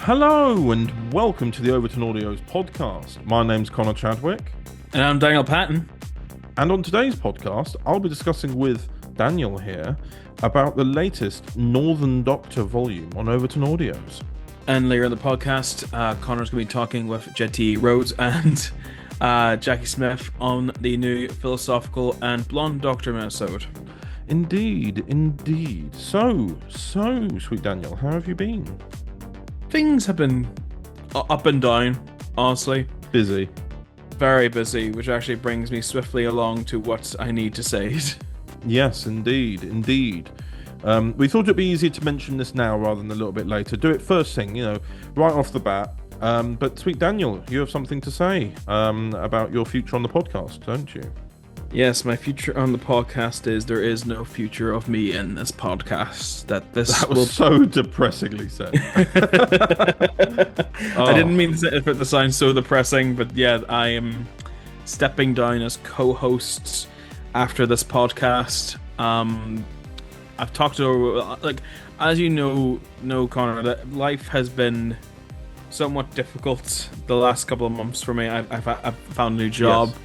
Hello and welcome to the Overton Audios podcast. My name's Connor Chadwick, And I'm Daniel Patton. and on today's podcast, I'll be discussing with Daniel here about the latest Northern Doctor volume on Overton Audios. And later in the podcast, Connor's going to be talking with Jed T.E, Rhodes and Jacki Smith on the new Philosophical and Blonde Doctor minisode. Indeed, indeed. So, sweet Daniel, how have you been? Things have been up and down, honestly. Busy. Very busy, which actually brings me swiftly along to what I need to say. Yes, indeed, indeed. We thought it'd be easier to mention this now rather than a little bit later. Do it first thing, right off the bat. But sweet Daniel, you have something to say about your future on the podcast, don't you? Yes, my future on the podcast is there is no future of me in this podcast. That was so depressingly said. I didn't mean for it to sound so depressing, but yeah, I am stepping down as co-host after this podcast. I've talked over, as you know, Connor, that life has been somewhat difficult the last couple of months for me. I've found a new job. Yes.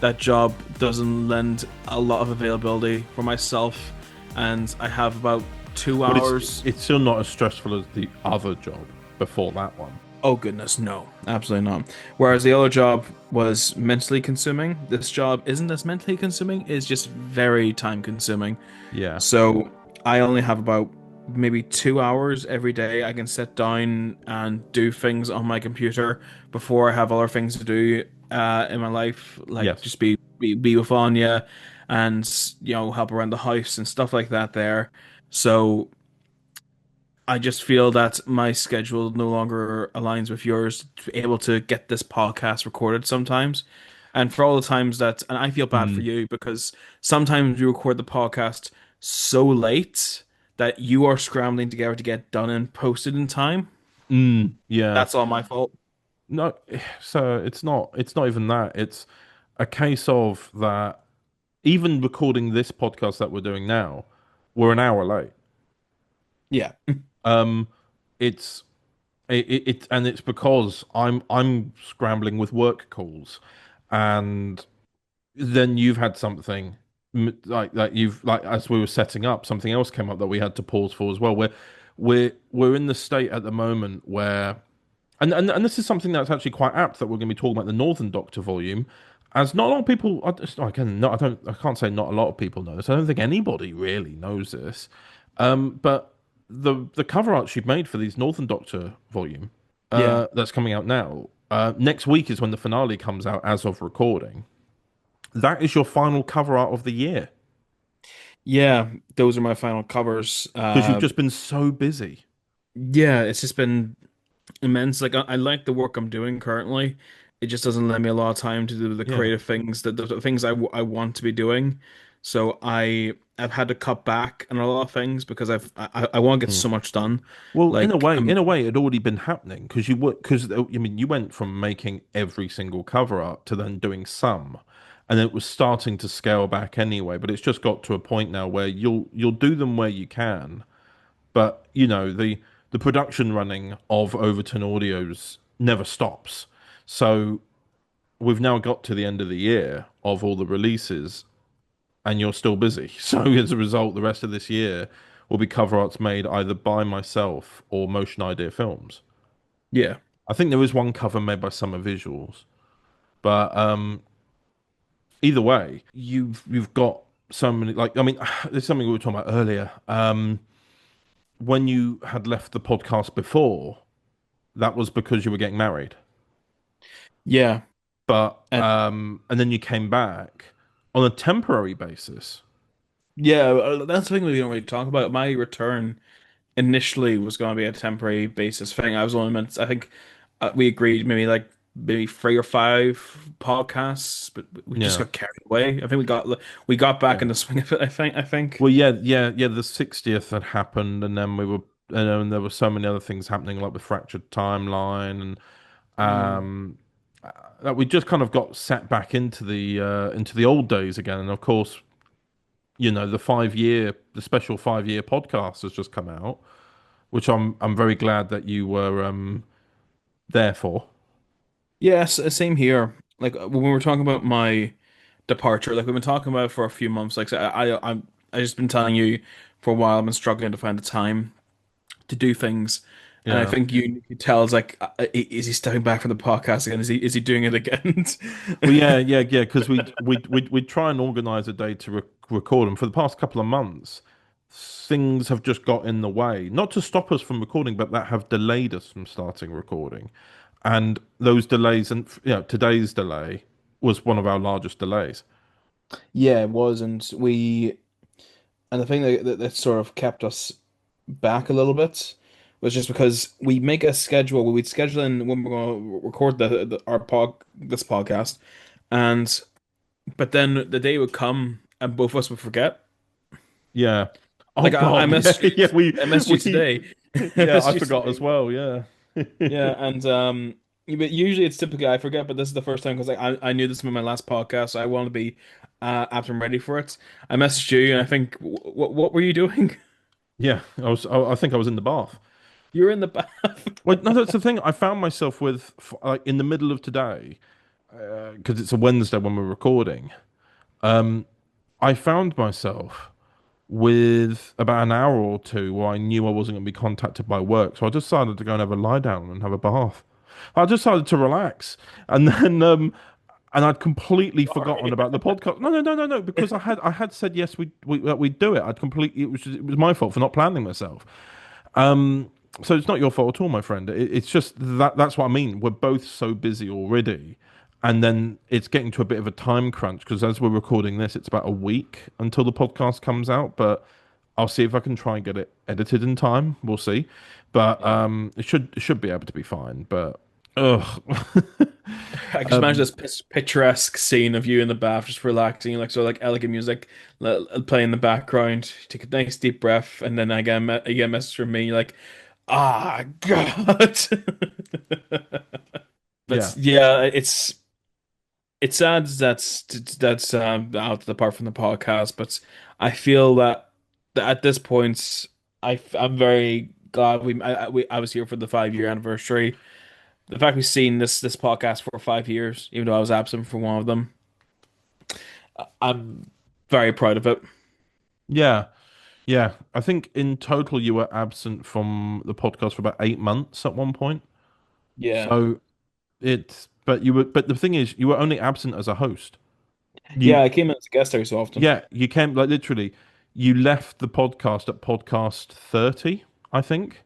That job doesn't lend a lot of availability for myself, and I have about 2 hours. It's still not as stressful as the other job before that one. Oh goodness, no, absolutely not. Whereas the other job was mentally consuming, this job isn't as mentally consuming, it's just very time consuming. Yeah. So I only have about maybe 2 hours every day I can sit down and do things on my computer before I have other things to do in my life, like Yes. just be with Anya and help around the house and stuff like that there. So I just feel that my schedule no longer aligns with yours to be able to get this podcast recorded sometimes. And for all the times that, and I feel bad for you because sometimes you record the podcast so late that you are scrambling together to get done and posted in time. Yeah. That's all my fault. No, so it's not even that. It's a case of that even recording this podcast that we're doing now, we're an hour late. Yeah. It's and it's because I'm scrambling with work calls, and then you've had something like you've like as we were setting up, something else came up that we had to pause for as well. We're in the state at the moment where, and this is something that's actually quite apt that we're going to be talking about the Northern Doctor volume, as not a lot of people. I can't say not a lot of people know this. I don't think anybody really knows this. But the cover art she made for these Northern Doctor volume, Yeah. that's coming out now. Next week is when the finale comes out as of recording. That is your final cover art of the year Yeah, those are my final covers. because you've just been so busy. Yeah, it's just been immense. Like I like the work I'm doing currently. It just doesn't let me a lot of time to do the Yeah. creative things, the things I want to be doing. So I've had to cut back on a lot of things because I want to get so much done. Well, Like in a way, it had already been happening because you went from making every single cover art to then doing some, and it was starting to scale back anyway. But it's just got to a point now where you'll do them where you can, but the production running of Overton Audios never stops. So we've now got to the end of the year of all the releases, and you're still busy. So as a result, the rest of this year will be cover arts made either by myself or Motion Idea Films. yeah. I think there is one cover made by Summer Visuals, but either way, you've got so many. Like, I mean, there's something we were talking about earlier. When you had left the podcast before, that was because you were getting married. Yeah. But And and then you came back on a temporary basis. yeah, that's the thing we don't really talk about. My return initially was going to be a temporary basis thing. I was only meant, I think we agreed maybe 3 or 5 podcasts, but we just Yeah. got carried away. I think we got back in the swing of it. I think. Well, yeah. The 60th had happened, and then and there were so many other things happening, like the fractured timeline, and Mm. um, that we just kind of got set back into the old days again. And of course, the special 5-year podcast has just come out, which I'm very glad that you were there for. Yes, same here. Like when we were talking about my departure, like we've been talking about it for a few months. Like so I just been telling you for a while. I've been struggling to find the time to do things, and I Yeah. think you could tell it's like, is he stepping back from the podcast again? Is he doing it again? Well, yeah, because we try and organize a day to record, and for the past couple of months, things have just got in the way. Not to stop us from recording, but that have delayed us from starting recording. And those delays, and today's delay was one of our largest delays. Yeah, it was, and the thing that sort of kept us back a little bit was just because we make a schedule where we'd schedule in when we're going to record this podcast, and but then the day would come and both of us would forget. Yeah. Oh Like I God, yeah, missed you, yeah, I missed you today. I yeah, missed I you forgot as today. well. Yeah, Yeah, and but usually it's typically I forget, but this is the first time because like I knew this was my last podcast, so I want to be apt and ready for it. I messaged you, and I think what were you doing? yeah. I think I was in the bath. You were in the bath. Well, no, that's the thing. I found myself with like in the middle of today because it's a Wednesday when we're recording. Um, I found myself with about an hour or two where I knew I wasn't going to be contacted by work, so I decided to go and have a lie down and have a bath. I decided to relax, and then and I'd completely forgotten Sorry. about the podcast. No, because I had said yes, that we'd do it. I'd completely it was my fault for not planning myself. Um, so it's not your fault at all, my friend. It's just that's what I mean. We're both so busy already, and then it's getting to a bit of a time crunch because as we're recording this, it's about a week until the podcast comes out. But I'll see if I can try and get it edited in time. We'll see, but Yeah. it should be able to be fine. But ugh, I can just imagine um, this picturesque scene of you in the bath, just relaxing, like so, like elegant music playing in the background. You take a nice deep breath, and then I get a message from me, like, ah, God. yeah, But yeah, it's sad that's out apart from the podcast, but I feel that at this point, I'm very glad I was here for the 5 year anniversary. The fact we've seen this podcast for 5 years, even though I was absent for one of them, I'm very proud of it. yeah. Yeah, I think in total you were absent from the podcast for about 8 months at one point. Yeah. So but the thing is, you were only absent as a host. Yeah, You, I came in as a guest every so often. yeah, you came like literally, you left the podcast at podcast 30, I think.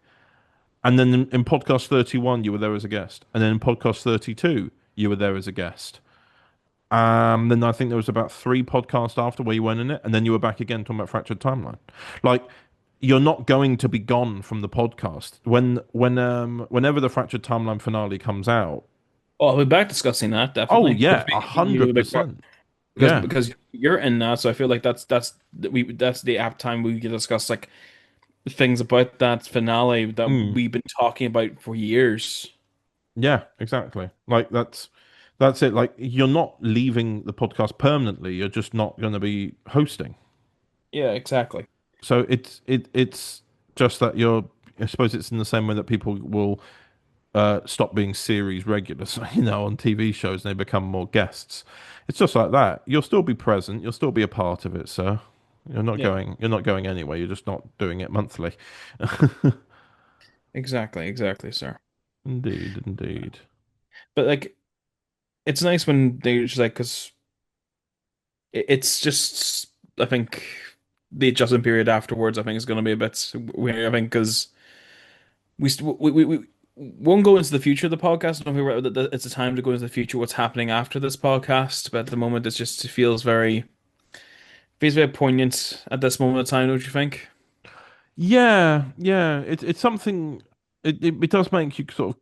And then in podcast 31, you were there as a guest. And then in podcast 32, you were there as a guest. Then I think there was about three podcasts after where you went in it, and then you were back again talking about fractured timeline. Like you're not going to be gone from the podcast whenever the fractured timeline finale comes out. Oh, I'll be back discussing that Oh definitely because yeah, a you're a hundred big part percent. Yeah. because you're in that, so I feel like that's the apt time we can discuss like things about that finale that Mm, we've been talking about for years. yeah, exactly. Like that's it. Like you're not leaving the podcast permanently. You're just not going to be hosting. Yeah, exactly. So it's just that you're. I suppose it's in the same way that people will stop being series regulars, on TV shows and they become more guests. It's just like that. You'll still be present. You'll still be a part of it, sir. You're not Yeah, going. You're not going anywhere. You're just not doing it monthly. exactly, sir. Indeed, indeed. But like, it's nice when they just like because it's just I think the adjustment period afterwards I think is going to be a bit weird. I think because we won't go into the future of the podcast. I don't think it's a time to go into the future. What's happening after this podcast? But at the moment, it feels very poignant at this moment of time. Don't you think? Yeah, yeah. It's something. It does make you sort of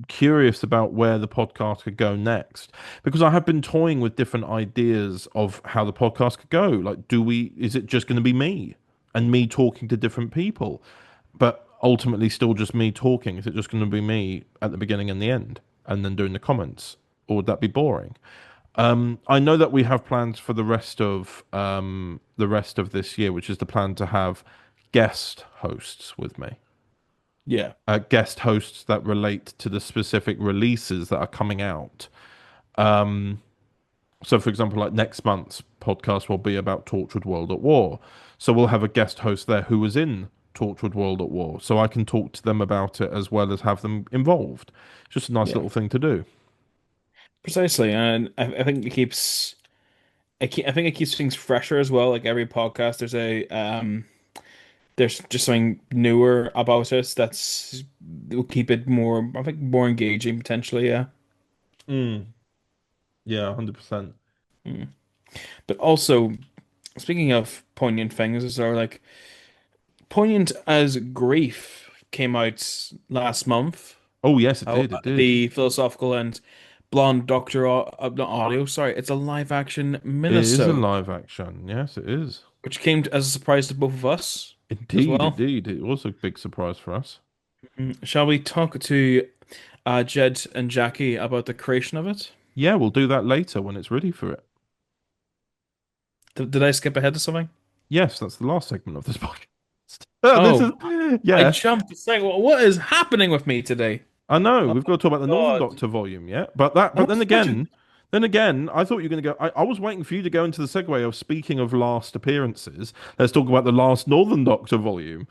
curious about where the podcast could go next because I have been toying with different ideas of how the podcast could go. Like, is it just going to be me and me talking to different people, but ultimately still just me talking? Is it just going to be me at the beginning and the end and then doing the comments? Or would that be boring? I know that we have plans for the rest of this year, which is the plan to have guest hosts with me. Yeah, Guest hosts that relate to the specific releases that are coming out. Um, so, for example, like next month's podcast will be about Torchwood World at War. So we'll have a guest host there who was in Torchwood World at War, so I can talk to them about it as well as have them involved. Just a nice yeah, little thing to do. precisely. And I think I think it keeps things fresher as well. Like every podcast, there's just something newer about it that's will keep it more, I think, more engaging potentially. Yeah. Mm, yeah, 100%. Mm. But also, speaking of poignant things, are like Poignant as Grief came out last month. Oh, yes, it Oh, did. It did. the philosophical and Blonde Doctor not audio. Sorry, it's a live action It is a minisode, live action. Yes, it is. which came as a surprise to both of us as Indeed, well. indeed. It was a big surprise for us. Shall we talk to Jed and Jackie about the creation of it? Yeah, we'll do that later when it's ready for it. Did I skip ahead to something? Yes, that's the last segment of this podcast. This is, Oh, I yeah, jumped to say, well, what is happening with me today? I know. Oh We've got to talk about the Northern God. Doctor volume yet, but I'm then such again, I thought you were going to go. I was waiting for you to go into the segue of speaking of last appearances. Let's talk about the last Northern Doctor volume.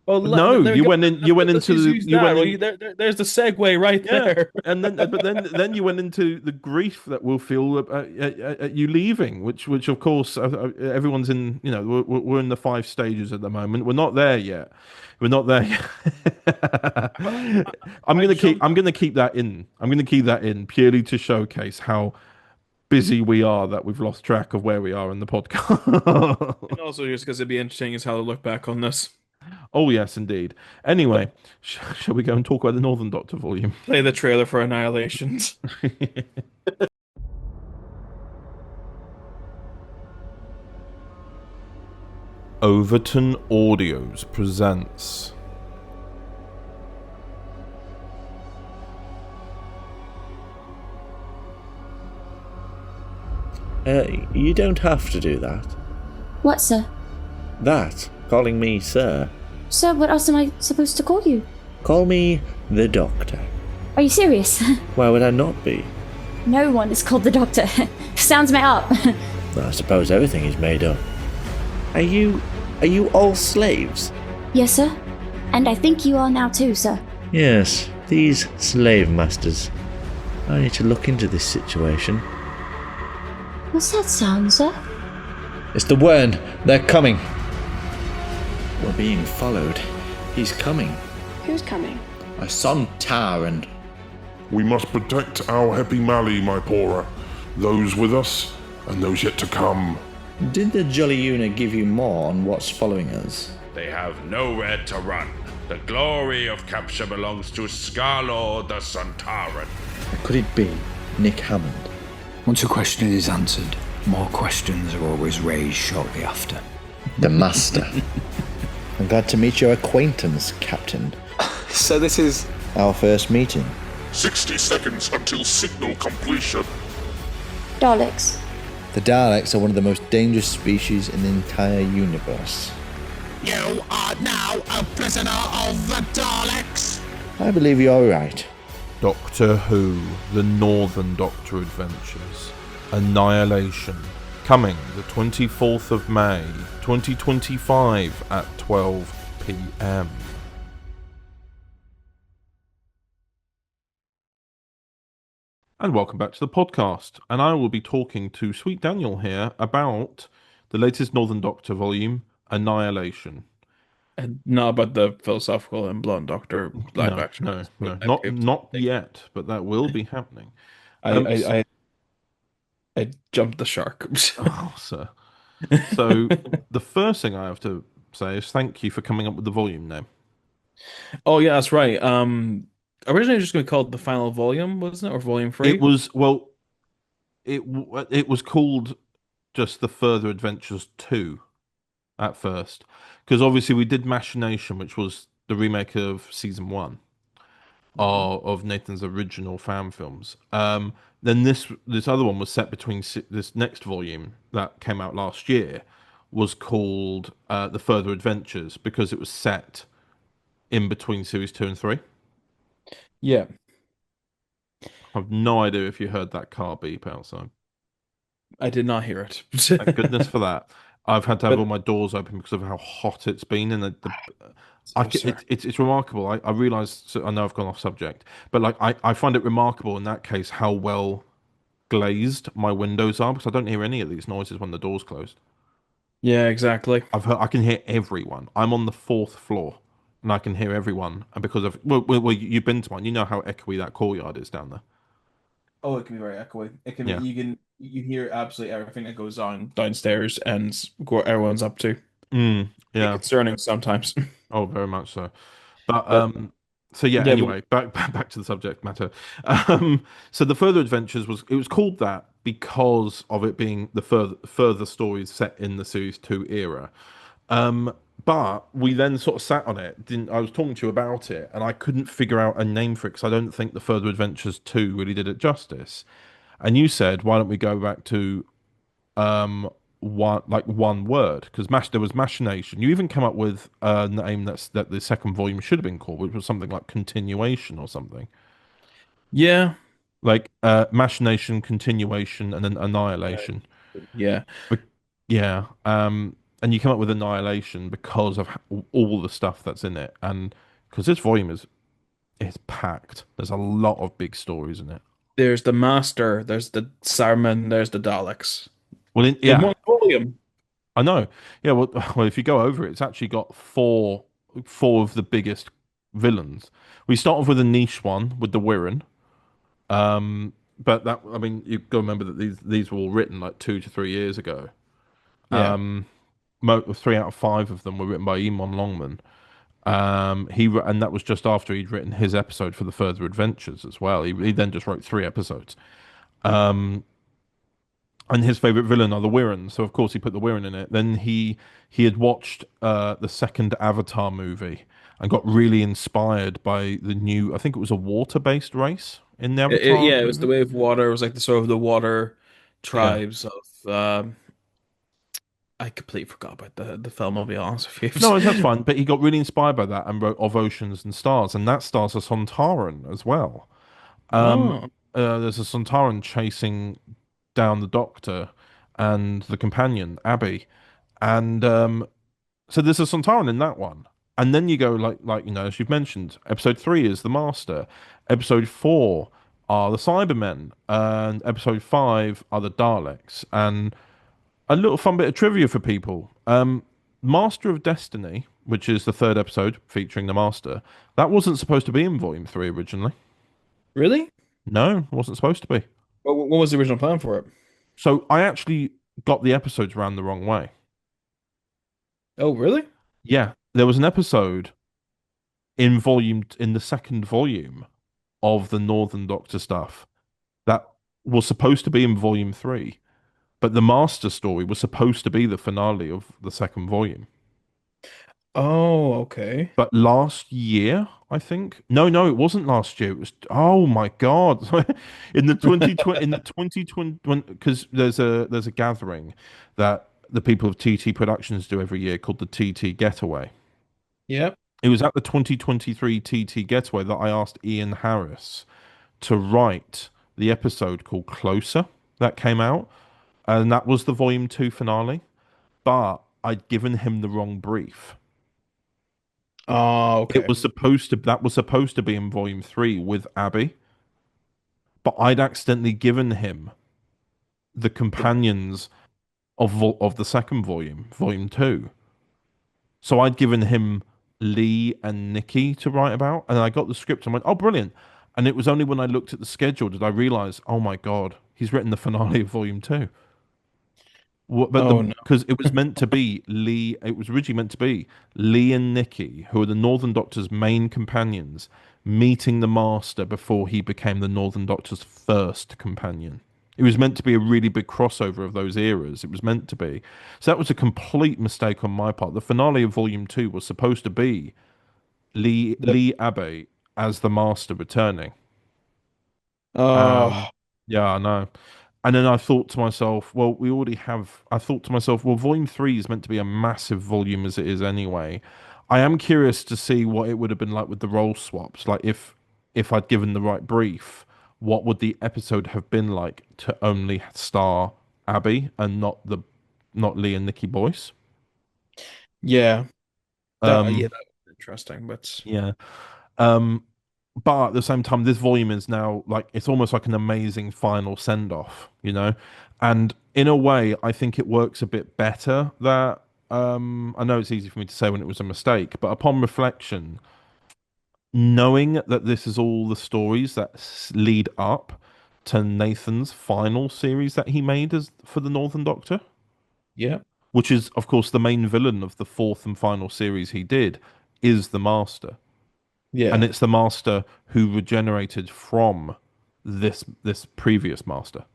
well, But no, there we go. you went Let's into just use you that. went Well, in. there's the segue right Yeah, there. and then but then you went into the grief that we'll feel at you leaving, which of course everyone's in. You know, we're in the five stages at the moment. We're not there yet. We're not there yet. I jumped. I'm gonna keep that in. I'm gonna keep that in purely to showcase how busy we are that we've lost track of where we are in the podcast. And also just because it'd be interesting as how to look back on this. Oh yes, indeed. Anyway, shall we go and talk about the Northern Doctor volume? Play the trailer for Annihilations. Overton Audios presents. You don't have to do that. What, sir? That, calling me sir. Sir, what else am I supposed to call you? Call me the Doctor. Are you serious? Why would I not be? No one is called the Doctor. Sounds made up. I suppose everything is made up. Are you all slaves? Yes, sir. And I think you are now too, sir. Yes, these slave masters. I need to look into this situation. What's that sound, sir? It's the Wern. They're coming. We're being followed. He's coming. Who's coming? My son Tyrant. We must protect our Happy Mally, my Pora. Those with us, and those yet to come. Did the Jolly Una give you more on what's following us? They have nowhere to run. The glory of capture belongs to Scarlord the Sontaran. Could it be Nick Hammond? Once a question is answered, more questions are always raised shortly after. The Master. I'm glad to meet your acquaintance, Captain. So this is... Our first meeting. 60 seconds until signal completion. Daleks. The Daleks are one of the most dangerous species in the entire universe. You are now a prisoner of the Daleks! I believe you're right. Doctor Who, The Northern Doctor Adventures, Annihilation, coming the 24th of May, 2025 at 12 p.m. And welcome back to the podcast. And I will be talking to Sweet Daniel here about the latest Northern Doctor volume, Annihilation. And not about the philosophical and Blonde Doctor live action. Not yet, but that will be happening. I jumped the shark. Oh, sir. So the first thing I have to say is thank you for coming up with the volume name. Oh yeah, that's right. Originally it was just going to be called the final volume, wasn't it, or volume 3? It was it was called just the Further Adventures 2 at first, because obviously we did Machination, which was the remake of season 1 of Nathan's original fan films. Then this other one was set between this next volume that came out last year was called The Further Adventures because it was set in between series 2 and 3. Yeah, I have no idea if you heard that car beep outside. I did not hear it. Thank goodness for that. I've had to have all But my doors open because of how hot it's been, and so sorry. it's remarkable. I realize, so I know I've gone off subject, but like I find it remarkable in that case how well glazed my windows are because I don't hear any of these noises when the door's closed. Yeah, exactly. I can hear everyone. I'm on the fourth floor, and I can hear everyone. And because of you've been to mine, you know how echoey that courtyard is down there. Oh, it can be very echoey. It can be Yeah. you hear absolutely everything that goes on downstairs and what everyone's up to. Bit Yeah. concerning sometimes. Oh, very much so. But But so yeah, yeah, anyway, back to the subject matter. So the Further Adventures was called that because of it being the further stories set in the series 2 era. Um, but we then sort of sat on it. Didn't I was talking to you about it, and I couldn't figure out a name for it because I don't think the Further Adventures 2 really did it justice. And you said, why don't we go back to one word? Because there was machination. You even came up with a name that the second volume should have been called, which was something like continuation or something. yeah, Like machination, continuation, and then annihilation. yeah. But yeah, and you come up with Annihilation because of all the stuff that's in it, and because this volume is packed. There's a lot of big stories in it. There's the Master, there's the Saruman, there's the Daleks. Well, In yeah, one volume. I know. Yeah, well, if you go over it, it's actually got four of the biggest villains. We start off with a niche one with the Wirren. But that I mean, you've got to remember that these were all written like 2 to 3 years ago. Yeah. 3 out of 5 of them were written by Eamon Longman. And that was just after he'd written his episode for the Further Adventures as well. He then just wrote 3 episodes. And his favorite villain are the Wirrens, so of course he put the Wirren in it. Then he had watched the second Avatar movie and got really inspired by the new. I think it was a water-based race in the Avatar Yeah, it was the movie. way of water. It was like the sort of the water Yeah. tribes of I completely forgot about the film, I'll be honest with No, you. that's fine. But he got really inspired by that and wrote Of Oceans and Stars, and that stars a Sontaran as well. Um, Oh. there's a Sontaran chasing down the Doctor and the companion Abby, and so there's a Sontaran in that one. And then you go as you've mentioned, episode 3 is the Master, episode 4 are the Cybermen, and episode 5 are the Daleks. And a little fun bit of trivia for people. Master of Destiny, which is the third episode featuring the Master, that wasn't supposed to be in Volume 3 originally. Really? No, it wasn't supposed to be. What was the original plan for it? So I actually got the episodes around the wrong way. Oh, really? Yeah, there was an episode in the second volume of the Northern Doctor stuff that was supposed to be in volume 3, but the Master story was supposed to be the finale of the second volume. Oh, okay. But last year, I think. No, it wasn't last year. It was, oh my God. In the 2020, in the 2020, because there's a gathering that the people of TT Productions do every year called the TT Getaway. Yep. It was at the 2023 TT Getaway that I asked Ian Harris to write the episode called Closer that came out, and that was the volume 2 finale. But I'd given him the wrong brief. Oh, okay. That was supposed to be in volume 3 with Abby, but I'd accidentally given him the companions of the second volume, volume 2. So I'd given him Lee and Nikki to write about, and I got the script and went, "Oh, brilliant." And it was only when I looked at the schedule did I realize, "Oh my God, he's written the finale of volume 2." But Oh no. because it was meant to be Lee, it was originally meant to be Lee and Nikki, who are the Northern Doctor's main companions, meeting the Master before he became the Northern Doctor's first companion. It was meant to be a really big crossover of those eras. It was meant to be. So that was a complete mistake on my part. The finale of Volume 2 was supposed to be The Lee Abbey as the Master returning. oh Yeah, I know. And then I thought to myself, well, we already have. I thought to myself, well, Volume 3 is meant to be a massive volume as it is anyway. I am curious to see what it would have been like with the role swaps. Like if I'd given the right brief, what would the episode have been like to only star Abby and not Lee and Nikki Boyce? Yeah, Um, that was interesting, but yeah. Um, but at the same time, this volume is now like it's almost like an amazing final send off, you know? And in a way, I think it works a bit better that I know it's easy for me to say when it was a mistake, but upon reflection, knowing that this is all the stories that lead up to Nathan's final series that he made as for the Northern Doctor, yeah, which is of course the main villain of the fourth and final series he did, is the Master. And yeah, it's the Master who regenerated from this previous Master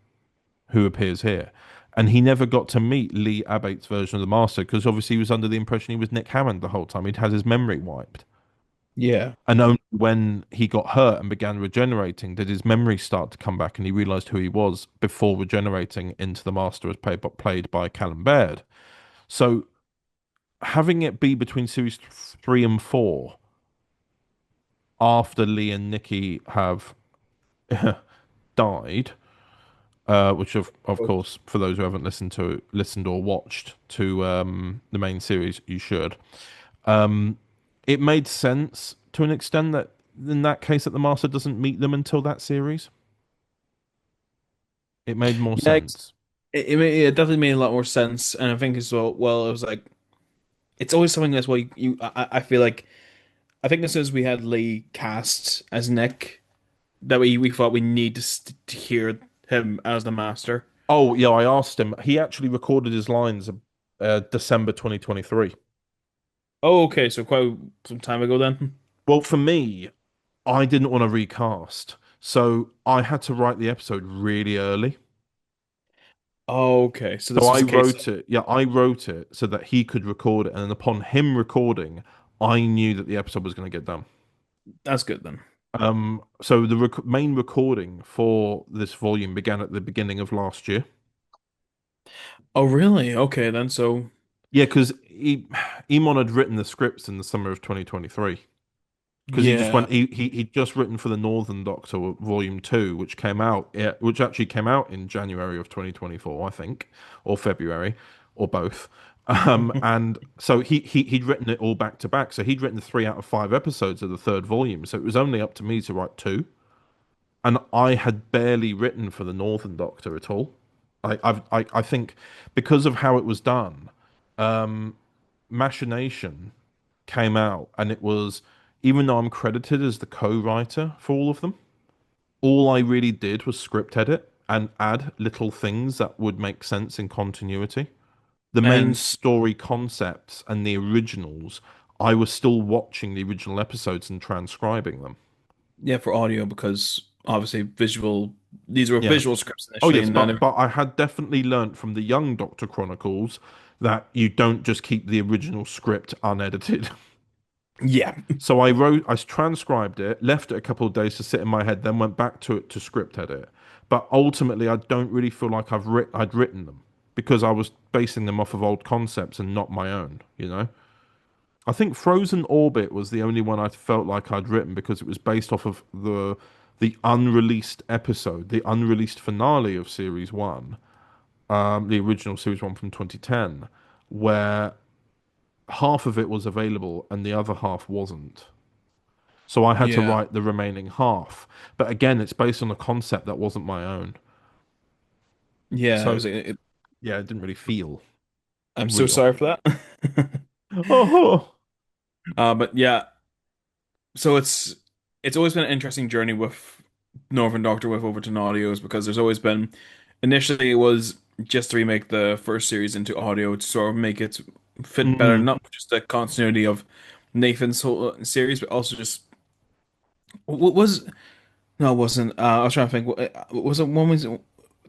who appears here. And he never got to meet Lee Abbott's version of the Master because obviously he was under the impression he was Nick Hammond the whole time. He'd had his memory wiped. yeah. And only when he got hurt and began regenerating did his memory start to come back and he realized who he was before regenerating into the Master as played by Callum Baird. So having it be between series 3 and 4 after Lee and Nikki have died, which of course for those who haven't listened or watched to the main series, you should. It made sense to an extent that in that case that the Master doesn't meet them until that series. It made more Yeah, sense. it definitely made a lot more sense, and I think as well, it was like it's always something that's why I feel like I think as soon as we had Lee cast as Nick, that we thought we need to hear him as the Master. Oh yeah, I asked him. He actually recorded his lines December 2023. Oh, okay, so quite some time ago then. Well, for me, I didn't want to recast, so I had to write the episode really early. Oh, okay, so So this was I a case. wrote it. Yeah, I wrote it so that he could record it, and then upon him recording, I knew that the episode was going to get done. That's good then. So the main recording for this volume began at the beginning of last year. Oh, really? Okay, then. So, Yeah, because Emon had written the scripts in the summer of 2023. Because he just yeah. went, he'd just written for the Northern Doctor Volume 2, which came out, yeah, which actually came out in January of 2024, I think, or February, or both. And so he'd written it all back to back. So he'd written 3 out of 5 episodes of the third volume. So it was only up to me to write 2. And I had barely written for the Northern Doctor at all. I think because of how it was done, Machination came out, and it was, even though I'm credited as the co-writer for all of them, all I really did was script edit and add little things that would make sense in continuity. The main And story concepts and the originals, I was still watching the original episodes and transcribing them. yeah, for audio because obviously visual. These were Yeah. visual scripts Oh initially, yes, and then but I had definitely learnt from the Young Doctor Chronicles that you don't just keep the original script unedited. yeah, So I transcribed it, left it a couple of days to sit in my head, then went back to it to script edit. But ultimately, I don't really feel like I'd written them because I was basing them off of old concepts and not my own, you know? I think Frozen Orbit was the only one I felt like I'd written because it was based off of the unreleased episode, the unreleased finale of Series 1, the original Series 1 from 2010, where half of it was available and the other half wasn't. So I had to yeah, write the remaining half. But again, it's based on a concept that wasn't my own. yeah. It So was, yeah, it didn't really feel I'm so real. sorry for that. Oh, But yeah, so it's always been an interesting journey with Northern Doctor with Overton Audios because there's always been initially it was just to remake the first series into audio to sort of make it fit better, mm, not just the continuity of Nathan's whole series, but also just what was no, it wasn't. I was trying to think. Was it when we?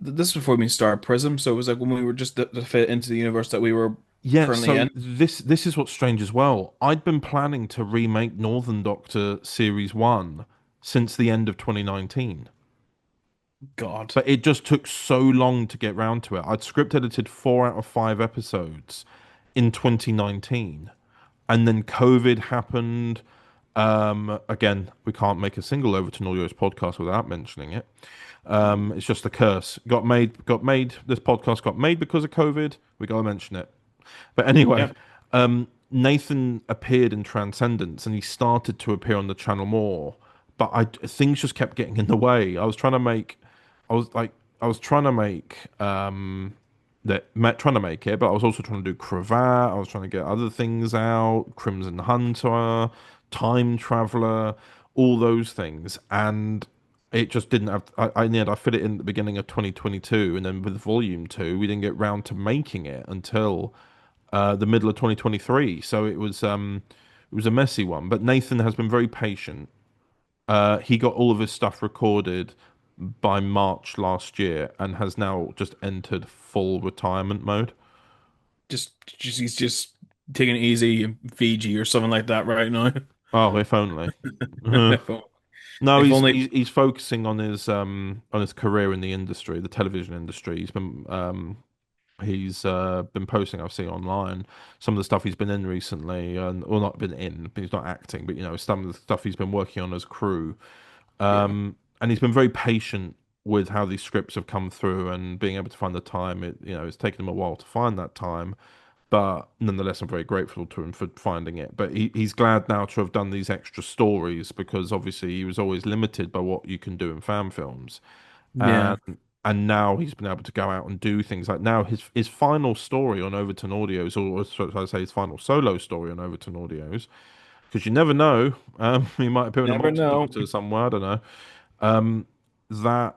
This is before we started Prism, so it was like when we were just to fit into the universe that we were yeah. currently So in. this is what's strange as well. I'd been planning to remake Northern Doctor Series 1 since the end of 2019. God. but it just took so long to get round to it. I'd script edited 4 out of 5 episodes in 2019, and then COVID happened. Again, we can't make a single Overton Audios podcast without mentioning it. It's just a curse. Got made. This podcast got made because of COVID. We gotta mention it. But anyway, Yep. Nathan appeared in Transcendence, and he started to appear on the channel more. But things just kept getting in the way. I was like, I was trying to make trying to make it, but I was also trying to do Cravat. I was trying to get other things out, Crimson Hunter, Time Traveler, all those things, and it just didn't have. I fit it in at the beginning of 2022, and then with Volume 2, we didn't get round to making it until the middle of 2023. So it was a messy one. But Nathan has been very patient. He got all of his stuff recorded by March last year and has now just entered full retirement mode. He's just taking it easy in Fiji or something like that right now. Oh, if only. If, No, if only. he's focusing on his career in the industry, the television industry. He's been posting, I've seen online, some of the stuff he's been in recently, and well, not been in, but he's not acting, but some of the stuff he's been working on as crew. Yeah. And he's been very patient with how these scripts have come through and being able to find the time. It's taken him a while to find that time, but nonetheless, I'm very grateful to him for finding it. But he's glad now to have done these extra stories because obviously he was always limited by what you can do in fan films, Yeah. and now he's been able to go out and do things like now his final story on Overton Audios, or should I say his final solo story on Overton Audios, because you never know, he might appear in a Never know. multi-doctor somewhere. I don't know. Um, that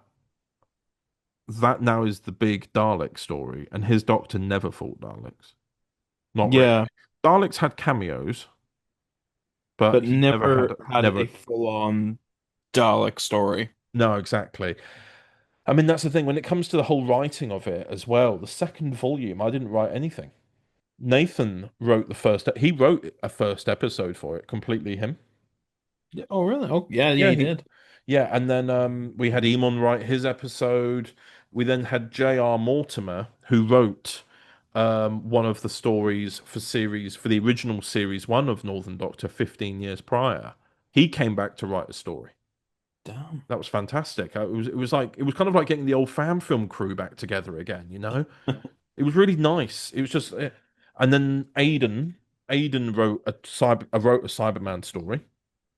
that now is the big Dalek story, and his doctor never fought Daleks. Not really. Yeah, Daleks had cameos, but but he never had never had never. a full-on Dalek story. No, exactly. I mean, that's the thing. When it comes to the whole writing of it as well, the second volume, I didn't write anything. Nathan wrote the first. He wrote a first episode for it, completely him. Yeah. Oh, really? Oh, yeah, yeah, Yeah, he did. yeah, and then we had Eamon write his episode. We then had J.R. Mortimer, who wrote one of the stories for the original series one of Northern Doctor 15 years prior. He came back to write a story. Damn. That was fantastic. It was kind of like getting the old fan film crew back together again, you know? It was really nice. It was just and then Aidan wrote a Cyberman story.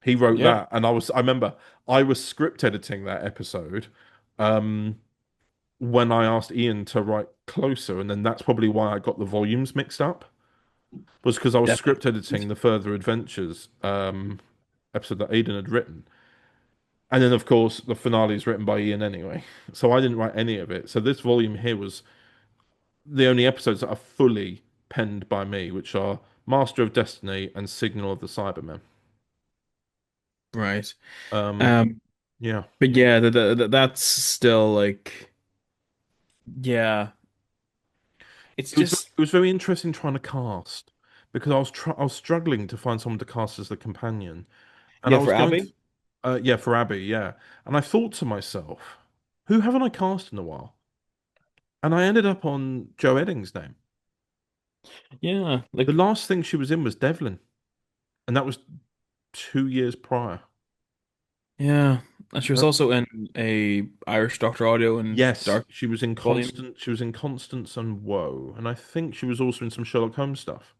He wrote Yeah. that, and I remember I was script editing that episode um when I asked Ian to write closer, and then that's probably why I got the volumes mixed up, was because I was Definitely. script editing the Further Adventures episode that Aidan had written. And then, of course, the finale is written by Ian anyway. So I didn't write any of it. So this volume here was the only episodes that are fully penned by me, which are Master of Destiny and Signal of the Cybermen. Right. Um, Um, yeah. but yeah, that's still like, yeah, it's just, It was very interesting trying to cast because I was struggling to find someone to cast as the companion, and I yeah, was for going Abby. to, yeah, for Abby, yeah, and I thought to myself, who haven't I cast in a while? And I ended up on Joe Edding's name. Yeah, The like, last thing she was in was Devlin, and that was 2 years prior. yeah. And she was Uh, also in a Irish Doctor Audio and Yes, Dark she was in Volume. Constant. She was in Constance and Woe, and I think she was also in some Sherlock Holmes stuff,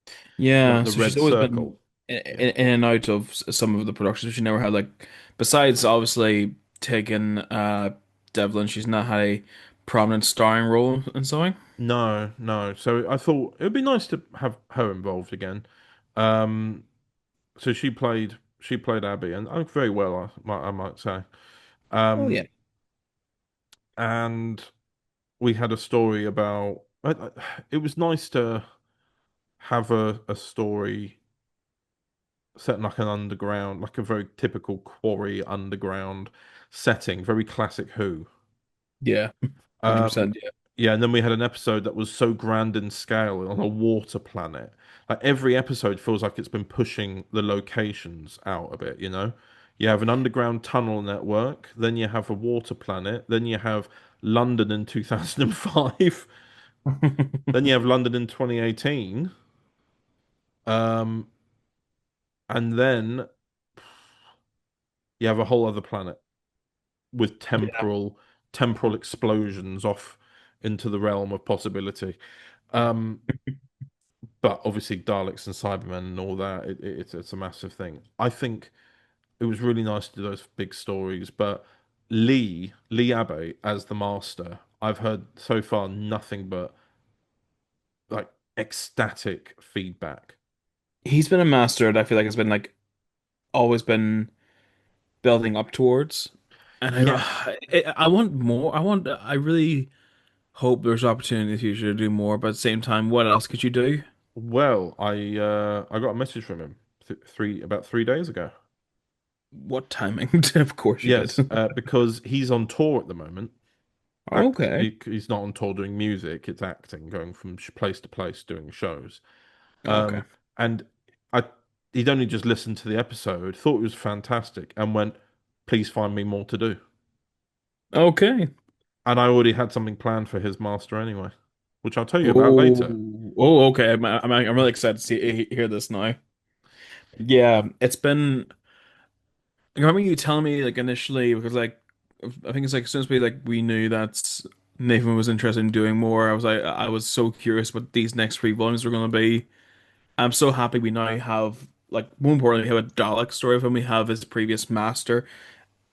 like Yeah, the so she's Red always been Circle. Yeah. in and out of some of the productions. She never had like, besides obviously taking Devlin, she's not had a prominent starring role in something. No, no. So I thought it would be nice to have her involved again. Um, so she played Abby, and very well, I might say. Oh yeah. Um, and we had a story about. It was nice to have a story set in like an underground, like a very typical quarry underground setting, very classic Who. Yeah, Um, 100%. Yeah. yeah, and then we had an episode that was so grand in scale on a water planet. Like every episode feels like it's been pushing the locations out a bit, you know? You have an underground tunnel network, then you have a water planet, then you have London in 2005, then you have London in 2018, um, and then you have a whole other planet with Yeah. temporal explosions off into the realm of possibility. Um, but obviously Daleks and Cybermen and all that, it's a massive thing. I think it was really nice to do those big stories, but Lee Abbey as the Master, I've heard so far nothing but like ecstatic feedback. He's been a master that I feel like has been like always been building up towards. And Yeah. I want more. I really hope there's opportunity in the future to do more, but at the same time, what else could you do? Well, I got a message from him about 3 days ago. What timing? Of course you did. Yes, because he's on tour at the moment. Okay. He's not on tour doing music; it's acting, going from place to place doing shows. Okay. And I he'd only just listened to the episode, thought it was fantastic, and went, "Please find me more to do." Okay. And I already had something planned for his master anyway, which I'll tell you about later. Oh, okay. I'm really excited to hear this now. Yeah, it's been. I remember you telling me like initially because like I think it's like since we knew that Nathan was interested in doing more. I was so curious what these next three volumes were going to be. I'm so happy we now have like more importantly we have a Dalek story of him. We have his previous master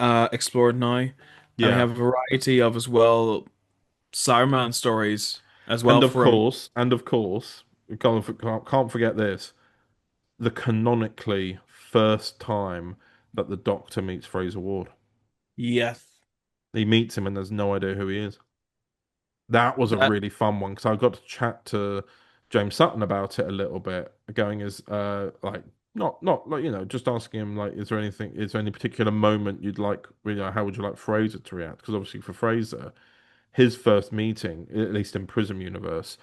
explored now, and we Yeah. have a variety of as well Cyberman stories as well from. And of course, we can't forget this. The canonically first time that the Doctor meets Fraser Ward. Yes. He meets him and has no idea who he is. That was a That really fun one because I got to chat to James Sutton about it a little bit, going as like not like just asking him like, is there any particular moment you'd like, how would you like Fraser to react? Because obviously for Fraser, his first meeting, at least in Prism Universe,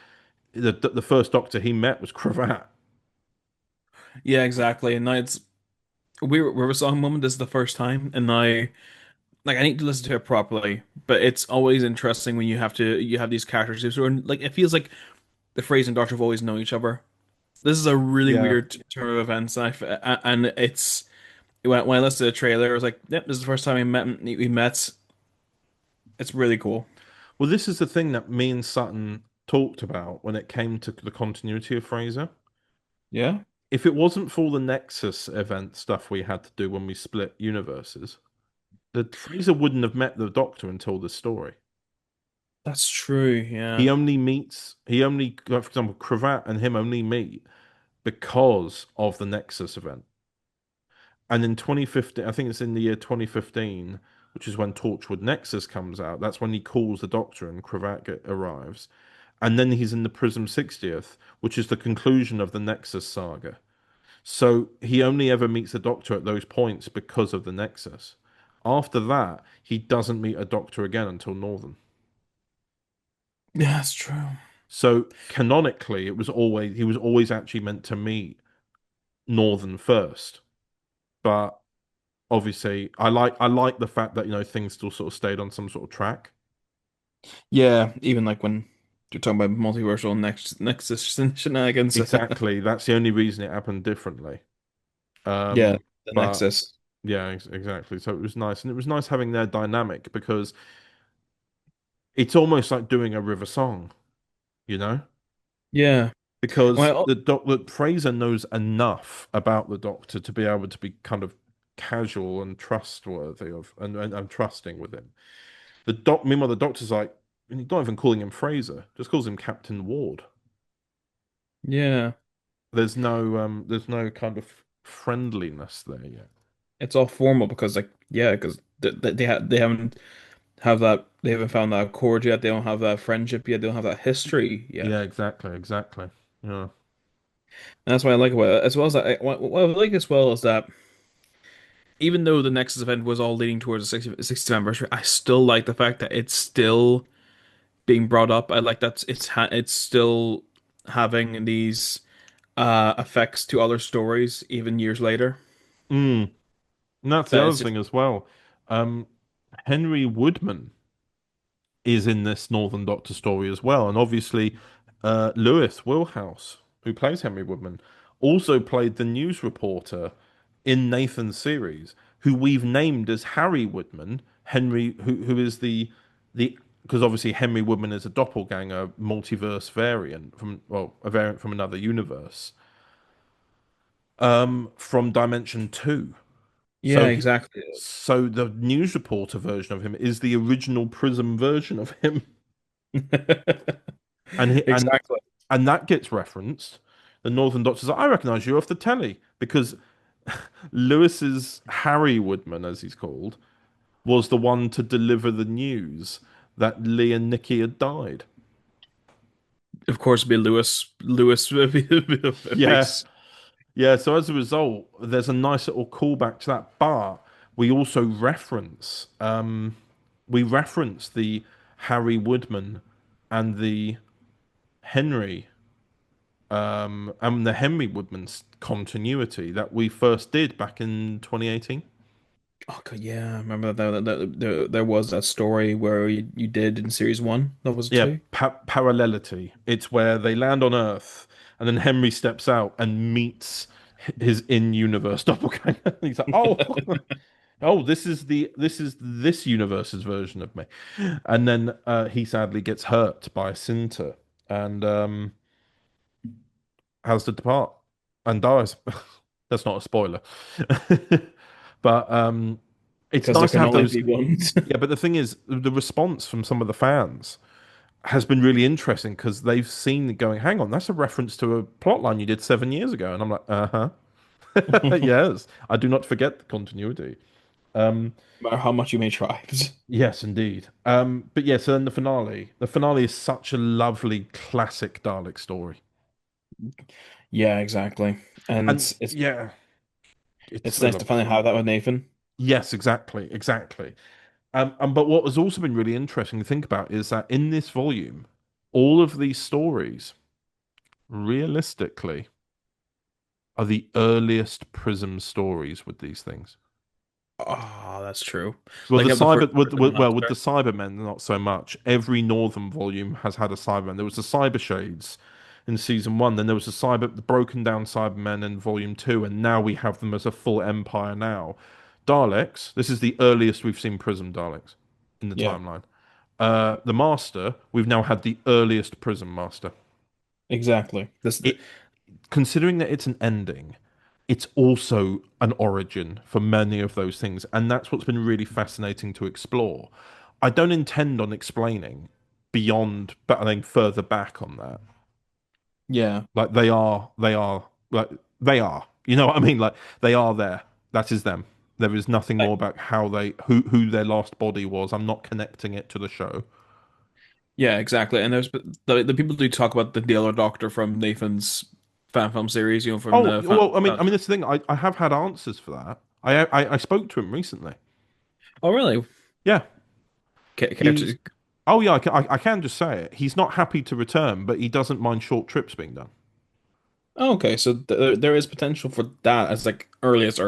the first Doctor he met was Cravat. Yeah, exactly. And now it's we were song moment. This is the first time, and now like I need to listen to it properly. But it's always interesting when you have these characters who are like it feels like the phrase and Doctor have always known each other. This is a really Yeah. weird turn of events, and it's when I listened to the trailer, I was like, "Yep, this is the first time we met." It's really cool. Well, this is the thing that me and Sutton talked about when it came to the continuity of Fraser. Yeah, If it wasn't for the Nexus event stuff we had to do when we split universes, the Fraser wouldn't have met the Doctor until this story. that's true. Yeah, For example, Cravat and him only meet because of the Nexus event. And in 2015, I think it's in the year 2015, which is when Torchwood Nexus comes out. That's when he calls the Doctor and arrives. And then he's in the Prism 60th, which is the conclusion of the Nexus saga. So he only ever meets the Doctor at those points because of the Nexus. After that, he doesn't meet a Doctor again until Northern. yeah, that's true. So canonically, he was always actually meant to meet Northern first. But obviously, I like the fact that things still sort of stayed on some sort of track. Yeah, even like when you're talking about multiversal Nexus shenanigans. Exactly. That's the only reason it happened differently. Yeah, the But Nexus. yeah, exactly. So it was nice, and it was nice having their dynamic because it's almost like doing a River song, you know? Yeah. Because Well, the Fraser knows enough about the Doctor to be able to be kind of casual and trustworthy and trusting with him. Meanwhile, the Doctor's like, and he's not even calling him Fraser, just calls him Captain Ward. yeah. There's no kind of friendliness there yet. It's all formal because like yeah, because they haven't found that accord yet. They don't have that friendship yet. They don't have that history yet. Yeah, exactly. Yeah. And that's what I like about it. As well as that, what I like as well is that even though the Nexus event was all leading towards the 60th anniversary, I still like the fact that it's still being brought up. I like that it's still having these effects to other stories even years later. Mm. And that's the That other is just thing as well. Um, Henry Woodman is in this Northern Doctor story as well, and obviously, Lewis Wilhouse, who plays Henry Woodman, also played the news reporter in Nathan's series, who we've named as Harry Woodman. Henry, who is the because obviously Henry Woodman is a doppelganger multiverse variant from, well, a variant from another universe, from Dimension Two. yeah, So exactly. so the news reporter version of him is the original Prism version of him, and he, Exactly. and that gets referenced. The Northern Doctor's like, I recognise you off the telly because Lewis's Harry Woodman, as he's called, was the one to deliver the news that Lee and Nikki had died. Of course, it'd be Lewis Yeah, face. yeah. So as a result, there's a nice little callback to that. But we also reference the Harry Woodman and the Henry and the Henry Woodman's continuity that we first did back in 2018. Oh God, yeah, I remember there was that story where you did in series one. That was Yeah, two. parallelity. It's where they land on Earth, and then Henry steps out and meets his in-universe doppelganger. He's like, "Oh, oh, this universe's version of me," and then he sadly gets hurt by a Cinta and has to depart and dies. That's not a spoiler, but it's Because there nice to can have only those. be one. Yeah, but the thing is, the response from some of the fans has been really interesting because they've seen it going, hang on, that's a reference to a plot line you did 7 years ago. And I'm like, uh-huh. Yes, I do not forget the continuity. Um, No matter how much you may try. yes, indeed. But yeah, so then the finale is such a lovely classic Dalek story. Yeah, exactly. And And it's yeah, it's it's so nice to lovely. finally have that with Nathan. Yes, exactly, exactly. But what has also been really interesting to think about is that in this volume, all of these stories, realistically, are the earliest Prism stories with these things. Oh, that's true. Well, Like the you have the first cyber with Master. the Cybermen, not so much. Every Northern volume has had a Cyberman. There was the Cyber Shades in season one. Then there was the broken down Cybermen in volume two, and now we have them as a full empire now. Daleks. This is the earliest we've seen Prism Daleks in the Yeah, timeline. The Master. We've now had the earliest Prism Master. exactly. It considering that it's an ending, it's also an origin for many of those things, and that's what's been really fascinating to explore. I don't intend on explaining beyond, but I think further back on that. Yeah, Like they are. You know what I mean? Like they are there. That is them. There is nothing like, more about how they who their last body was. I'm not connecting it to the show. yeah, exactly. And the people do talk about the other Doctor from Nathan's fan film series. From Oh the fan. well, I mean, that's the thing. I have had answers for that. I spoke to him recently. Oh, really? Yeah, Care he's to? Oh yeah, I can just say it. He's not happy to return, but he doesn't mind short trips being done. Oh, okay, so there is potential for that as like earliest.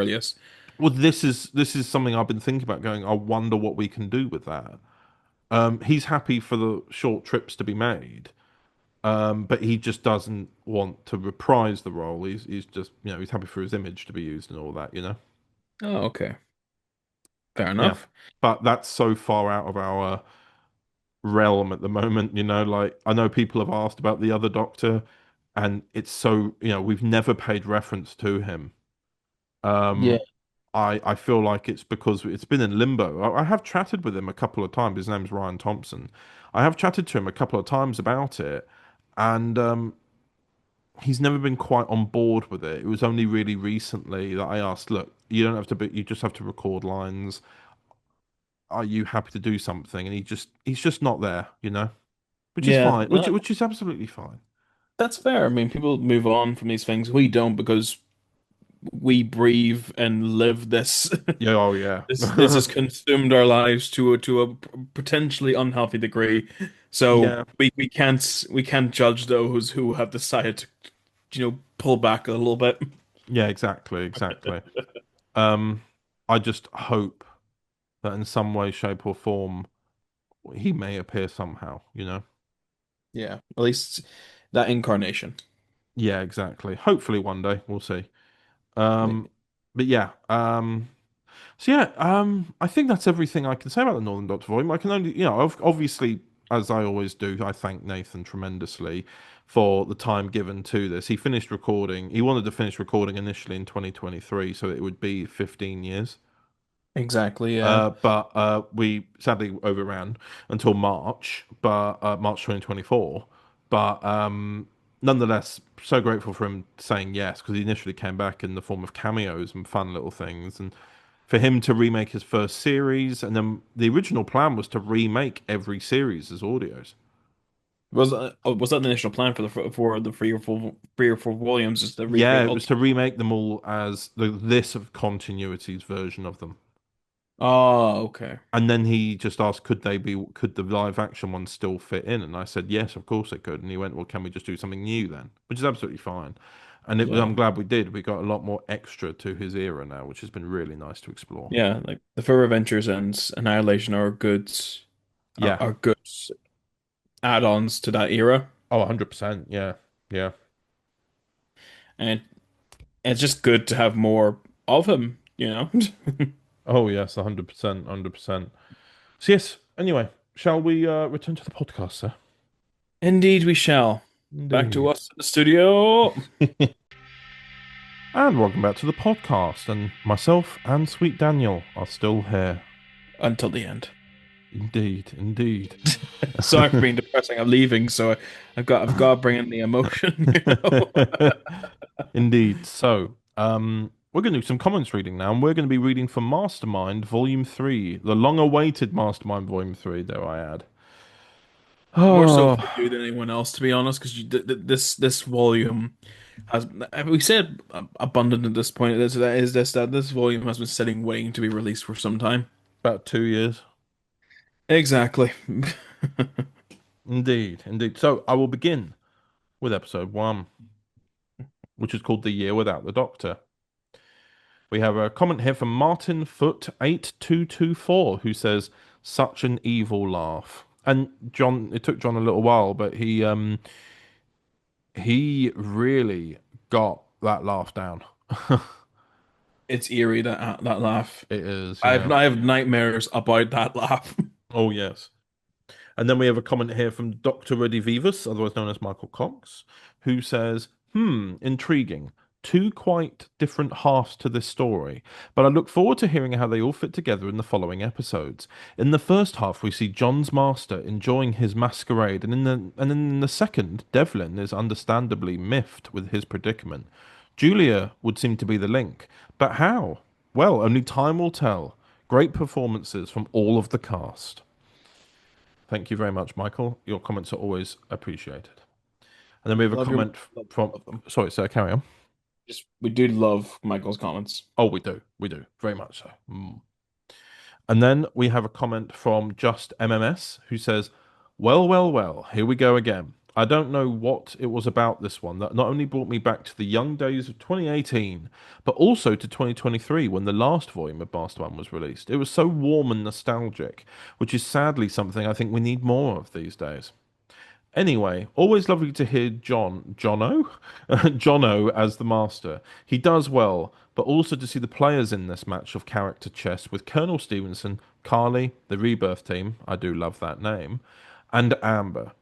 Well, this is something I've been thinking about. Going, I wonder what we can do with that. He's happy for the short trips to be made, but he just doesn't want to reprise the role. He's just he's happy for his image to be used and all that. Oh, okay, fair Yeah, enough. but that's so far out of our realm at the moment. Like I know people have asked about the other Doctor, and it's so we've never paid reference to him. Yeah, Um, I feel like it's because it's been in limbo. I have chatted with him a couple of times. His name's Ryan Thompson. I have chatted to him a couple of times about it, and he's never been quite on board with it. It was only really recently that I asked, "Look, you don't have to, you just have to record lines. Are you happy to do something?" And he's just not there, which is yeah, fine, no, which is absolutely fine. that's fair. I mean, people move on from these things. We don't because we breathe and live this. Yeah, oh yeah, This has consumed our lives to a potentially unhealthy degree. So yeah, we can't judge those who have decided to pull back a little bit. yeah, exactly, exactly. Um, I just hope that in some way, shape, or form he may appear somehow, you know? Yeah, at least that incarnation. Yeah, exactly. Hopefully one day, we'll see. Maybe. But yeah, so yeah, I think that's everything I can say about the Northern Doctor volume. I can only, obviously, as I always do, I thank Nathan tremendously for the time given to this. He finished recording. He wanted to finish recording initially in 2023, so it would be 15 years. Exactly, yeah. But we sadly overran until March, but March 2024. But nonetheless, so grateful for him saying yes because he initially came back in the form of cameos and fun little things, and for him to remake his first series, and then the original plan was to remake every series as audios. Was that the initial plan for the three or four volumes is to Yeah, remake it all was to remake them all as this of continuities version of them. Oh, okay. And then he just asked, could the live action ones still fit in? And I said, yes, of course it could. And he went, well, can we just do something new then? Which is absolutely fine. And Yeah. I'm glad we did. We got a lot more extra to his era now, which has been really nice to explore. Yeah, like the Further Adventures and Annihilation are good Yeah. are good add-ons to that era. Oh, 100%. Yeah. Yeah. And it's just good to have more of him, you know? Oh, yes, 100%. 100%. So, yes, anyway, shall we return to the podcast, sir? Indeed, we shall. Back to Indeed. us in the studio. And welcome back to the podcast. And myself and Sweet Daniel are still here. Until the end. Indeed, indeed. Sorry for being depressing. I'm leaving, so I've got to bring in the emotion, you know? Indeed. So, we're going to do some comments reading now, and we're going to be reading from Mastermind Volume 3, the long-awaited Mastermind Volume 3, dare I add. More so Oh, for you than anyone else, to be honest, because this volume has we said abundant at this point. That this volume has been sitting waiting to be released for some time. about 2 years. Exactly. Indeed, indeed. So, I will begin with episode 1, which is called The Year Without the Doctor. We have a comment here from Martin Foot 8224 who says, "Such an evil laugh." And John, it took John a little while, but he really got that laugh down. It's eerie that laugh. It is, I have yeah. I have nightmares about that laugh. Oh yes. And then we have a comment here from Dr. Reddy Vivas, otherwise known as Michael Cox, who says, intriguing. Two quite different halves to this story, but I look forward to hearing how they all fit together in the following episodes. In the first half, we see John's master enjoying his masquerade, and in the second, Devlin is understandably miffed with his predicament. Julia would seem to be the link, but how? Well, only time will tell. Great performances from all of the cast. Thank you very much, Michael. Your comments are always appreciated. And then we have a Love your comment from. love them. Sorry, sir, carry on. Just we do love Michael's comments. Oh, we do, very much so. And then we have a comment from Just MMS who says, "Well, well, well, here we go again. I don't know what it was about this one that not only brought me back to the young days of 2018, but also to 2023 when the last volume of Mastermind was released. It was so warm and nostalgic, which is sadly something I think we need more of these days. Anyway, always lovely to hear Jono as the master. He does well, but also to see the players in this match of character chess with Colonel Stevenson, Carly, the Rebirth team, I do love that name, and Amber.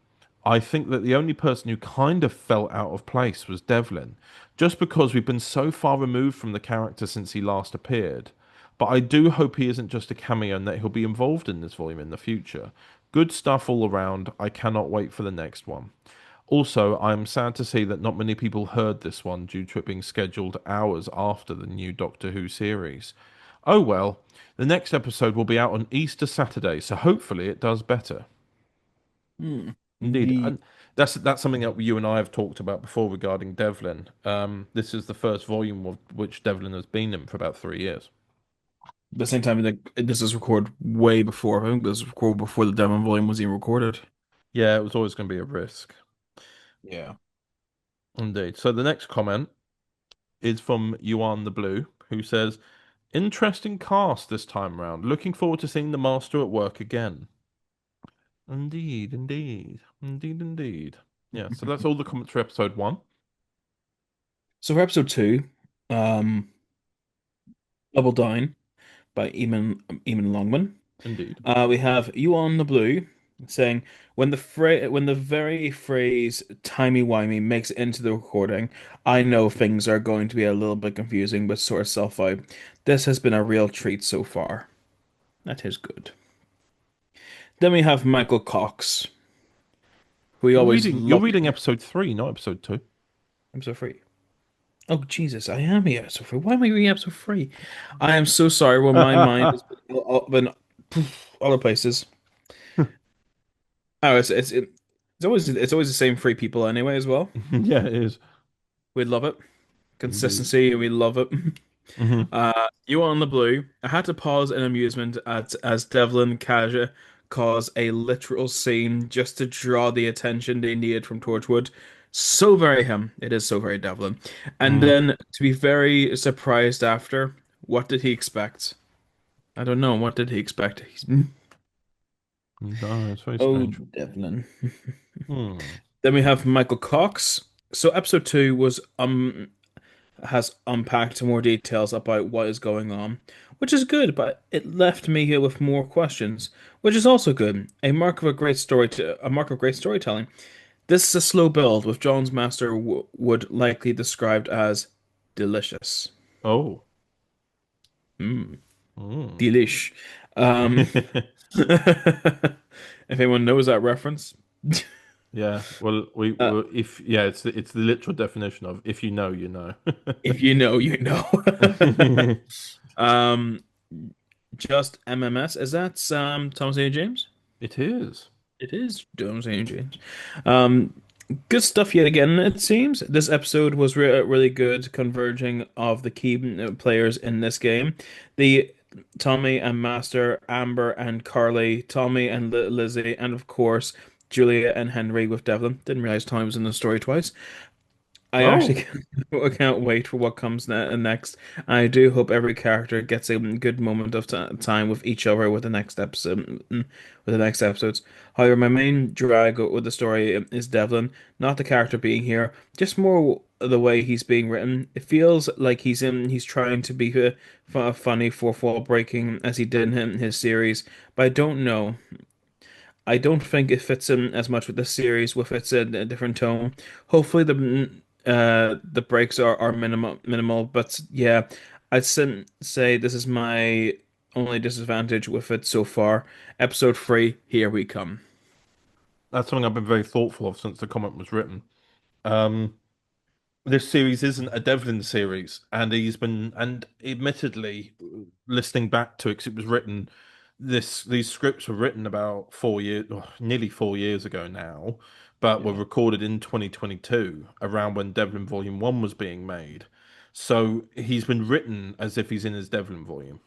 I think that the only person who kind of felt out of place was Devlin, just because we've been so far removed from the character since he last appeared. But I do hope he isn't just a cameo and that he'll be involved in this volume in the future. Good stuff all around. I cannot wait for the next one. Also, I am sad to see that not many people heard this one due to it being scheduled hours after the new Doctor Who series. Oh well, the next episode will be out on Easter Saturday, so hopefully it does better." Indeed, Indeed. and that's something that you and I have talked about before regarding Devlin. This is the first volume of which Devlin has been in for about 3 years. At the same time, this is recorded way before. I think this was recorded before the Devon volume was even recorded. Yeah, it was always going to be a risk. Yeah. Indeed. So the next comment is from Yuan the Blue, who says, Interesting cast this time round. Looking forward to seeing the Master at work again. Indeed, indeed, indeed, indeed. Yeah, so that's all the comments for episode one. So for episode two, um, Double Down by Eamon Longman. Indeed. We have You on the Blue saying when the very phrase timey-wimey makes it into the recording, I know things are going to be a little bit confusing, but sort of self out. This has been a real treat so far. That is good. Then we have Michael Cox, who we always You're love. reading episode three, not episode two. I'm so free. Oh Jesus, I am here episode three. Why am I reading episode three? I am so sorry. Well, my mind has been other places. Oh, it's always the same three people anyway as well. Yeah, it is. We love it. Indeed. Consistency, and we love it. Hmm. You are on the blue. I had to pause in amusement at as Devlin Kaja caused a literal scene just to draw the attention they needed from Torchwood. So very him. It is so very Devlin. And Mm. then to be very surprised after, what did he expect? I don't know. What did he expect? No, it's very Oh, strange. Devlin. Hmm. Then we have Michael Cox. So episode two was has unpacked more details about what is going on, which is good, but it left me here with more questions, which is also good. A mark of great storytelling. This is a slow build, with John's master would likely described as delicious. Oh. Mm, Mm. delish. Um, if anyone knows that reference, Yeah. Well, uh, if yeah, it's the literal definition of if you know, you know. if you know, you know. um, just MMS. Is that Thomas A. James? It is. It is Thomas A. James. Um, good stuff yet again, it seems. This episode was really good, converging of the key players in this game. The Tommy and Master, Amber and Carly, Tommy and Lizzie, and of course, Julia and Henry with Devlin. Didn't realize Tommy was in the story twice. I Oh, actually I can't wait for what comes next. I do hope every character gets a good moment of time with each other with the next episode, with the next episodes. However, my main drag with the story is Devlin, not the character being here, just more the way he's being written. It feels like he's trying to be funny for fall breaking as he did in his series, but I don't know. I don't think it fits in as much with the series with its a different tone. Hopefully the breaks are minimal, but yeah, say this is my only disadvantage with it so far. Episode 3, here we come. that's something I've been very thoughtful of since the comment was written. Um, this series isn't a Devlin series, and admittedly, listening back to it, 'cause it was written, these scripts were written about 4 years, nearly 4 years ago now, but were Yeah. recorded in 2022, around when Devlin Volume 1 was being made. So he's been written as if he's in his Devlin volume.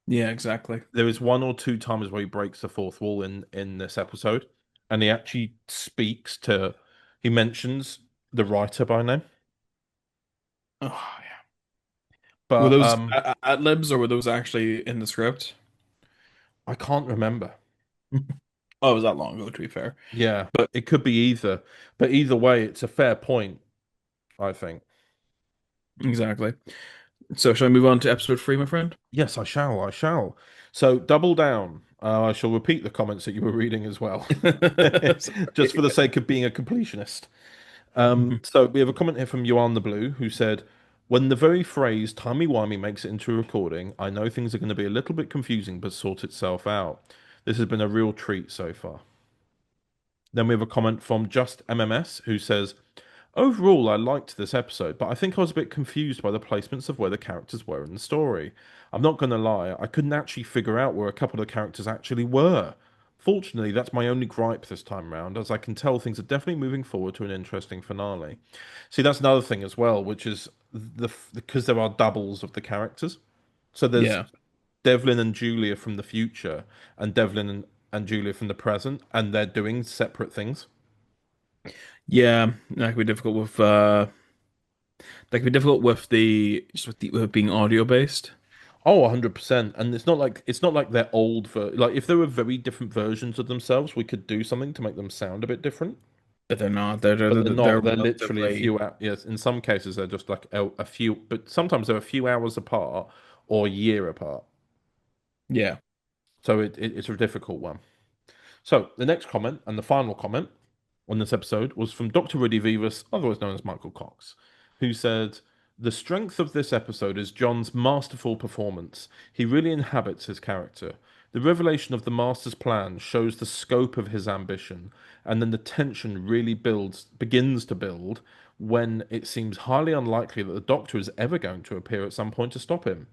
Yeah, exactly. There is one or two times where he breaks the fourth wall in this episode, and he actually he mentions the writer by name. Oh, yeah. Were But those ad libs or were those actually in the script? I can't remember. Oh, it was that long ago, to be fair. Yeah, But it could be either. But either way, it's a fair point, I think. exactly. So, shall I move on to episode 3, my friend? Yes, I shall. I shall. So double down. I shall repeat the comments that you were reading as well, just for the sake of being a completionist. So we have a comment here from Yuan the Blue who said, when the very phrase timey-wimey makes it into a recording, I know things are going to be a little bit confusing, but sort itself out. This has been a real treat so far. Then we have a comment from Just MMS who says, overall, I liked this episode, but I think I was a bit confused by the placements of where the characters were in the story. I'm not going to lie, I couldn't actually figure out where a couple of the characters actually were. Fortunately, that's my only gripe this time round, as I can tell things are definitely moving forward to an interesting finale. See, that's another thing as well, which is because there are doubles of the characters. So there's Yeah. Devlin and Julia from the future, and Devlin and Julia from the present, and they're doing separate things. Yeah, that could be difficult with the just with being audio based. Oh, 100%. And it's not like they're old like if there were very different versions of themselves, we could do something to make them sound a bit different. But they're not. They're But they're they're not. They're literally a relatively. few out. Yes, in some cases they're just like a few, but sometimes they're a few hours apart or a year apart. Yeah. So it's a difficult one. So the next comment and the final comment on this episode was from Dr. Rudy Vivas, otherwise known as Michael Cox, who said, "The strength of this episode is John's masterful performance. He really inhabits his character. The revelation of the Master's plan shows the scope of his ambition, and then the tension really begins to build when it seems highly unlikely that the Doctor is ever going to appear at some point to stop him.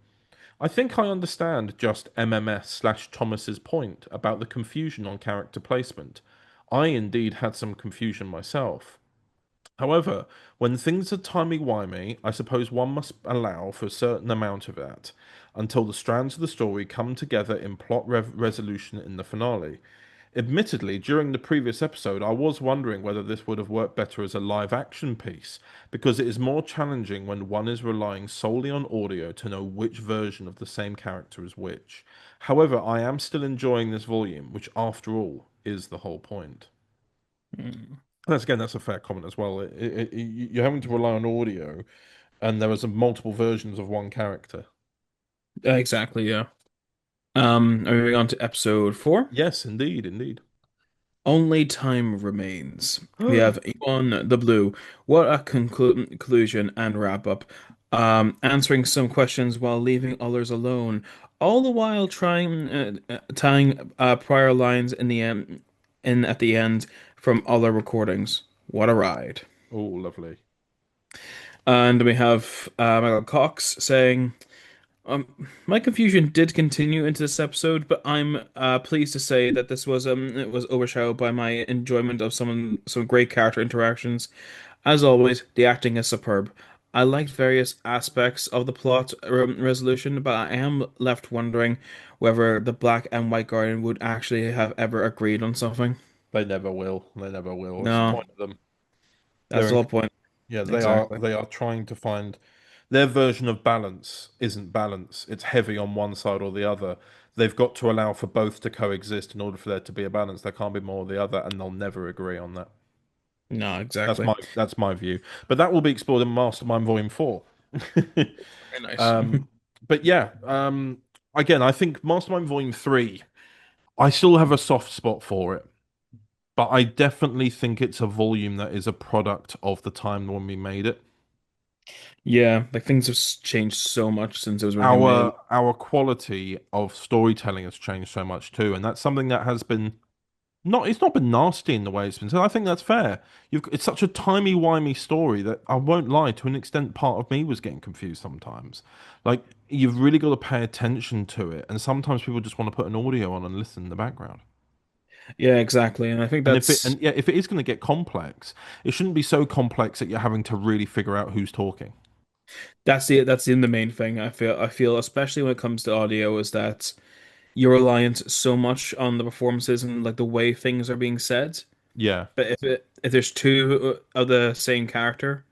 I think I understand just MMS/Thomas's point about the confusion on character placement. I indeed had some confusion myself. However, when things are timey-wimey, I suppose one must allow for a certain amount of that, until the strands of the story come together in plot resolution in the finale. Admittedly, during the previous episode, I was wondering whether this would have worked better as a live action piece, because it is more challenging when one is relying solely on audio to know which version of the same character is which. However, I am still enjoying this volume, which, after all, is the whole point." Mm. That's a fair comment as well. You're having to rely on audio, and there are some multiple versions of one character. Exactly. Yeah. Moving on to episode 4. Yes, indeed, indeed. Only time remains. We have on the blue. What a conclusion and wrap up. Answering some questions while leaving others alone, all the while trying tying prior lines in the end, in at the end from other recordings. What a ride! Oh, lovely. And we have Michael Cox saying. My confusion did continue into this episode, but I'm pleased to say that this was it was overshadowed by my enjoyment of some great character interactions. As always, the acting is superb. I liked various aspects of the plot resolution, but I am left wondering whether the Black and White Guardian would actually have ever agreed on something. They never will. They never will. What's the No, point of them? that's They're the in, whole point. yeah, they are Exactly. they are trying to find their version of balance isn't balance. It's heavy on one side or the other. They've got to allow for both to coexist in order for there to be a balance. There can't be more of the other, and they'll never agree on that. No, That's exactly. my view. But that will be explored in Mastermind Volume 4. Very nice. Um, but yeah, again, I think Mastermind Volume 3, I still have a soft spot for it. But I definitely think it's a volume that is a product of the time when we made it. Yeah, like things have changed so much since it was originally made. Our quality of storytelling has changed so much too, and that's something that has been not it's not been nasty in the way it's been said. I think that's fair. It's such a timey-wimey story that I won't lie, to an extent part of me was getting confused sometimes. Like you've really got to pay attention to it, and sometimes people just want to put an audio on and listen in the background. Yeah, exactly. And I think that's If it is going to get complex, it shouldn't be so complex that you're having to really figure out who's talking. that's the main thing. I feel especially when it comes to audio is that you're reliant so much on the performances and like the way things are being said. Yeah, But if there's two of the same character,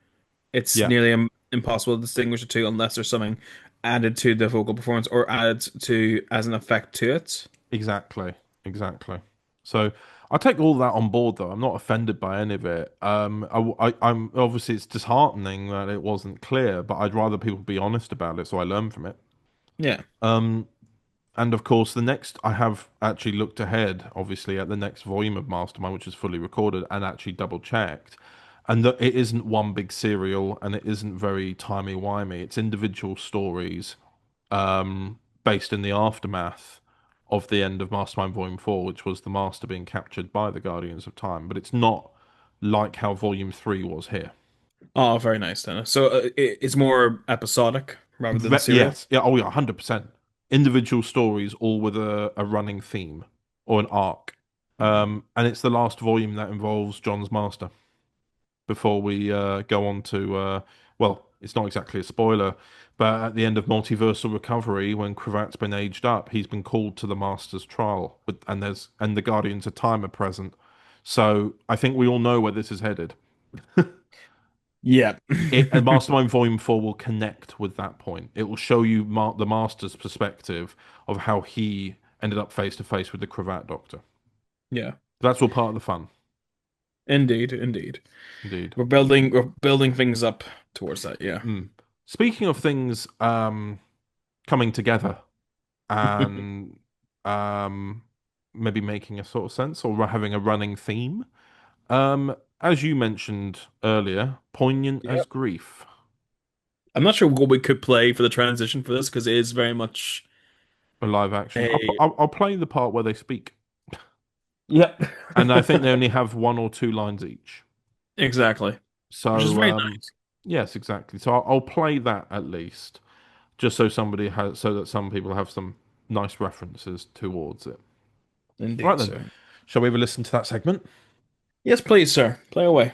it's yeah, nearly impossible to distinguish the two unless there's something added to the vocal performance or added to as an effect to it. exactly, exactly. So I take all that on board, though. I'm not offended by any of it. I'm obviously it's disheartening that it wasn't clear, but I'd rather people be honest about it, so I learn from it. Yeah. Um, and of course, the next I have actually looked ahead, obviously, at the next volume of Mastermind, which is fully recorded and actually double checked, and that it isn't one big serial, and it isn't very timey-wimey. It's individual stories based in the aftermath of the end of Mastermind Volume 4, which was the Master being captured by the Guardians of Time. But it's not like how Volume 3 was here. Oh, very nice then. So it's more episodic rather than serial. Yes, yeah, oh yeah, 100%. Individual stories, all with a running theme or an arc. And it's the last volume that involves John's Master. Before we go on to, well, it's not exactly a spoiler, but at the end of Multiversal Recovery, when Cravat's been aged up, he's been called to the Master's trial, and the Guardians of Time are present. So I think we all know where this is headed. Yeah. A Mastermind Volume 4 will connect with that point. It will show you the Master's perspective of how he ended up face to face with the Cravat Doctor. Yeah. That's all part of the fun. Indeed, indeed. Indeed. We're building things up towards that, yeah. Speaking of things coming together and maybe making a sort of sense or having a running theme, as you mentioned earlier, poignant Yeah. as grief. I'm not sure what we could play for the transition for this because it is very much A live action. a I'll play the part where they speak. yeah. And I think they only have one or two lines each. Exactly. Which is So, very nice. yes, exactly. So I'll play that at least, just so somebody has, so that some people have some nice references towards it. Right Indeed, then, sir. shall we ever listen to that segment? Yes, please, sir. Play away.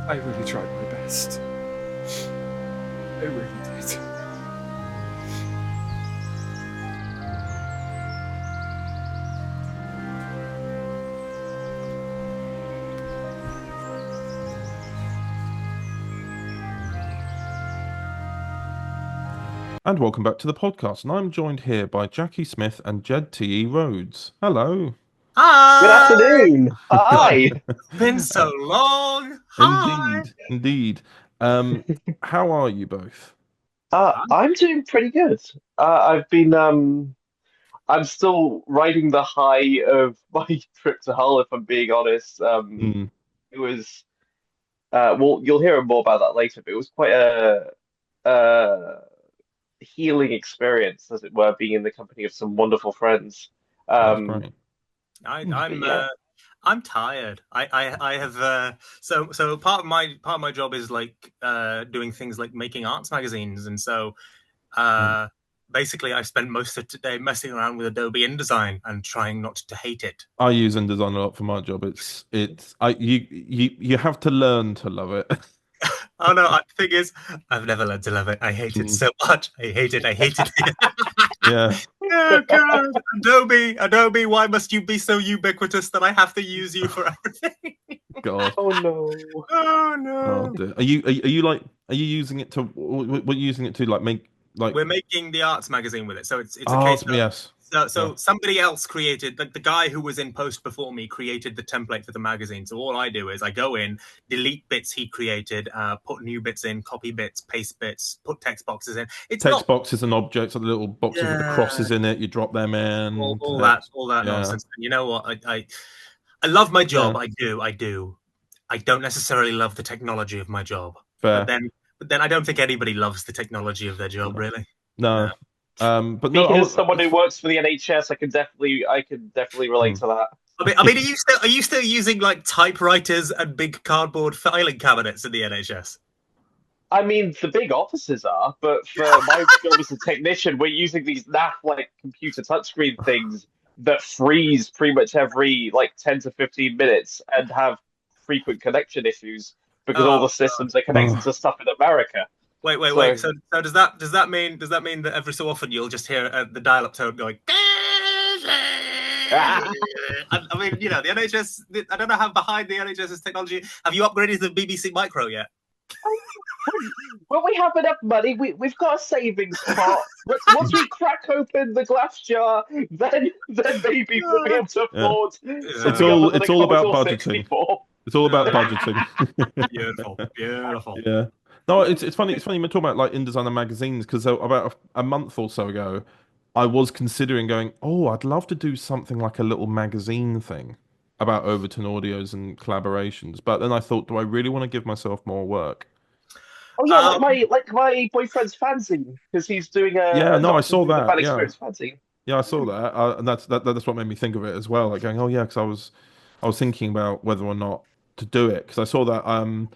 I really tried my best. I really did. And welcome back to the podcast. And I'm joined here by Jacki Smith and Jed T.E. Rhodes. Hello. Hi! Good afternoon. Hi. Been so long. Hi! Indeed, indeed. How are you both? I'm doing pretty good. I'm still riding the high of my trip to Hull, if I'm being honest. Mm, It was, well, you'll hear more about that later, but it was quite a healing experience, as it were, being in the company of some wonderful friends. that's Um, great. I'm yeah. I'm tired. I have so part of my job is like doing things like making arts magazines, and so basically I spent most of today messing around with Adobe InDesign and trying not to hate it. I use InDesign a lot for my job. You have to learn to love it. Oh no, the thing is, I've never learned to love it. I hate it so much. I hate it. I hate it. Yeah. Oh God, Adobe, why must you be so ubiquitous that I have to use you for everything? God. Oh no. Oh no. Oh dear. Are you using it to what are you using it to like make like We're making the arts magazine with it, so it's a oh case of yes. so Yeah. somebody else created the guy who was in post before me created the template for the magazine. So all I do is I go in, delete bits he created, put new bits in, copy bits, paste bits, put text boxes in. It's Text not boxes and objects, like the little boxes with the crosses in it. You drop them in. all Text. that Yeah. nonsense. And you know what? I love my job. Yeah. I do. I don't necessarily love the technology of my job. Fair. But then I don't think anybody loves the technology of their job, really. No. But no. Speaking as someone who works for the NHS, I can definitely relate to that. I mean, are you still using like typewriters and big cardboard filing cabinets in the NHS? I mean, the big offices are, but for my job as a technician, we're using these naff like computer touchscreen things that freeze pretty much every like 10 to 15 minutes and have frequent connection issues because all the systems are connected to stuff in America. Wait. So does that mean that every so often you'll just hear the dial-up tone going? I mean, you know, the NHS. I don't know how behind the NHS's technology. Have you upgraded to the BBC Micro yet? When we have enough money, we've got a savings pot. Once we crack open the glass jar, then maybe we'll be able to afford. It's all about budgeting. It's all about budgeting. Beautiful. Yeah. No, it's funny. It's funny you talk about like InDesign and magazines because about a month or so ago, I was considering going. Oh, I'd love to do something like a little magazine thing about Overton Audios and collaborations. But then I thought, do I really want to give myself more work? Oh yeah, like my boyfriend's fanzine because he's doing a yeah. No, I saw that. Yeah, fanzine. Yeah, I saw that, and that's what made me think of it as well. Like going, oh yeah, because I was thinking about whether or not to do it because I saw that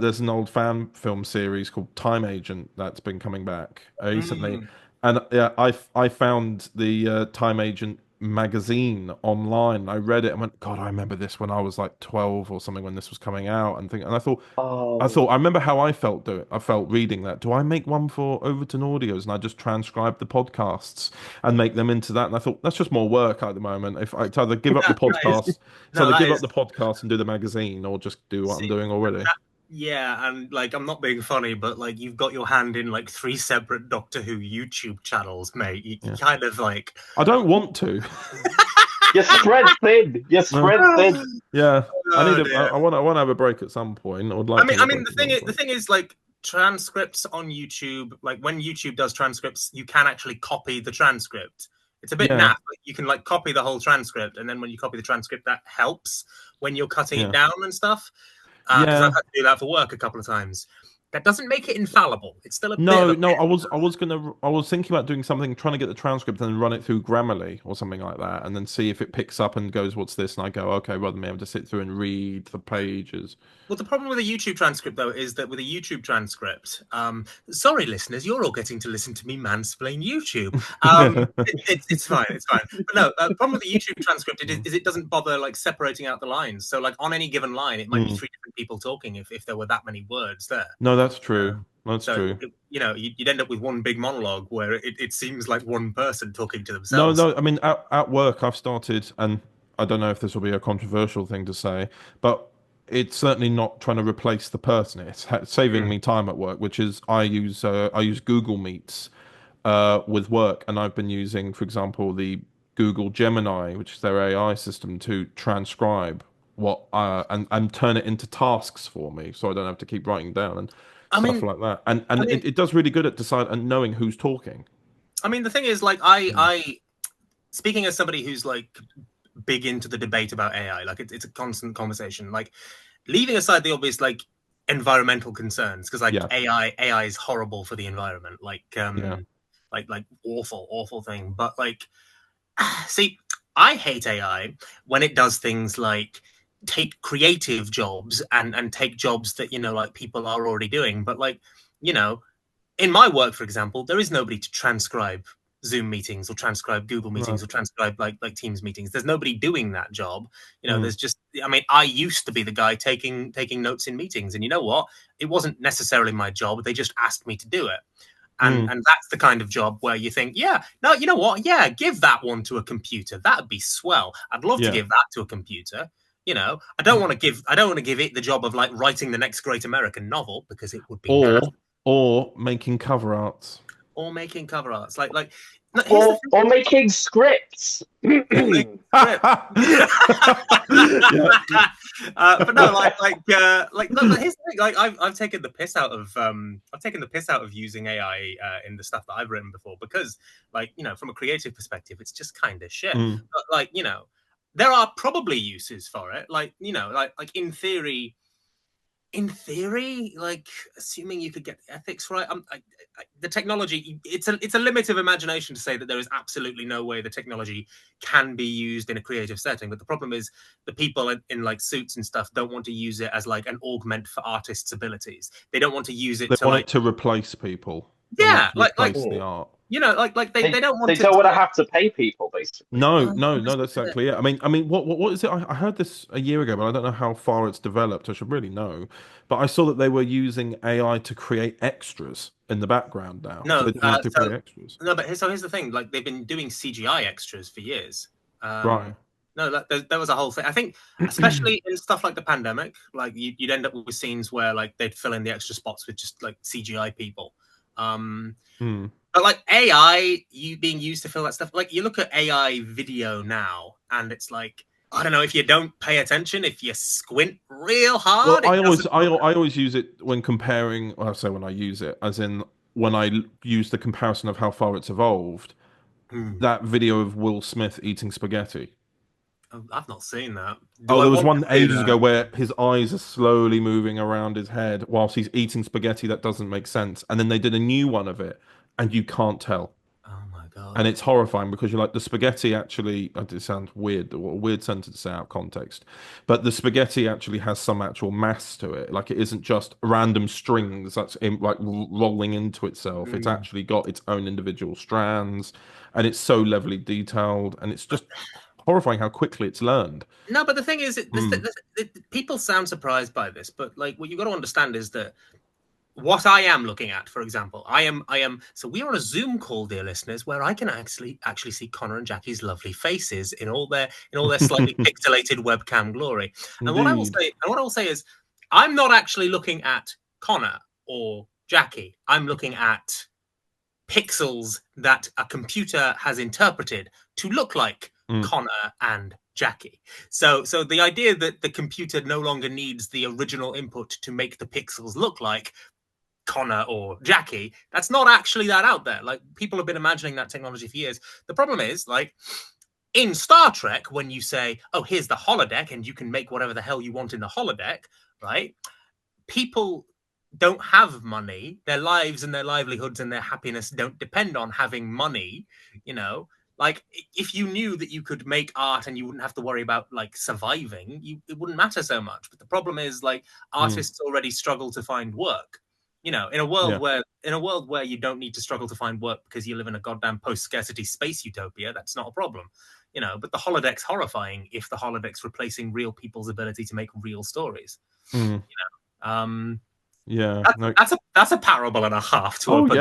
there's an old fan film series called Time Agent that's been coming back recently, And yeah, I found the Time Agent magazine online. I read it and went, God, I remember this when I was like 12 or something when this was coming out, and I remember how I felt do it. I felt reading that. Do I make one for Overton Audios and I just transcribe the podcasts and make them into that? And I thought that's just more work at the moment. If I either give up the podcast, the podcast and do the magazine, or just do what I'm doing already. Yeah, and like I'm not being funny, but like you've got your hand in like 3 separate Doctor Who YouTube channels, mate. You kind of like I don't want to. You're spread thin. You're spread thin. Yeah, I want to have a break at some point. I would like. I mean, the thing is, like transcripts on YouTube. Like when YouTube does transcripts, you can actually copy the transcript. It's a bit naff. Like, you can like copy the whole transcript, and then when you copy the transcript, that helps when you're cutting it down and stuff. Because I've had to do that for work a couple of times. That doesn't make it infallible. It's still a no. I was thinking about doing something, trying to get the transcript and then run it through Grammarly or something like that, and then see if it picks up and goes, "What's this?" And I go, "Okay," rather than me having to sit through and read the pages. Well, the problem with a YouTube transcript, though, is that with a YouTube transcript, sorry, listeners, you're all getting to listen to me mansplain YouTube. It's fine, it's fine. But no, the problem with the YouTube transcript is it doesn't bother like separating out the lines. So, like on any given line, it might be 3 different people talking if there were that many words there. No, that's true. That's true. You'd end up with one big monologue where it seems like one person talking to themselves. No. I mean, at work, I've started, and I don't know if this will be a controversial thing to say, but it's certainly not trying to replace the person. It's saving me time at work, which is I use Google Meets with work, and I've been using, for example, the Google Gemini, which is their AI system, to transcribe what and turn it into tasks for me, so I don't have to keep writing down and stuff like that. And it does really good at deciding and knowing who's talking. I mean, the thing is, like, I speaking as somebody who's like big into the debate about AI, like it's a constant conversation. Like, leaving aside the obvious like environmental concerns, because like AI is horrible for the environment, like awful thing. But like, see, I hate AI when it does things like take creative jobs and take jobs that like people are already doing. But like, in my work, for example, there is nobody to transcribe Zoom meetings or transcribe Google meetings or transcribe like Teams meetings. There's nobody doing that job. There's just, I mean, I used to be the guy taking notes in meetings, and you know what? It wasn't necessarily my job. They just asked me to do it. And that's the kind of job where you think, yeah, no, you know what? Yeah, give that one to a computer. That'd be swell. I'd love to give that to a computer. I don't want to give it the job of like writing the next great American novel, because it would be or making cover arts. Or making cover arts, like or making scripts. But no, look, here's the thing. Like, I've taken the piss out of using AI in the stuff that I've written before, because, like, from a creative perspective, it's just kind of shit. But like, there are probably uses for it. Like, like in theory, like, assuming you could get the ethics right, the technology, it's a limit of imagination to say that there is absolutely no way the technology can be used in a creative setting. But the problem is the people in like suits and stuff don't want to use it as like an augment for artists' abilities. They don't want to use it to replace people. Yeah, like the art. They don't want. They don't want to have to pay people, basically. No, that's exactly it. I mean, what is it? I heard this a year ago, but I don't know how far it's developed. I should really know. But I saw that they were using AI to create extras in the background now. No, so they don't have to create extras. No, but here's the thing. Like, they've been doing CGI extras for years. Right. No, there was a whole thing. I think, especially in stuff like the pandemic, like you'd end up with scenes where like they'd fill in the extra spots with just like CGI people. But like AI being used to fill that stuff, like you look at AI video now, and it's like, I don't know, if you don't pay attention, if you squint real hard. Well, I always use it when comparing. Well, I say when I use it, as in when I use the comparison of how far it's evolved. That video of Will Smith eating spaghetti. I've not seen that. There was one ages ago where his eyes are slowly moving around his head whilst he's eating spaghetti. That doesn't make sense. And then they did a new one of it, and you can't tell. Oh my God. And it's horrifying because you're like, the spaghetti actually, it sounds weird, a weird sentence to say out of context, but the spaghetti actually has some actual mass to it. Like, it isn't just random strings that's like rolling into itself. It's actually got its own individual strands, and it's so levelly detailed, and it's just horrifying how quickly it's learned. No, but the thing is, people sound surprised by this, but like, what you got to understand is that what I am looking at, for example, I am. So we are on a Zoom call, dear listeners, where I can actually see Connor and Jackie's lovely faces in all their slightly pixelated webcam glory. And what I will say is, I'm not actually looking at Connor or Jackie. I'm looking at pixels that a computer has interpreted to look like Connor and Jackie. So the idea that the computer no longer needs the original input to make the pixels look like Connor or Jackie, that's not actually that out there. Like, people have been imagining that technology for years. The problem is, like, in Star Trek, when you say, oh, here's the holodeck and you can make whatever the hell you want in the holodeck, right? People don't have money. Their lives and their livelihoods and their happiness don't depend on having money, you know? Like, if you knew that you could make art and you wouldn't have to worry about, like, surviving, it wouldn't matter so much. But the problem is, like, artists already struggle to find work. You know, in a world where you don't need to struggle to find work because you live in a goddamn post-scarcity space utopia, that's not a problem. You know, but the holodeck's horrifying if the holodeck's replacing real people's ability to make real stories. You know, that's a parable and a half to open.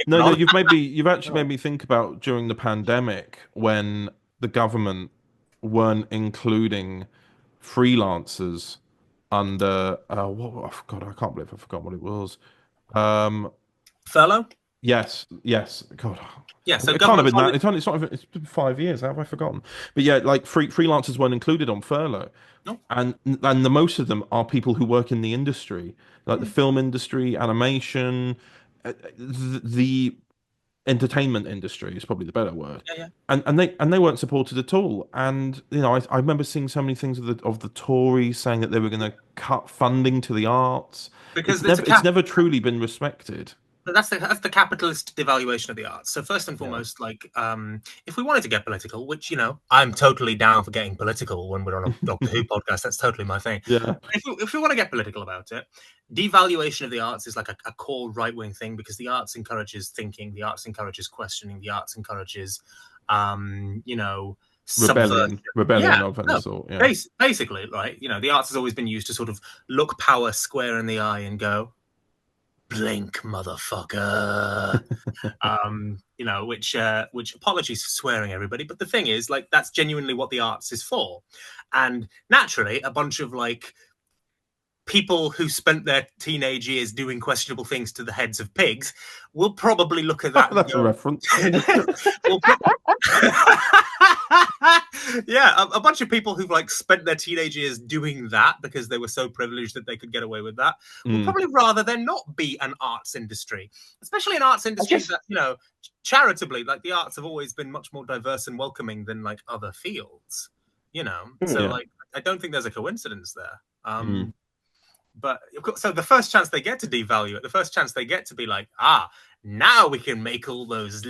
No, you've actually made me think about during the pandemic when the government weren't including freelancers under what? Oh, God, I can't believe I forgot what it was. Furlough? Yes. God. Yeah, so it can't have been that. It's been 5 years. How have I forgotten? But yeah, like, freelancers weren't included on furlough. No. And the most of them are people who work in the industry, like the film industry, animation, the entertainment industry is probably the better word. Yeah. And they weren't supported at all. And you know, I remember seeing so many things of the Tories saying that they were going to cut funding to the arts because it's never truly been respected. But that's the capitalist devaluation of the arts. So first and foremost, like, if we wanted to get political, which, you know, I'm totally down for getting political when we're on a Doctor Who podcast. That's totally my thing. Yeah. If we want to get political about it, devaluation of the arts is like a core right-wing thing, because the arts encourages thinking, the arts encourages questioning, the arts encourages, you know, rebellion of any sort. Yeah. Basically, right? You know, the arts has always been used to sort of look power square in the eye and go, blink, motherfucker. You know, which apologies for swearing, everybody, but the thing is, like, that's genuinely what the arts is for. And naturally, a bunch of, like, people who spent their teenage years doing questionable things to the heads of pigs will probably look at that. That's a reference. Yeah, a bunch of people who've, like, spent their teenage years doing that because they were so privileged that they could get away with that would probably rather there not be an arts industry, especially an arts industry that, you know, charitably, like, the arts have always been much more diverse and welcoming than, like, other fields, you know. So like, I don't think there's a coincidence there. But so the first chance they get to devalue it, the first chance they get to be like, now we can make all those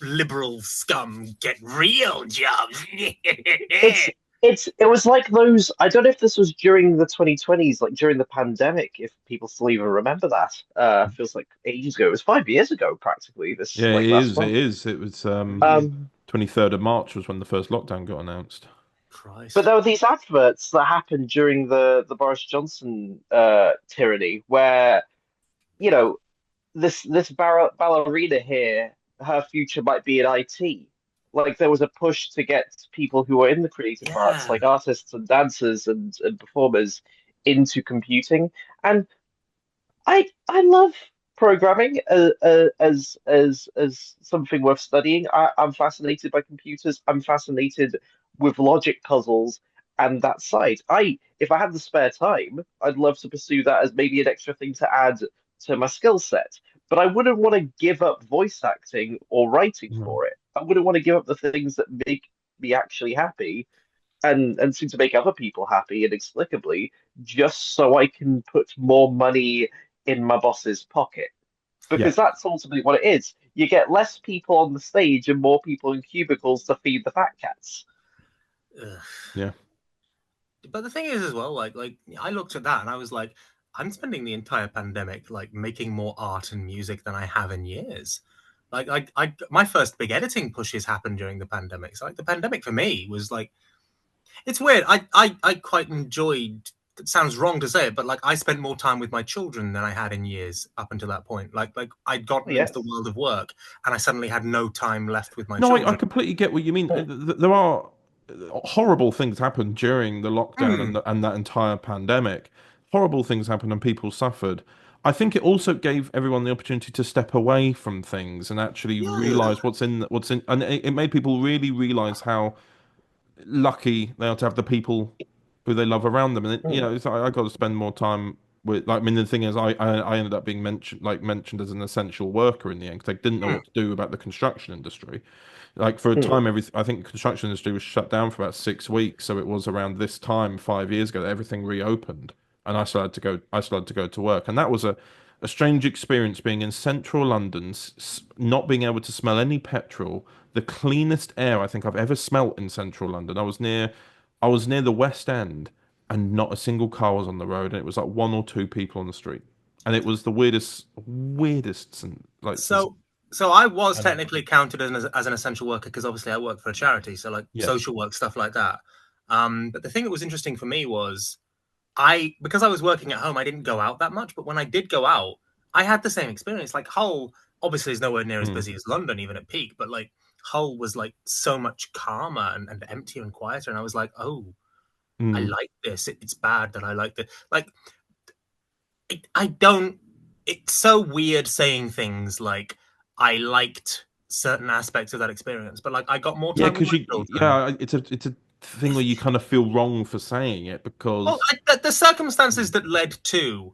liberal scum get real jobs. It was like those. I don't know if this was during the 2020s, like during the pandemic, if people still even remember that. Feels like ages ago. It was 5 years ago, practically. This, yeah, like, it last is. month. It is. It was 23rd of March was when the first lockdown got announced. Christ. But there were these adverts that happened during the Boris Johnson tyranny, where, you know, this ballerina here, her future might be in IT. Like, there was a push to get people who are in the creative arts, like artists and dancers and performers, into computing. And I love programming as something worth studying. I'm fascinated by computers. I'm fascinated with logic puzzles and that side. If I had the spare time, I'd love to pursue that as maybe an extra thing to add to my skill set. But I wouldn't want to give up voice acting or writing for it. I wouldn't want to give up the things that make me actually happy and seem to make other people happy inexplicably, just so I can put more money in my boss's pocket. Because that's ultimately what it is. you get less people on the stage and more people in cubicles to feed the fat cats. Ugh. Yeah. But the thing is, as well, like I looked at that and I was like, I'm spending the entire pandemic like making more art and music than I have in years. Like my first big editing pushes happened during the pandemic. So like the pandemic for me was like, it's weird. I quite enjoyed. It sounds wrong to say it, but like I spent more time with my children than I had in years up until that point. Like I'd gotten into the world of work and I suddenly had no time left with my children. I completely get what you mean. There are horrible things happen during the lockdown and that entire pandemic. Horrible things happened and people suffered. I think it also gave everyone the opportunity to step away from things and actually realize what's in, and it made people really realize how lucky they are to have the people who they love around them. And it's like, I got to spend more time with. Like, I mean, the thing is, I ended up being mentioned as an essential worker in the end because they didn't know what to do about the construction industry. Like for a time, I think the construction industry was shut down for about 6 weeks. So it was around this time 5 years ago that everything reopened, and I still had to go. I still had to go to work, and that was a strange experience being in central London, not being able to smell any petrol, the cleanest air I think I've ever smelt in central London. I was near the West End, and not a single car was on the road, and it was like one or two people on the street, and it was the weirdest, like. So I was technically counted as an essential worker because obviously I work for a charity, so like social work stuff like that. But the thing that was interesting for me was because I was working at home, I didn't go out that much. But when I did go out, I had the same experience. Like Hull obviously is nowhere near as busy as London, even at peak. But like Hull was like so much calmer and emptier and quieter, and I was like, oh, I like this. It's bad that I like this. Like I don't. It's so weird saying things like I liked certain aspects of that experience, but like I got more time. It's a thing where you kind of feel wrong for saying it because the circumstances that led to,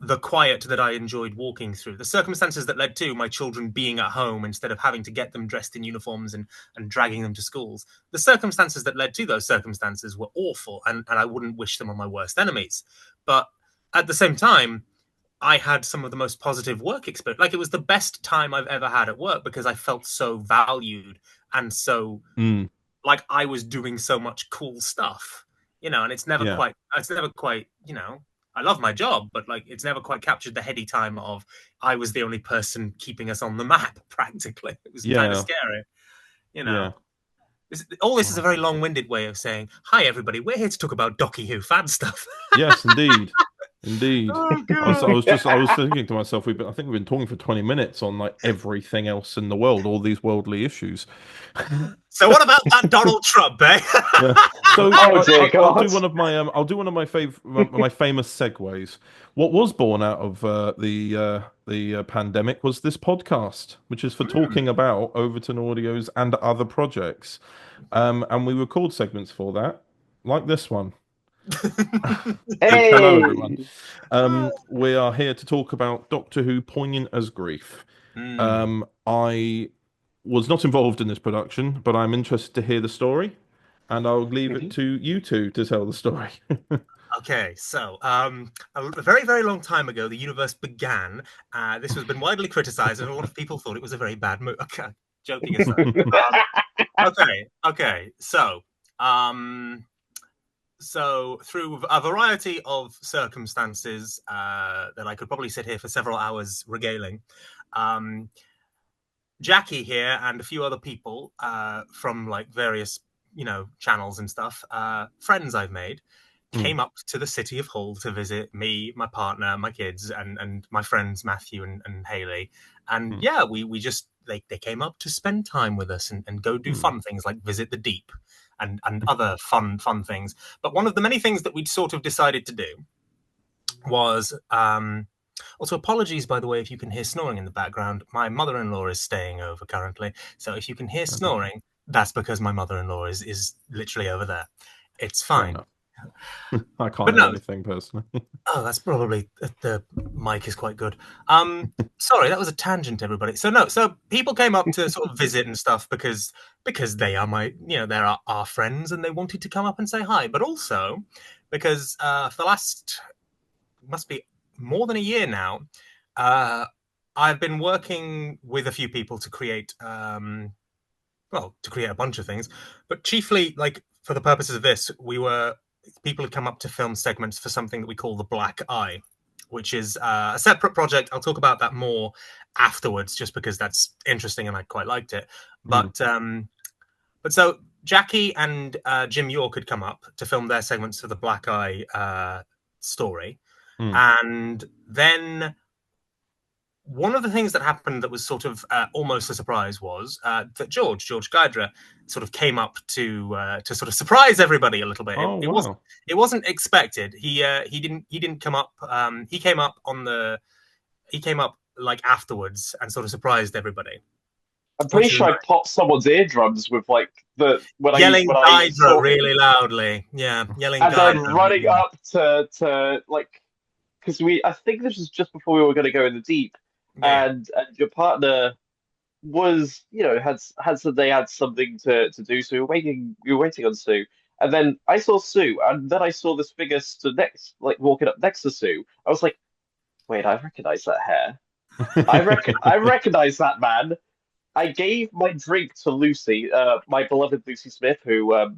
the quiet that I enjoyed walking through, the circumstances that led to my children being at home instead of having to get them dressed in uniforms and dragging them to schools, the circumstances that led to those circumstances were awful, and I wouldn't wish them on my worst enemies. But at the same time, I had some of the most positive work experience. Like it was the best time I've ever had at work because I felt so valued and so like I was doing so much cool stuff, and it's never quite, I love my job, but like it's never quite captured the heady time of I was the only person keeping us on the map practically. It was kind of scary, All this is a very long-winded way of saying, hi everybody, we're here to talk about Doctor Who fan stuff. Yes, indeed. Indeed. Oh, I was thinking to myself, I think we've been talking for 20 minutes on like everything else in the world, all these worldly issues. So what about that Donald Trump, eh? So I'll do one of my famous segues. What was born out of the pandemic was this podcast, which is for talking about Overton Audios and other projects. And we record segments for that, like this one. Hey! Hello, everyone. We are here to talk about Doctor Who Poignant as Grief. I was not involved in this production, but I'm interested to hear the story, and I'll leave it to you two to tell the story. Okay, so a very, very long time ago, the universe began. This has been widely criticized, and a lot of people thought it was a very bad movie. Okay, joking aside. Okay. So through a variety of circumstances that I could probably sit here for several hours regaling, Jackie here and a few other people from like various, channels and stuff, friends I've made, came up to the city of Hull to visit me, my partner, my kids, and my friends Matthew and Haley. And they came up to spend time with us and go do fun things like visit the Deep and other fun things. But one of the many things that we'd sort of decided to do was also, apologies, by the way, if you can hear snoring in the background. My mother-in-law is staying over currently. So if you can hear snoring, that's because my mother-in-law is literally over there. It's fine. I can't hear anything personally. Oh, that's probably the mic is quite good. Sorry, that was a tangent, everybody. So people came up to sort of visit and stuff because they are they're our friends and they wanted to come up and say hi, but also because for the last must be more than a year now, I've been working with a few people to create, to create a bunch of things, but chiefly, like, for the purposes of this, people had come up to film segments for something that we call the Black Eye, which is a separate project. I'll talk about that more afterwards, just because that's interesting and I quite liked it. But so Jackie and Jim York had come up to film their segments for the Black Eye story, and then one of the things that happened that was sort of almost a surprise was that George Gydra sort of came up to sort of surprise everybody a little bit. It wasn't expected. He didn't come up. He came up like afterwards and sort of surprised everybody. I'm pretty sure I popped someo's eardrums with like yelling Gydra really loudly. Yeah, yelling. And then running up to like, because I think this was just before we were going to go in the deep. Yeah. And your partner was, had said they had something to do, so we were waiting on Sue. And then I saw Sue, and then I saw this figure stood next, like walking up next to Sue. I was like, wait, I recognize that hair. I recognize that man. I gave my drink to Lucy, my beloved Lucy Smith, who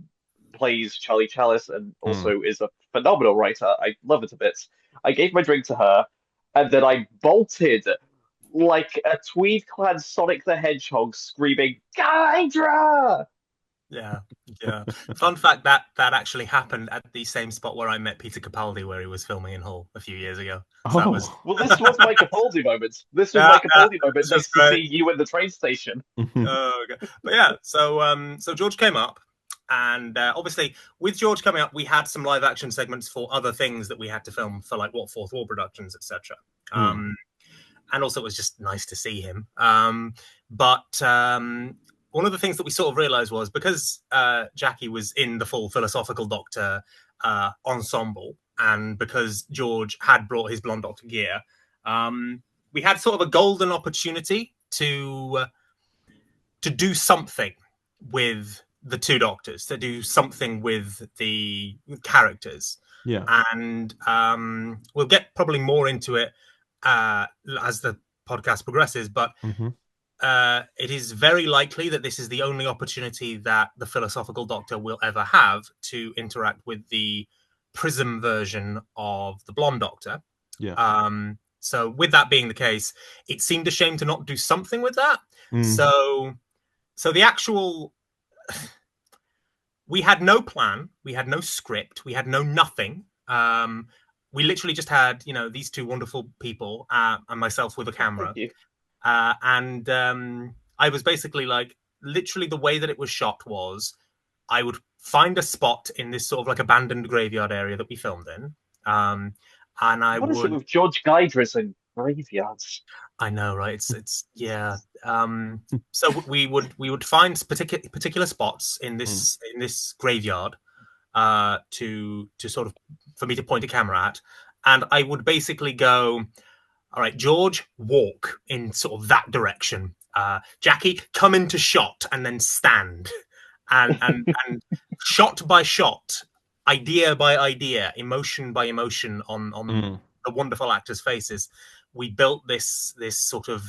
plays Charlie Chalice and also is a phenomenal writer. I love her to bits. I gave my drink to her, and then I bolted like a tweed-clad Sonic the Hedgehog screaming, Gydra! Yeah. Fun fact, that actually happened at the same spot where I met Peter Capaldi, where he was filming in Hull a few years ago. So this was my Capaldi moment. This was my Capaldi moment, just to see you in the train station. Okay. But yeah, so George came up, and obviously with George coming up, we had some live action segments for other things that we had to film for, like Fourth Wall Productions, etc. And also it was just nice to see him. But one of the things that we sort of realized was, because Jackie was in the full Philosophical Doctor ensemble, and because George had brought his Blonde Doctor gear, we had sort of a golden opportunity to do something with the two Doctors, to do something with the characters. Yeah. And we'll get probably more into it as the podcast progresses, but it is very likely that this is the only opportunity that the Philosophical Doctor will ever have to interact with the Prism version of the Blonde Doctor. Yeah. So with that being the case, it seemed a shame to not do something with that. So the actual... we had no plan, we had no script, we had no nothing. We literally just had, these two wonderful people and myself with a camera. And I was basically like, literally the way that it was shot was, I would find a spot in this sort of like abandoned graveyard area that we filmed in. And I What is it with George Gydras and graveyards? I know, right? It's yeah. So we would find particular spots in this graveyard to sort of, for me to point a camera at, and I would basically go, all right, George, walk in sort of that direction. Jackie, come into shot and then stand, and shot by shot, idea by idea, emotion by emotion on the wonderful actors' faces, we built this sort of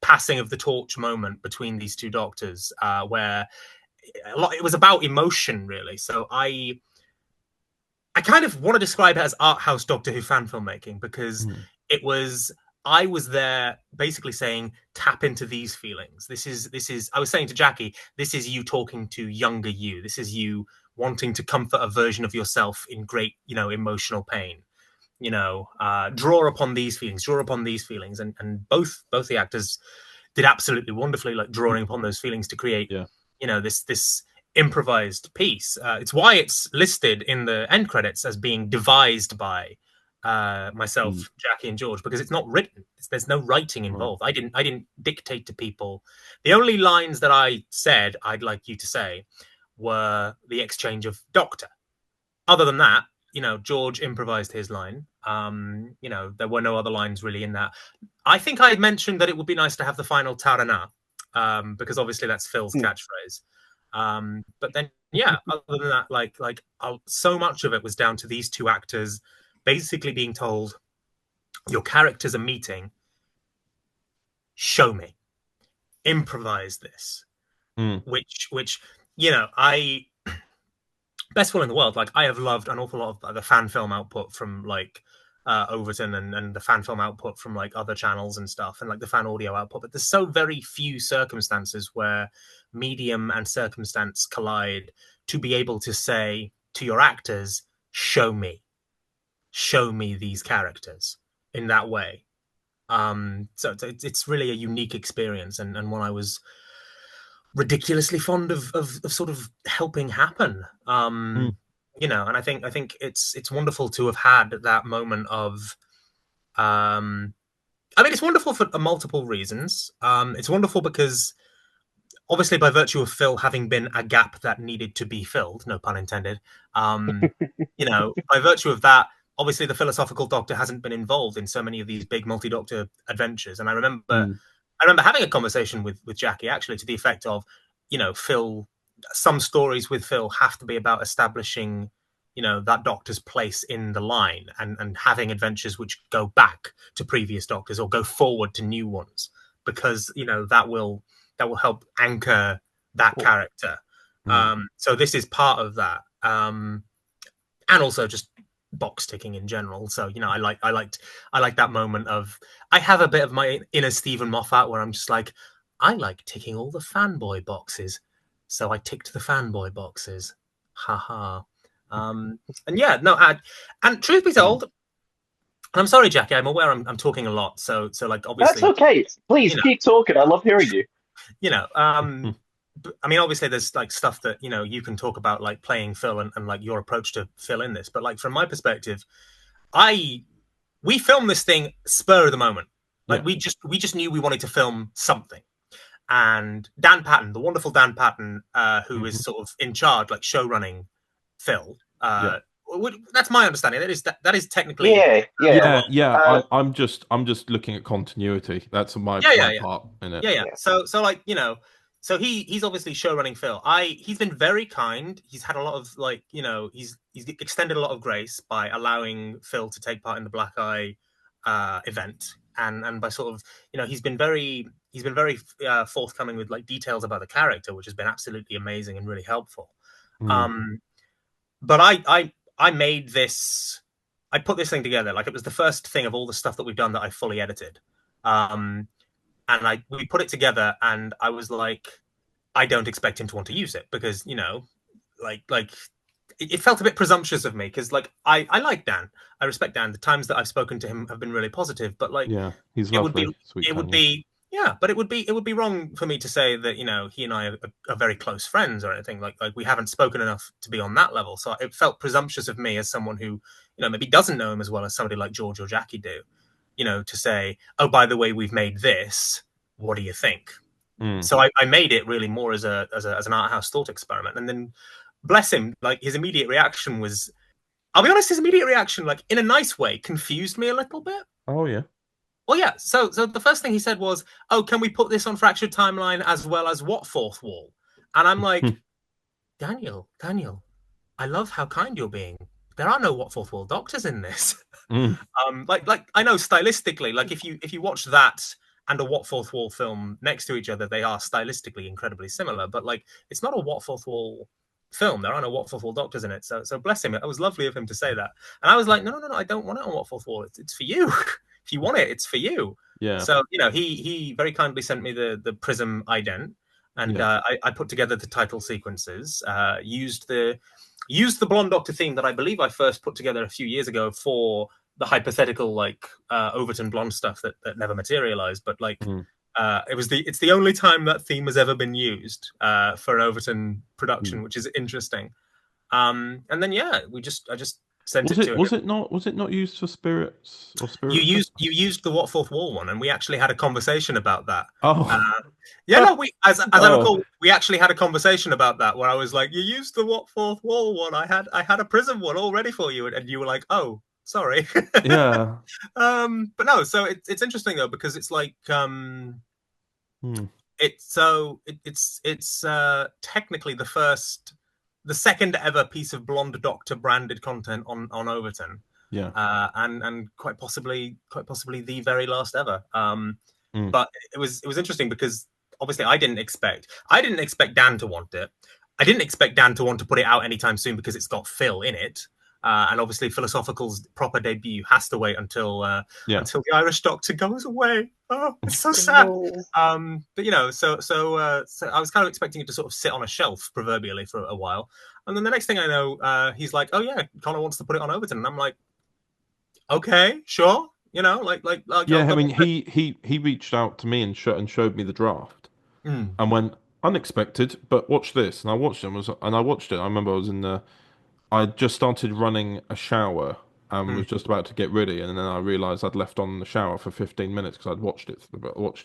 passing of the torch moment between these two Doctors, where it was about emotion, really. So I kind of want to describe it as art house Doctor Who fan filmmaking, because I was there basically saying, tap into these feelings. This is I was saying to Jackie, this is you talking to younger you. This is you wanting to comfort a version of yourself in great, emotional pain. Draw upon these feelings. And both the actors did absolutely wonderfully, like drawing upon those feelings to create, this improvised piece. It's why it's listed in the end credits as being devised by myself, Jackie, and George, because it's not written. There's no writing involved. I didn't dictate to people. The only lines that I said I'd like you to say were the exchange of Doctor. Other than that, George improvised his line. There were no other lines really in that. I think I mentioned that it would be nice to have the final Tarana, because obviously that's Phil's catchphrase. But then, other than that, so much of it was down to these two actors basically being told, your characters are meeting. show me, improvise this. Which I best will in the world. Like, I have loved an awful lot of the fan film output from like Overton and the fan film output from like other channels and stuff, and like the fan audio output. But there's so very few circumstances where medium and circumstance collide to be able to say to your actors, show me these characters in that way. So it's really a unique experience, and one I was ridiculously fond of sort of helping happen. And I think it's wonderful to have had that moment of it's wonderful for multiple reasons. It's wonderful because obviously by virtue of Phil having been a gap that needed to be filled, no pun intended, by virtue of that, obviously the philosophical doctor hasn't been involved in so many of these big multi-doctor adventures. And I remember having a conversation with Jackie, actually, to the effect of, Phil, some stories with Phil have to be about establishing, that doctor's place in the line and having adventures which go back to previous doctors or go forward to new ones, because, that will help anchor that character. So this is part of that. And also just box ticking in general. So, I liked that moment of, I have a bit of my inner Stephen Moffat where I'm just like, I like ticking all the fanboy boxes. So I ticked the fanboy boxes. Haha. And truth be told, and I'm sorry, Jackie, I'm aware I'm talking a lot. So like, obviously. That's okay. Please keep talking. I love hearing you. Obviously there's like stuff that, you can talk about, like playing Phil and like your approach to Phil in this. But like, from my perspective, we filmed this thing spur of the moment. Like we just knew we wanted to film something. And Dan Patton, the wonderful Dan Patton, who is sort of in charge, like show running Phil. That's my understanding. That is technically I'm just looking at continuity. That's my part in it. So like, so he's obviously show running Phil. He's been very kind. He's had a lot of like, he's extended a lot of grace by allowing Phil to take part in the Black Eye event, and by sort of, he's been very forthcoming with like details about the character, which has been absolutely amazing and really helpful. But I made this, I put this thing together. Like, it was the first thing of all the stuff that we've done that I fully edited. And we put it together, and I was like, I don't expect him to want to use it because, it felt a bit presumptuous of me because, like, I like Dan. I respect Dan. The times that I've spoken to him have been really positive, but like, he's lovely. But it would be wrong for me to say that, he and I are very close friends or anything. Like we haven't spoken enough to be on that level. So it felt presumptuous of me as someone who, maybe doesn't know him as well as somebody like George or Jackie do, to say, oh, by the way, we've made this. What do you think? So I made it really more as an art house thought experiment. And then, bless him, like his immediate reaction was, I'll be honest, like in a nice way, confused me a little bit. Oh yeah. Well, yeah. So the first thing he said was, "Oh, can we put this on Fractured Timeline as well as What Fourth Wall?" And I'm like, Daniel, I love how kind you're being. There are no What Fourth Wall doctors in this. Like I know stylistically, like if you watch that and a What Fourth Wall film next to each other, they are stylistically incredibly similar. But like, it's not a What Fourth Wall film. There are no What Fourth Wall doctors in it. So bless him. It was lovely of him to say that. And I was like, no, I don't want it on What Fourth Wall. It's for you. If you want it, it's for you. Yeah. So, he very kindly sent me the Prism ident, and I put together the title sequences, used the Blonde Doctor theme that I believe I first put together a few years ago for the hypothetical, like, Overton Blonde stuff that never materialized. But like, it's the only time that theme has ever been used for an Overton production, which is interesting. And then, I just sent it to him. Was it not used for Spirits or Spirit? You used the What Fourth Wall one, and we actually had a conversation about that. As I recall, we actually had a conversation about that where I was like, "You used the What Fourth Wall one. I had a Prism one all ready for you," and you were like, "Oh, sorry." Yeah. But no, so it's interesting though, because it's like it's technically the second ever piece of Blonde Doctor branded content on Overton. Yeah. And quite possibly the very last ever. But it was interesting because obviously I didn't expect Dan to want it. I didn't expect Dan to want to put it out anytime soon because it's got Phil in it. And obviously, Philosophical's proper debut has to wait until the Irish Doctor goes away. Oh, it's so sad. But you know, so I was kind of expecting it to sort of sit on a shelf proverbially for a while, and then the next thing I know, he's like, "Oh yeah, Connor wants to put it on Overton," and I'm like, "Okay, sure." You know, yeah. I mean, he reached out to me and showed me the draft, and went unexpected, but watch this, and I watched it. I watched it. I remember I was in the. I just started running a shower and was just about to get ready, and then I realised I'd left on the shower for 15 minutes because I'd watched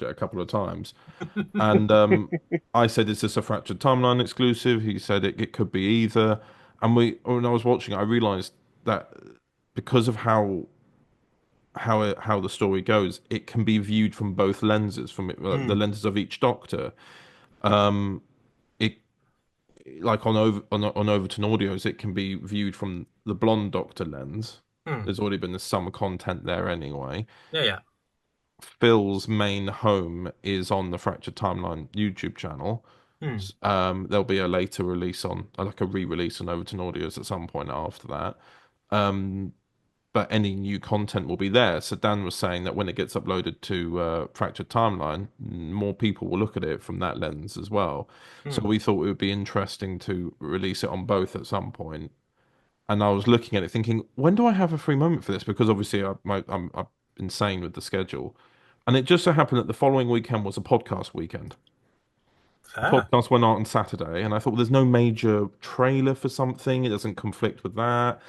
it a couple of times. And I said, "Is this a Fractured Timeline exclusive?" He said it could be either. And when I was watching it, I realised that because of how the story goes, it can be viewed from both lenses, from the lenses of each Doctor. It like on Overton Audios, it can be viewed from the blonde Doctor lens. There's already been some content there anyway. Yeah. Phil's main home is on the Fractured Timeline YouTube channel. There'll be a later release like a re-release on Overton Audios at some point after that. But any new content will be there. So Dan was saying that when it gets uploaded to Fractured Timeline, more people will look at it from that lens as well. So we thought it would be interesting to release it on both at some point. And I was looking at it thinking, when do I have a free moment for this? Because obviously I'm insane with the schedule. And it just so happened that the following weekend was a podcast weekend. The podcast went out on Saturday, and I thought, well, there's no major trailer for something. It doesn't conflict with that.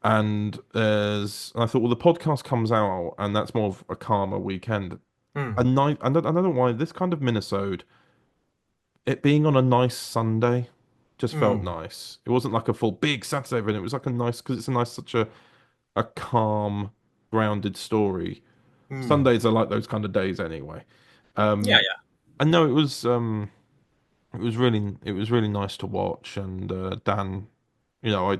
And I thought, well, the podcast comes out, and that's more of a calmer weekend. I don't know why this kind of minisode, it being on a nice Sunday, just felt nice. It wasn't like a full big Saturday event. It was like a nice, because it's a nice, such a calm, grounded story. Sundays are like those kind of days anyway. And no, it was really nice to watch. And Dan, you know,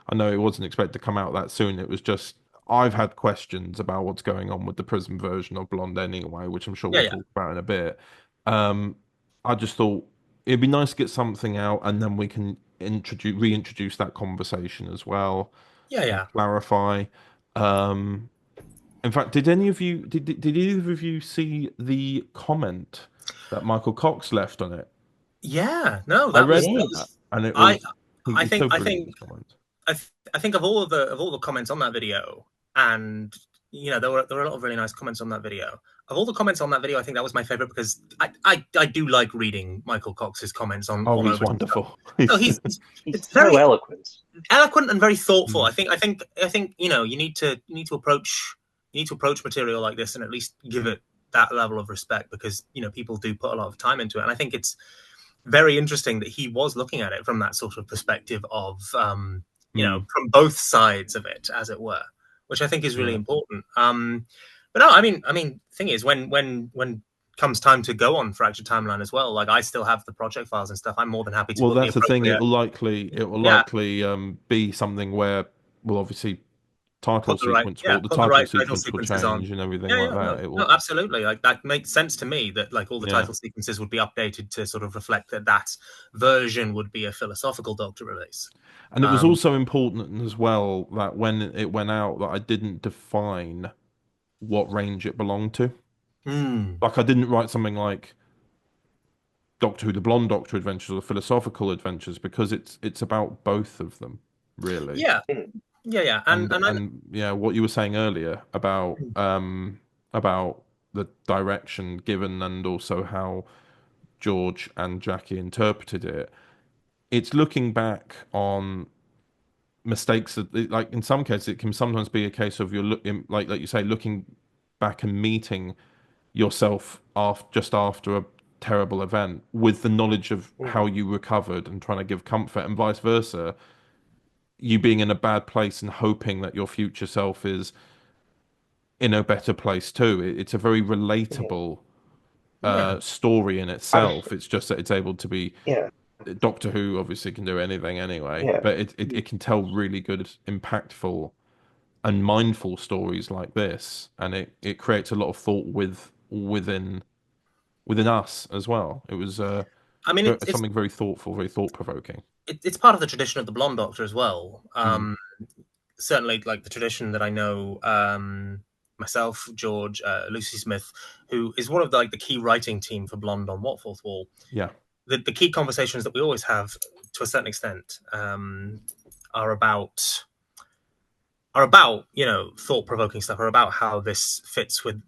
I know it wasn't expected to come out that soon. It was just I've had questions about what's going on with the prison version of Blonde anyway, which I'm sure we'll talk about in a bit. I just thought it'd be nice to get something out, and then we can reintroduce that conversation as well. Clarify. In fact, did either of you see the comment that Michael Cox left on it? Yeah, no, I read that, and it was. I think of all the comments on that video, and you know there were a lot of really nice comments on that video. Of all the comments on that video, I think that was my favorite because I do like reading Michael Cox's comments on. Oh, he's wonderful. He's very eloquent and very thoughtful. I think you know you need to approach material like this and at least give it that level of respect because you know people do put a lot of time into it, and I think it's very interesting that he was looking at it from that sort of perspective of you know from both sides of it, as it were, which I think is really important. But no, I mean, thing is, when comes time to go on Fractured Timeline as well, like I still have the project files and stuff. I'm more than happy to. Well, that's the thing. It will likely be something where we'll obviously the title sequence will change and everything like that. No, absolutely. Like that makes sense to me that like all the title sequences would be updated to sort of reflect that version would be a philosophical Doctor release. And it was also important as well that when it went out that I didn't define what range it belonged to. Like I didn't write something like Doctor Who, the Blonde Doctor Adventures or the Philosophical Adventures because it's about both of them, really. Yeah. And what you were saying earlier about the direction given and also how George and Jackie interpreted it. It's looking back on mistakes that, like in some cases, it can sometimes be a case of you're looking, like you say, looking back and meeting yourself just after a terrible event with the knowledge of how you recovered and trying to give comfort, and vice versa. You being in a bad place and hoping that your future self is in a better place too. It's a very relatable story in itself. It's just that it's able to be. Doctor Who obviously can do anything anyway, but it can tell really good, impactful, and mindful stories like this, and it creates a lot of thought with within us as well. It was I mean, something very thoughtful, very thought-provoking. It's part of the tradition of the Blonde Doctor as well. Certainly, like the tradition that I know, myself, George, Lucy Smith, who is one of the key writing team for Blonde on What Fourth Wall. Yeah. The key conversations that we always have, to a certain extent, are about thought-provoking stuff, are about how this fits with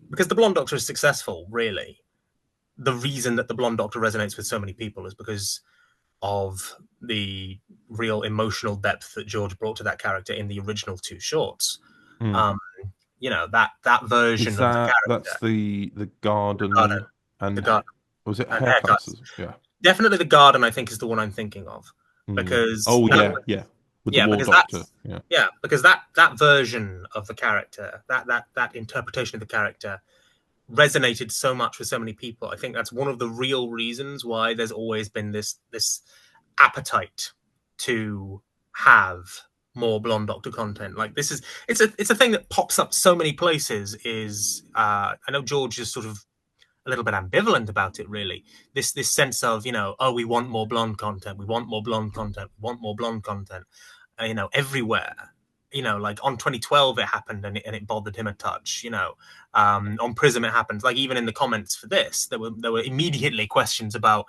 because the Blonde Doctor is successful. Really, the reason that the Blonde Doctor resonates with so many people is because of the real emotional depth that George brought to that character in the original 2 shorts. That version of the character. That's the garden and the garden. Was it And haircuts? Yeah. Definitely the garden, I think, is the one I'm thinking of. Because With the War Doctor. Because that version of the character, that interpretation of the character resonated so much with so many people. I think that's one of the real reasons why there's always been this appetite to have more Blonde Doctor content. Like it's a thing that pops up so many places. I know George is sort of a little bit ambivalent about it, really. This sense of, we want more blonde content, we want more blonde content, we want more blonde content, everywhere. Like on 2012 it happened and it bothered him a touch. On Prism it happened. Like even in the comments for this, there were immediately questions about,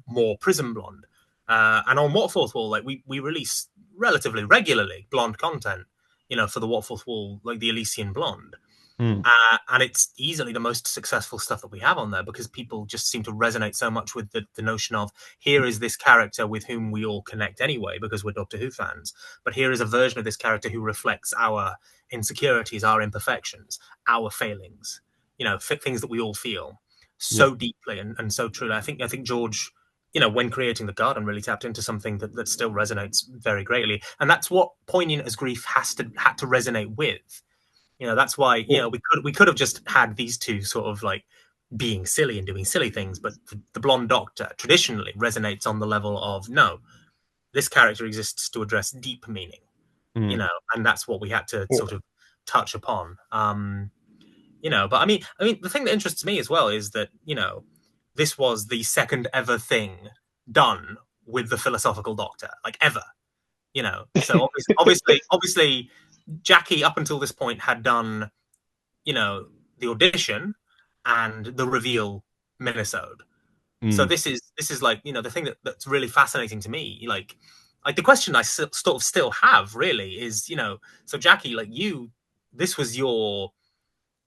more Prism blonde. And on What Fourth Wall, like we release relatively regularly blonde content, for the What Fourth Wall, like the Elysian blonde. And it's easily the most successful stuff that we have on there because people just seem to resonate so much with the notion of, here is this character with whom we all connect anyway because we're Doctor Who fans, but here is a version of this character who reflects our insecurities, our imperfections, our failings, things that we all feel so deeply and so truly. I think George, when creating the garden, really tapped into something that still resonates very greatly, and that's what Poignant as Grief had to resonate with. That's why we could have just had these two sort of like being silly and doing silly things, but the Blonde Doctor traditionally resonates on the level of, no, this character exists to address deep meaning, and that's what we had to sort of touch upon. But I mean, the thing that interests me as well is that this was the second ever thing done with the Philosophical Doctor, like ever. So obviously. Jackie, up until this point, had done, the audition and the reveal minisode. So this is like, the thing that's really fascinating to me. Like the question I sort of still have really is, so Jackie, like this was your,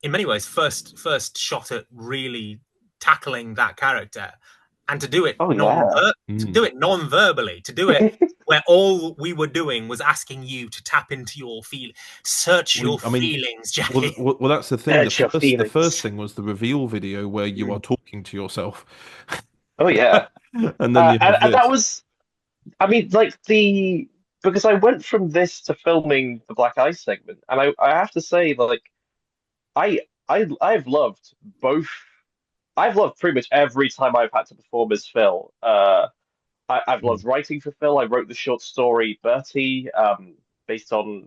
in many ways, first shot at really tackling that character, and to do it non-verbally, to do it where all we were doing was asking you to tap into your feelings, Jackie. Well, that's the thing. The first thing was the reveal video where you are talking to yourself. Oh yeah, and then and that was, I mean, because I went from this to filming the Black Ice segment, and I have to say, like, I've loved both. I've loved pretty much every time I've had to perform as Phil. I've loved writing for Phil. I wrote the short story Bertie, based on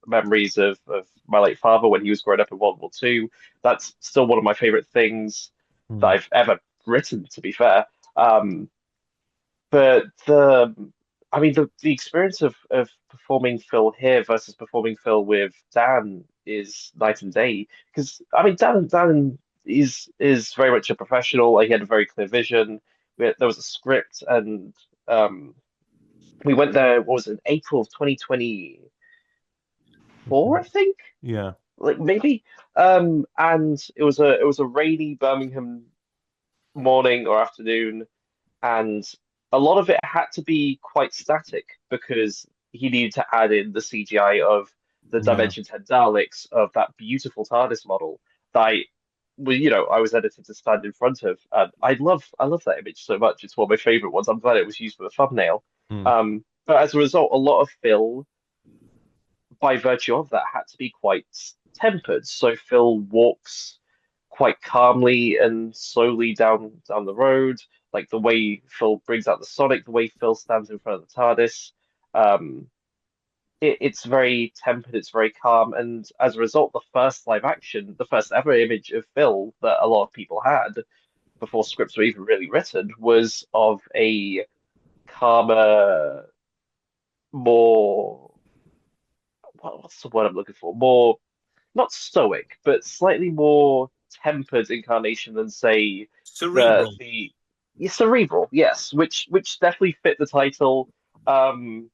memories of my late father when he was growing up in World War II. That's still one of my favorite things that I've ever written, to be fair. But the experience of performing Phil here versus performing Phil with Dan is night and day. Because Dan is very much a professional. He had a very clear vision. There was a script, and we went there. What was it, April of 2024, I think. Yeah, like maybe. And it was a rainy Birmingham morning or afternoon, and a lot of it had to be quite static because he needed to add in the CGI of the Dimension 10 Daleks, of that beautiful TARDIS model that I was edited to stand in front of. And I love that image so much. It's one of my favorite ones. I'm glad it was used for the thumbnail. But as a result, a lot of Phil, by virtue of that, had to be quite tempered. So Phil walks quite calmly and slowly down the road, like the way Phil brings out the Sonic, the way Phil stands in front of the TARDIS. it's very tempered, it's very calm, and as a result, the first live action, the first ever image of Phil that a lot of people had before scripts were even really written was of a calmer, more what's the word I'm looking for? More not stoic, but slightly more tempered incarnation than say Cerebral. the yeah, cerebral, yes, which definitely fit the title. Um,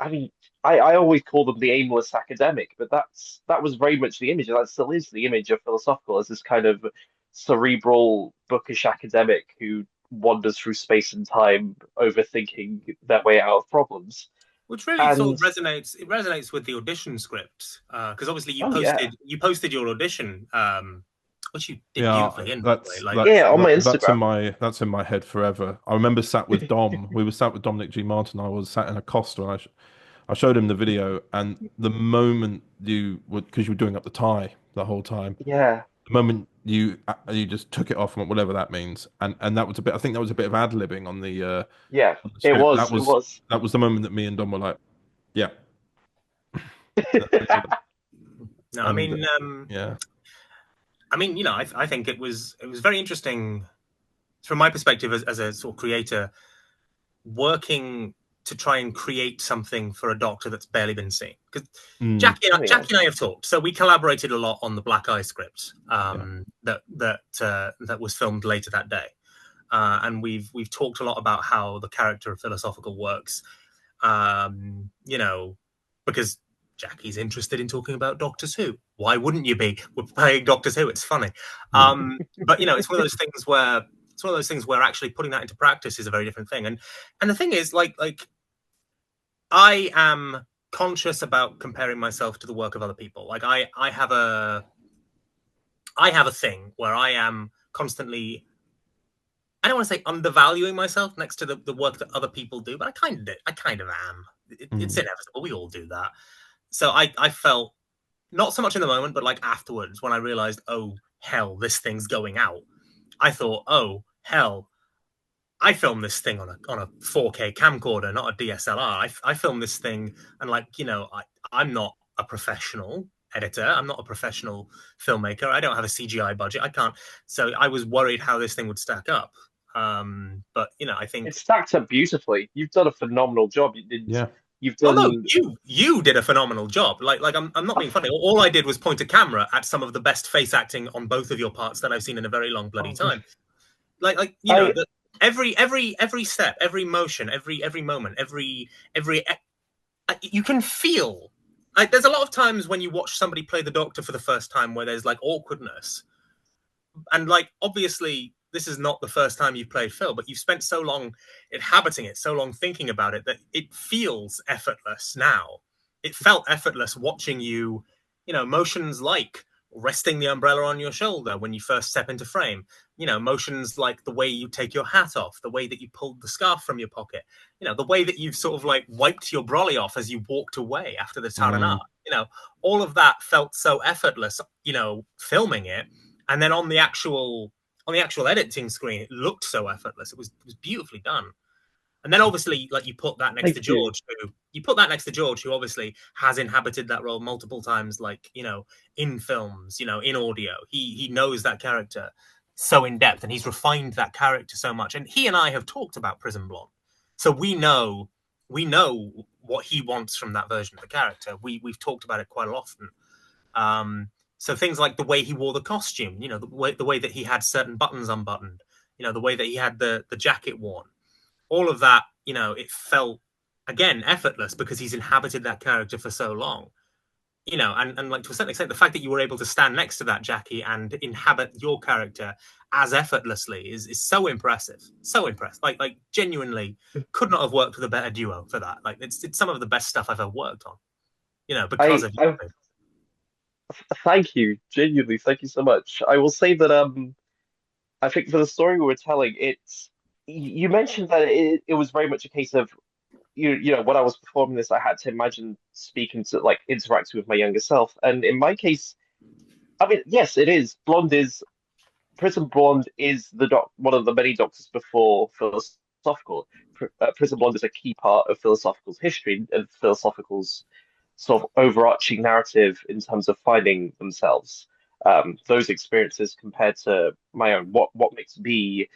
I mean, I always call them the aimless academic, but that was very much the image, and that still is the image of philosophical as this kind of cerebral, bookish academic who wanders through space and time, overthinking their way out of problems. Which really sort And of resonates. It resonates with the audition script because obviously oh yeah, you posted your audition, which you did Yeah, beautifully. In by the way. that's Like, that's yeah, on my that's Instagram. that's in my head forever. I remember sat with Dom. We were sat with Dominic G. Martin. I was sat in a Costa, and I showed him the video, and the moment you would, because you were doing up the tie the whole time, Yeah, the moment you just took it off, whatever that means, and that was a bit. I think that was a bit of ad libbing yeah, on the it script. was, it was. That was the moment that me and Dom were like, yeah, no, and yeah, I mean, I think it was very interesting from my perspective as a sort of creator, working to try and create something for a Doctor that's barely been seen. Because Mm, Jackie and I have talked, so we collaborated a lot on the Black Eye script yeah, that was filmed later that day, and we've talked a lot about how the character of philosophical works. Because Jackie's interested in talking about Doctors Who. Why wouldn't you be? We're playing Doctors Who. It's funny. But it's one of those things where actually putting that into practice is a very different thing. And the thing is, like I am conscious about comparing myself to the work of other people. Like I have a thing where I am constantly, I don't want to say undervaluing myself next to the work that other people do, but I kind of am. It's inevitable. We all do that. So I felt, not so much in the moment, but like afterwards when I realized, oh hell, this thing's going out. I thought, oh hell, I filmed this thing on a 4K camcorder, not a DSLR. I filmed this thing, and I'm not a professional editor. I'm not a professional filmmaker. I don't have a CGI budget. I can't. So I was worried how this thing would stack up. But I think it stacked up beautifully. You've done a phenomenal job. yeah. You've well, no, done. you did a phenomenal job. Like I'm not being funny. All I did was point a camera at some of the best face acting on both of your parts that I've seen in a very long bloody time. Every step, every motion, every moment, every you can feel. Like, there's a lot of times when you watch somebody play the Doctor for the first time where there's like awkwardness, and like obviously this is not the first time you've played Phil, but you've spent so long inhabiting it, so long thinking about it, that it feels effortless now. It felt effortless watching you, motions like resting the umbrella on your shoulder when you first step into frame, motions like the way you take your hat off, the way that you pulled the scarf from your pocket, the way that you've sort of like wiped your brolly off as you walked away after the Taranat. All of that felt so effortless, filming it. And then on the actual editing screen, it looked so effortless. It was beautifully done. And then obviously, like, you put that next to George, who obviously has inhabited that role multiple times, like, in films, in audio. He knows that character so in depth, and he's refined that character so much. And he and I have talked about Prison Blonde, so we know what he wants from that version of the character. We've talked about it quite often. So things like the way he wore the costume, the way that he had certain buttons unbuttoned, the way that he had the jacket worn, all of that, it felt, again, effortless because he's inhabited that character for so long, and like, to a certain extent, the fact that you were able to stand next to that Jackie and inhabit your character as effortlessly is so impressive. So impressed. Like genuinely could not have worked with a better duo for that. Like, it's some of the best stuff I've ever worked on, because of you. Thank you, genuinely. Thank you so much. I will say that I think for the story we were telling, you mentioned that it was very much a case of when I was performing this, I had to imagine speaking to, like, interacting with my younger self. And in my case, I mean, yes, it is. Prison Blonde is one of the many Doctors before philosophical. Prison Blonde is a key part of Philosophical's history and Philosophical's sort of overarching narrative in terms of finding themselves. Those experiences compared to my own, what makes me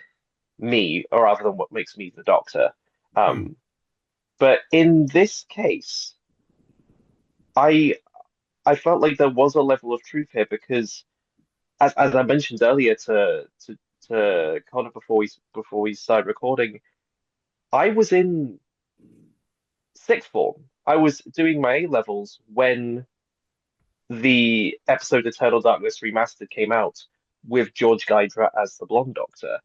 me, or rather than what makes me the Doctor. But in this case, I I felt like there was a level of truth here because, as I mentioned earlier to Connor before we started recording, I was in sixth form. I was doing my A levels when the episode Eternal Darkness Remastered came out with George Guidra as the Blonde Doctor.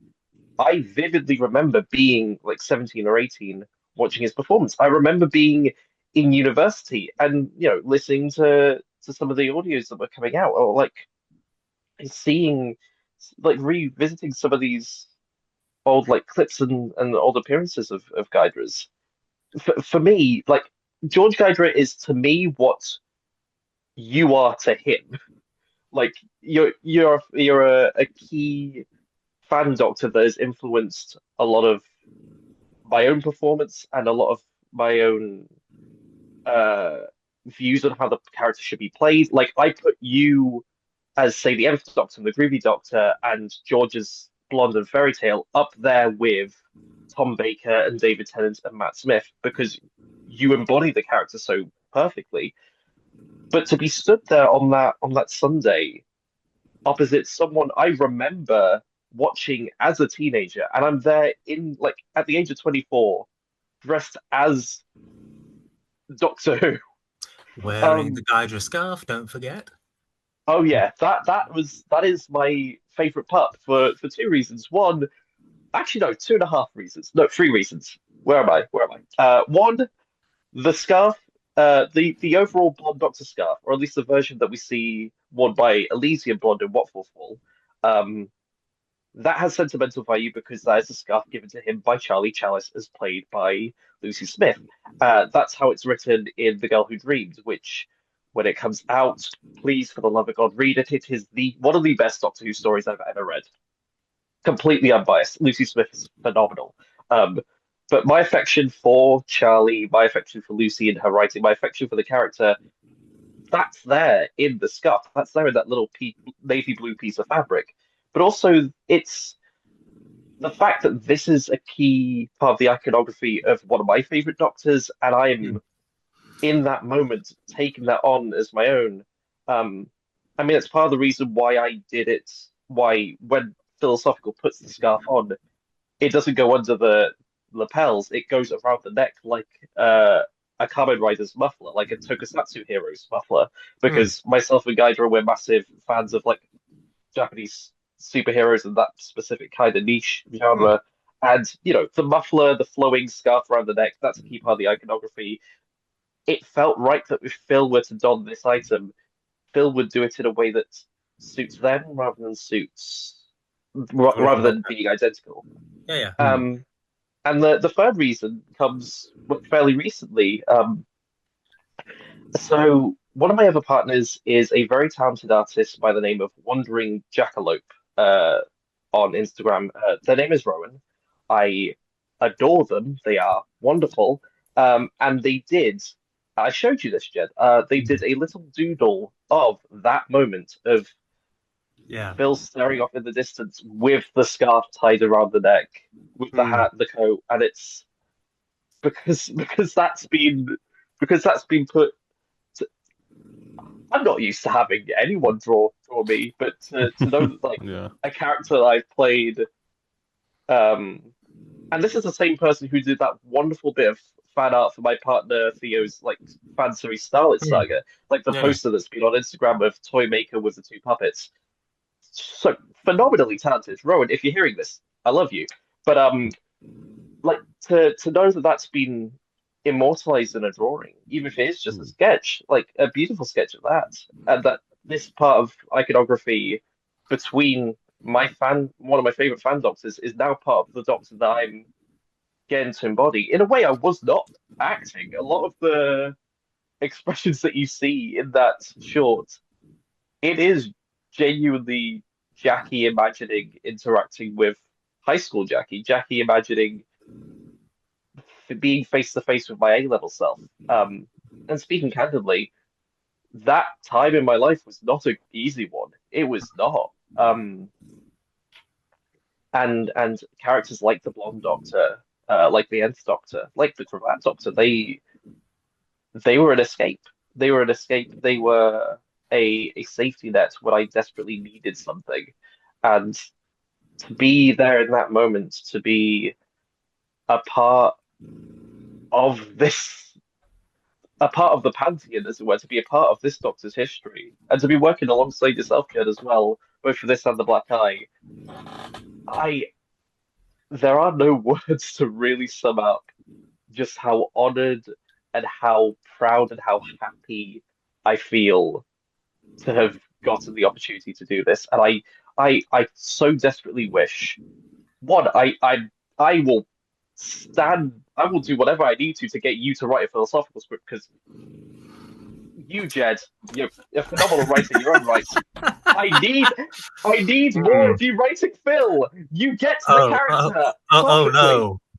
I vividly remember being like 17 or 18 watching his performance. I remember being in university and listening to some of the audios that were coming out, or like seeing, like revisiting some of these old like clips and old appearances of Guidra's. For me, like George Guidra is to me what you are to him. Like you're a key fan Doctor that has influenced a lot of my own performance and a lot of my own uh, views on how the character should be played. Like I put you as, say, the Nth Doctor and the Groovy Doctor and George's Blonde and Fairy Tale up there with Tom Baker and David Tennant and Matt Smith because you embody the character so perfectly. But to be stood there on that Sunday opposite someone I remember watching as a teenager, and I'm there in like at the age of 24, dressed as Doctor Who, wearing the Guidra scarf. Don't forget. Oh yeah, that is my favorite part for two reasons. One, actually no, two and a half reasons. No, three reasons. Where am I? One, the scarf, the overall Blonde Doctor scarf, or at least the version that we see worn by Elysium Blonde in Watford Fall, that has sentimental value because that is a scarf given to him by Charlie Chalice, as played by Lucy Smith. That's how it's written in The Girl Who Dreamed, which, when it comes out, please, for the love of God, read it. It is one of the best Doctor Who stories I've ever read. Completely unbiased. Lucy Smith is phenomenal. But my affection for Charlie, my affection for Lucy and her writing, my affection for the character, that's there in the scarf. That's there in that little navy blue piece of fabric. But also, it's the fact that this is a key part of the iconography of one of my favorite Doctors, and I am in that moment taking that on as my own. I mean, it's part of the reason why I did it. Why, when Philosophical puts the scarf on, it doesn't go under the lapels. It goes around the neck like a Kamen Rider's muffler, like a Tokusatsu hero's muffler. Because myself and Gaidra, we're massive fans of like Japanese superheroes and that specific kind of niche genre. And the muffler, the flowing scarf around the neck, that's a key part of the iconography. It felt right that if Phil were to don this item, Phil would do it in a way that suits them rather than being identical. Yeah. And the third reason comes fairly recently. So one of my other partners is a very talented artist by the name of Wandering Jackalope on Instagram. Their name is Rowan. I adore them. They are wonderful. And they did. I showed you this, Jed. They did a little doodle of that moment of Phil staring off in the distance with the scarf tied around the neck, with the hat, the coat, and it's because that's been put. I'm not used to having anyone draw me, but to know that, like a character that I've played, and this is the same person who did that wonderful bit of fan art for my partner Theo's like fan series Starlit Saga, like the poster that's been on Instagram of Toy Maker with the two puppets. So phenomenally talented, Rowan. If you're hearing this, I love you. But like to know that that's been immortalized in a drawing, even if it is just a sketch, like a beautiful sketch of that, and that this part of iconography between one of my favorite fan Doctors, is now part of the Doctor that I'm getting to embody. In a way, I was not acting. A lot of the expressions that you see in that short, it is genuinely Jackie imagining interacting with high school Jackie imagining being face to face with my A-level self. And speaking candidly, that time in my life was not an easy one. It was not. And characters like the Blonde Doctor, like the Nth Doctor, like the Cravat Doctor, they were an escape. They were an escape. They were a safety net when I desperately needed something. And to be there in that moment, to be a part of this, a part of the pantheon, as it were, to be a part of this Doctor's history, and to be working alongside yourself, Jed, as well, both for this and the Black Eye. There are no words to really sum up just how honored and how proud and how happy I feel to have gotten the opportunity to do this. And I so desperately wish, one, I will I will do whatever I need to get you to write a philosophical script, because you, Jed, you're a phenomenal writer in your own right. I need more of you writing Phil. You get the character.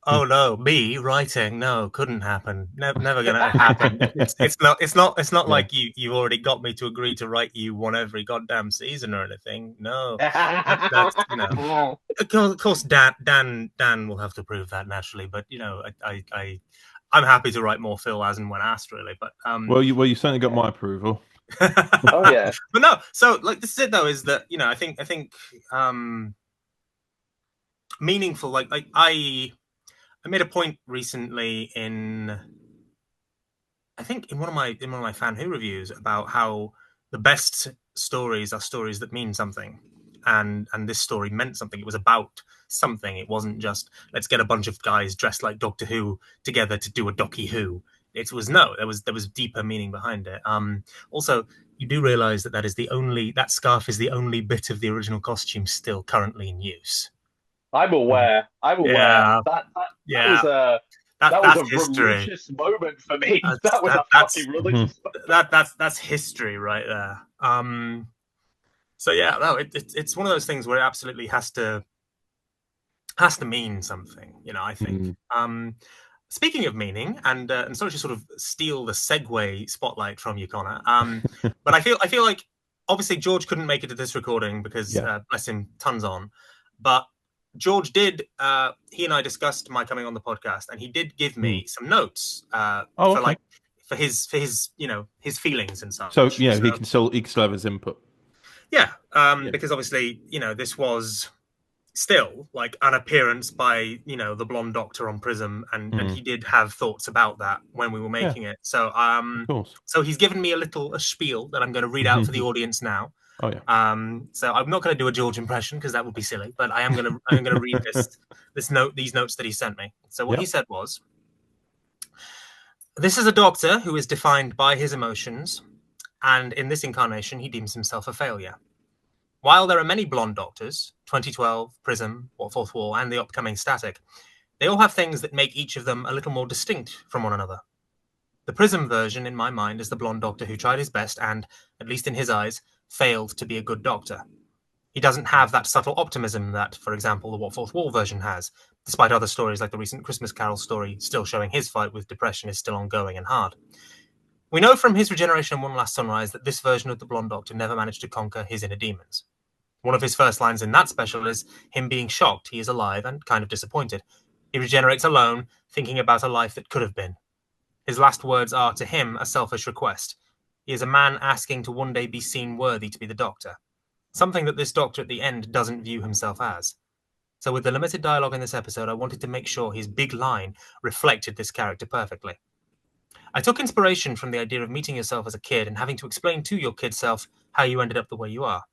Oh no, me writing? No, couldn't happen. Never gonna happen. It's not like you already got me to agree to write you one every goddamn season or anything. No, that's Of course, Dan will have to prove that naturally. But I'm happy to write more Phil as and when asked, really. But well, you certainly got my approval. Oh yeah, but no. So this is it though. Is that I think meaningful. Like I made a point recently in one of my Fan Who reviews about how the best stories are stories that mean something, and this story meant something. It was about something. It wasn't just let's get a bunch of guys dressed like Doctor Who together to do a Docky Who. It was there was deeper meaning behind it. Also, you do realize that scarf is the only bit of the original costume still currently in use. I'm aware. Yeah. That That's was a history. religious moment for me. That was a fucking religious moment. That's history right there. So yeah, no, it's one of those things where it absolutely has to mean something. I think. Speaking of meaning, and sorry to sort of steal the segue spotlight from you, Connor. But I feel like obviously George couldn't make it to this recording because bless him, tons on. But George did. He and I discussed my coming on the podcast, and he did give me some notes for his his feelings and such. So he can still have his input. Yeah, because obviously this was still like an appearance by the Blonde Doctor on Prism, and he did have thoughts about that when we were making it. So so he's given me a spiel that I'm going to read out for the audience now. Oh yeah. So I'm not going to do a George impression because that would be silly, but I'm going to read these notes that he sent me. So what he said was, "This is a Doctor who is defined by his emotions, and in this incarnation he deems himself a failure. While there are many Blonde Doctors, 2012, Prism, Fourth Wall, and the upcoming Static, they all have things that make each of them a little more distinct from one another. The Prism version, in my mind, is the Blonde Doctor who tried his best and, at least in his eyes, failed to be a good Doctor. He doesn't have that subtle optimism that, for example, the Fourth Wall version has, despite other stories like the recent Christmas Carol story still showing his fight with depression is still ongoing and hard. We know from his regeneration in One Last Sunrise that this version of the Blonde Doctor never managed to conquer his inner demons. One of his first lines in that special is him being shocked he is alive and kind of disappointed. He regenerates alone, thinking about a life that could have been. His last words are, to him, a selfish request. He is a man asking to one day be seen worthy to be the Doctor, something that this Doctor at the end doesn't view himself as. So with the limited dialogue in this episode, I wanted to make sure his big line reflected this character perfectly. I took inspiration from the idea of meeting yourself as a kid and having to explain to your kid self how you ended up the way you are.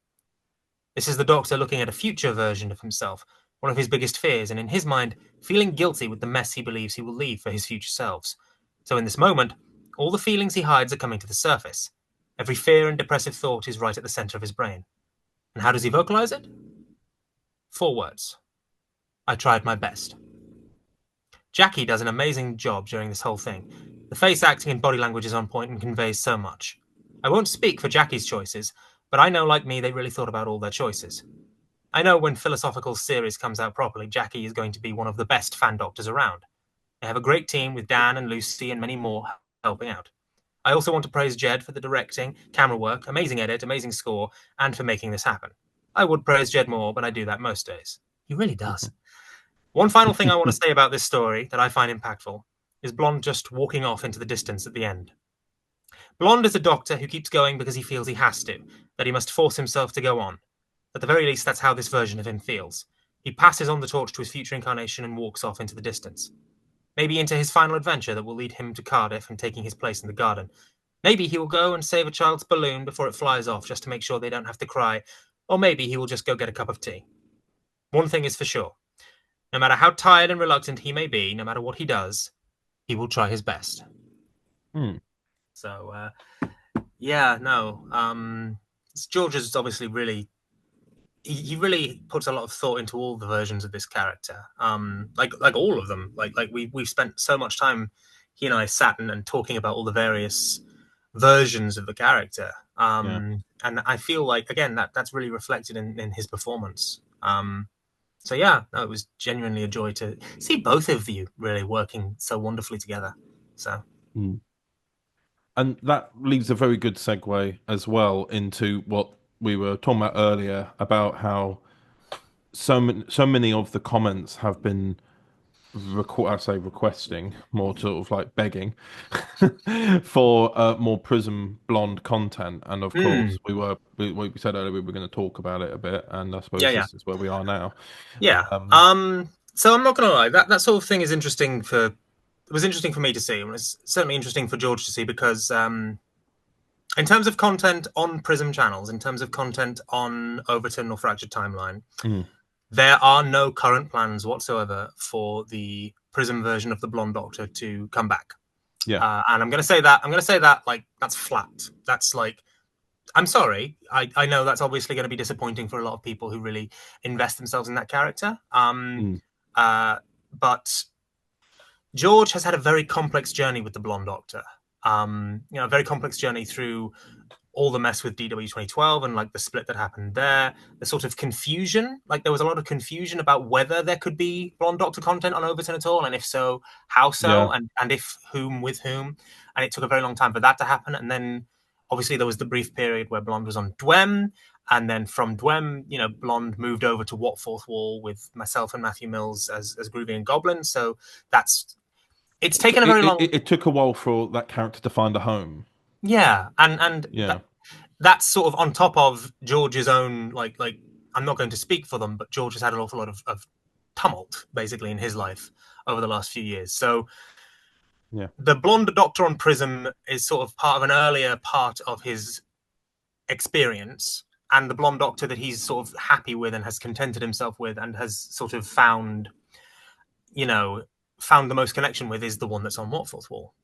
This is the Doctor looking at a future version of himself, one of his biggest fears, and in his mind, feeling guilty with the mess he believes he will leave for his future selves. So in this moment, all the feelings he hides are coming to the surface. Every fear and depressive thought is right at the center of his brain. And how does he vocalize it? 4 words. I tried my best. Jacki does an amazing job during this whole thing. The face acting and body language is on point and conveys so much. I won't speak for Jacki's choices, but I know, like me, they really thought about all their choices. I know when Philosophical series comes out properly, Jacki is going to be one of the best fan doctors around. They have a great team with Dan and Lucy and many more helping out. I also want to praise Jed for the directing, camera work, amazing edit, amazing score, and for making this happen. I would praise Jed more, but I do that most days. He really does. One final thing I want to say about this story that I find impactful is Blonde just walking off into the distance at the end. Blonde is a doctor who keeps going because he feels he has to, that he must force himself to go on. At the very least, that's how this version of him feels. He passes on the torch to his future incarnation and walks off into the distance. Maybe into his final adventure that will lead him to Cardiff and taking his place in the garden. Maybe he will go and save a child's balloon before it flies off just to make sure they don't have to cry. Or maybe he will just go get a cup of tea. One thing is for sure. No matter how tired and reluctant he may be, no matter what he does, he will try his best. So, George is obviously really... He really puts a lot of thought into all the versions of this character. Like all of them. Like we've spent so much time, he and I sat and talking about all the various versions of the character. And I feel like, again, that's really reflected in his performance. It was genuinely a joy to see both of you really working so wonderfully together. So, and that leaves a very good segue as well into what we were talking about earlier about how so many of the comments have been requesting, more sort of like begging for more Prism Blonde content, and of course we said earlier we were going to talk about it a bit, and I suppose this is where we are now. So I'm not going to lie, that sort of thing is interesting it was interesting for me to see, and it's certainly interesting for George to see, because in terms of content on Prism channels, in terms of content on Overton or Fractured Timeline, there are no current plans whatsoever for the Prism version of the Blonde Doctor to come back. And I'm going to say that like that's flat. That's like, I'm sorry. I know that's obviously going to be disappointing for a lot of people who really invest themselves in that character. But George has had a very complex journey with the Blonde Doctor. A very complex journey through all the mess with DW 2012 and like the split that happened there, the sort of confusion, like there was a lot of confusion about whether there could be Blonde Doctor content on Overton at all, and if so, how so, and if whom with whom, and it took a very long time for that to happen. And then obviously there was the brief period where Blonde was on Dwem, and then from Dwem, Blonde moved over to What Fourth Wall with myself and Matthew Mills as Groovy and Goblin. So it's taken a very long... It took a while for that character to find a home. Yeah, and that's sort of on top of George's own, like I'm not going to speak for them, but George has had an awful lot of tumult, basically, in his life over the last few years. So the Blonde Doctor on Prism is sort of part of an earlier part of his experience, and the Blonde Doctor that he's sort of happy with and has contented himself with and has sort of found the most connection with is the one that's on What Fourth Wall.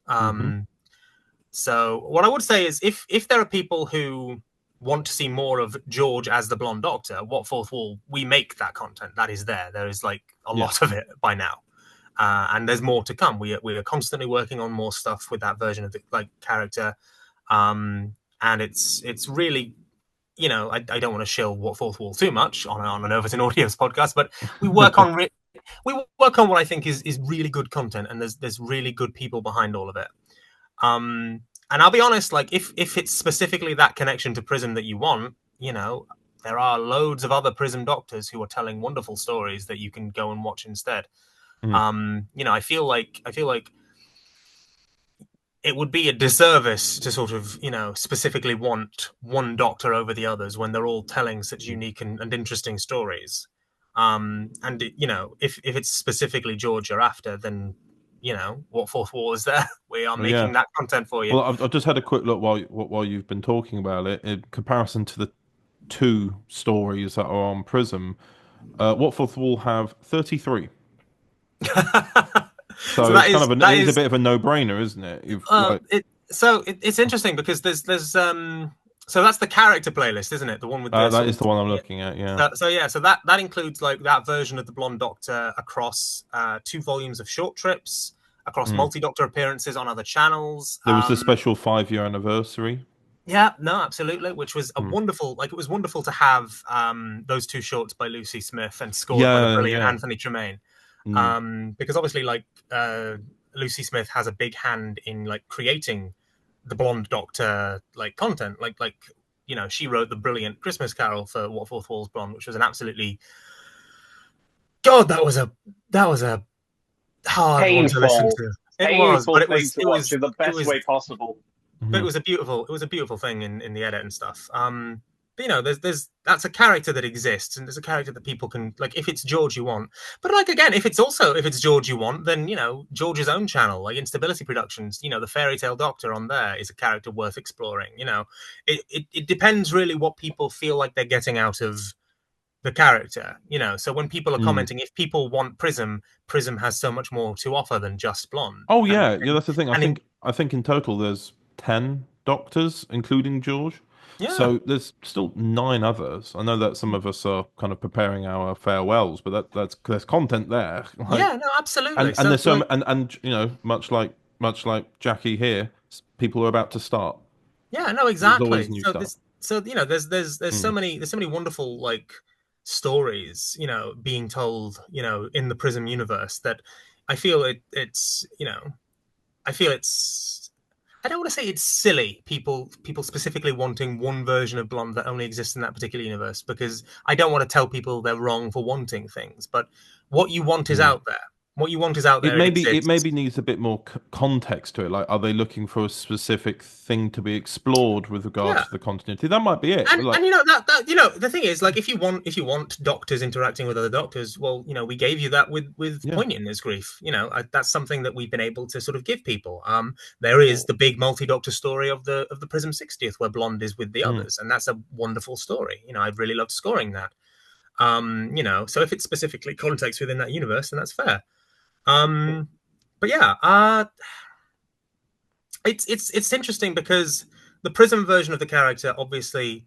So what I would say is if there are people who want to see more of George as the Blonde Doctor, What Fourth Wall, we make that content. That is there. There is like a lot of it by now. And there's more to come. We are constantly working on more stuff with that version of the character. And it's really, I don't want to shill What Fourth Wall too much on an Overton Audios podcast, but we work on what I think is really good content, and there's really good people behind all of it. And I'll be honest, like if it's specifically that connection to Prism that you want, there are loads of other Prism Doctors who are telling wonderful stories that you can go and watch instead. I feel like it would be a disservice to sort of, specifically want one Doctor over the others when they're all telling such unique and interesting stories. If it's specifically George you're after, then What Fourth Wall is there. We are making that content for you. Well, I've just had a quick look while you've been talking about it. In comparison to the two stories that are on Prism, What Fourth Wall have 33. So it's a bit of a no-brainer, isn't it? It's interesting because there's so that's the character playlist, isn't it? The one with that is the one I'm looking at. Yeah. So that includes like that version of the Blonde Doctor across 2 volumes of short trips, across multi-Doctor appearances on other channels. There was the special 5-year anniversary. Yeah, no, absolutely. Which was a wonderful, it was wonderful to have those 2 shorts by Lucy Smith and scored by the brilliant Anthony Tremaine. Because obviously, like Lucy Smith has a big hand in like creating the Blonde Doctor like content. Like you know, she wrote the brilliant Christmas Carol for What Fourth Wall's Blonde, which was an absolutely that was a hard one to listen Painful, to. It was, painful but thing to watch in the best way possible. but it was a beautiful thing in the edit and stuff. But you know, that's a character that exists, and there's a character that people can like. If it's George you want, but like again, if it's George you want, then you know George's own channel, like Instability Productions, you know, the Fairy Tale Doctor on there is a character worth exploring. You know, it depends really what people feel like they're getting out of the character. You know, so when people are commenting, if people want Prism has so much more to offer than just Blonde. Oh yeah, that's the thing. I think in total there's 10 Doctors, including George. Yeah. So there's still 9 others. I know that some of us are kind of preparing our farewells, but there's content there. Like, yeah, no, absolutely. and there's some and you know, much like Jackie here, people are about to start. Yeah, no, exactly. There's always new stuff. So you know, there's so many wonderful like stories, you know, being told, you know, in the Prism universe that I feel it's you know, I don't want to say it's silly, people specifically wanting one version of Blonde that only exists in that particular universe, because I don't want to tell people they're wrong for wanting things, but what you want is out there. What you want is out there. It maybe needs a bit more context to it. Like, are they looking for a specific thing to be explored with regards to the continuity? That might be it. And you know that you know the thing is, like, if you want doctors interacting with other doctors, well, you know, we gave you that with Poignant as Grief. You know, that's something that we've been able to sort of give people. There is the big multi-doctor story of the Prism 60th where Blonde is with the others, and that's a wonderful story. You know, I've really loved scoring that. You know, so if it's specifically context within that universe, then that's fair. But yeah, it's interesting because the Prism version of the character, obviously,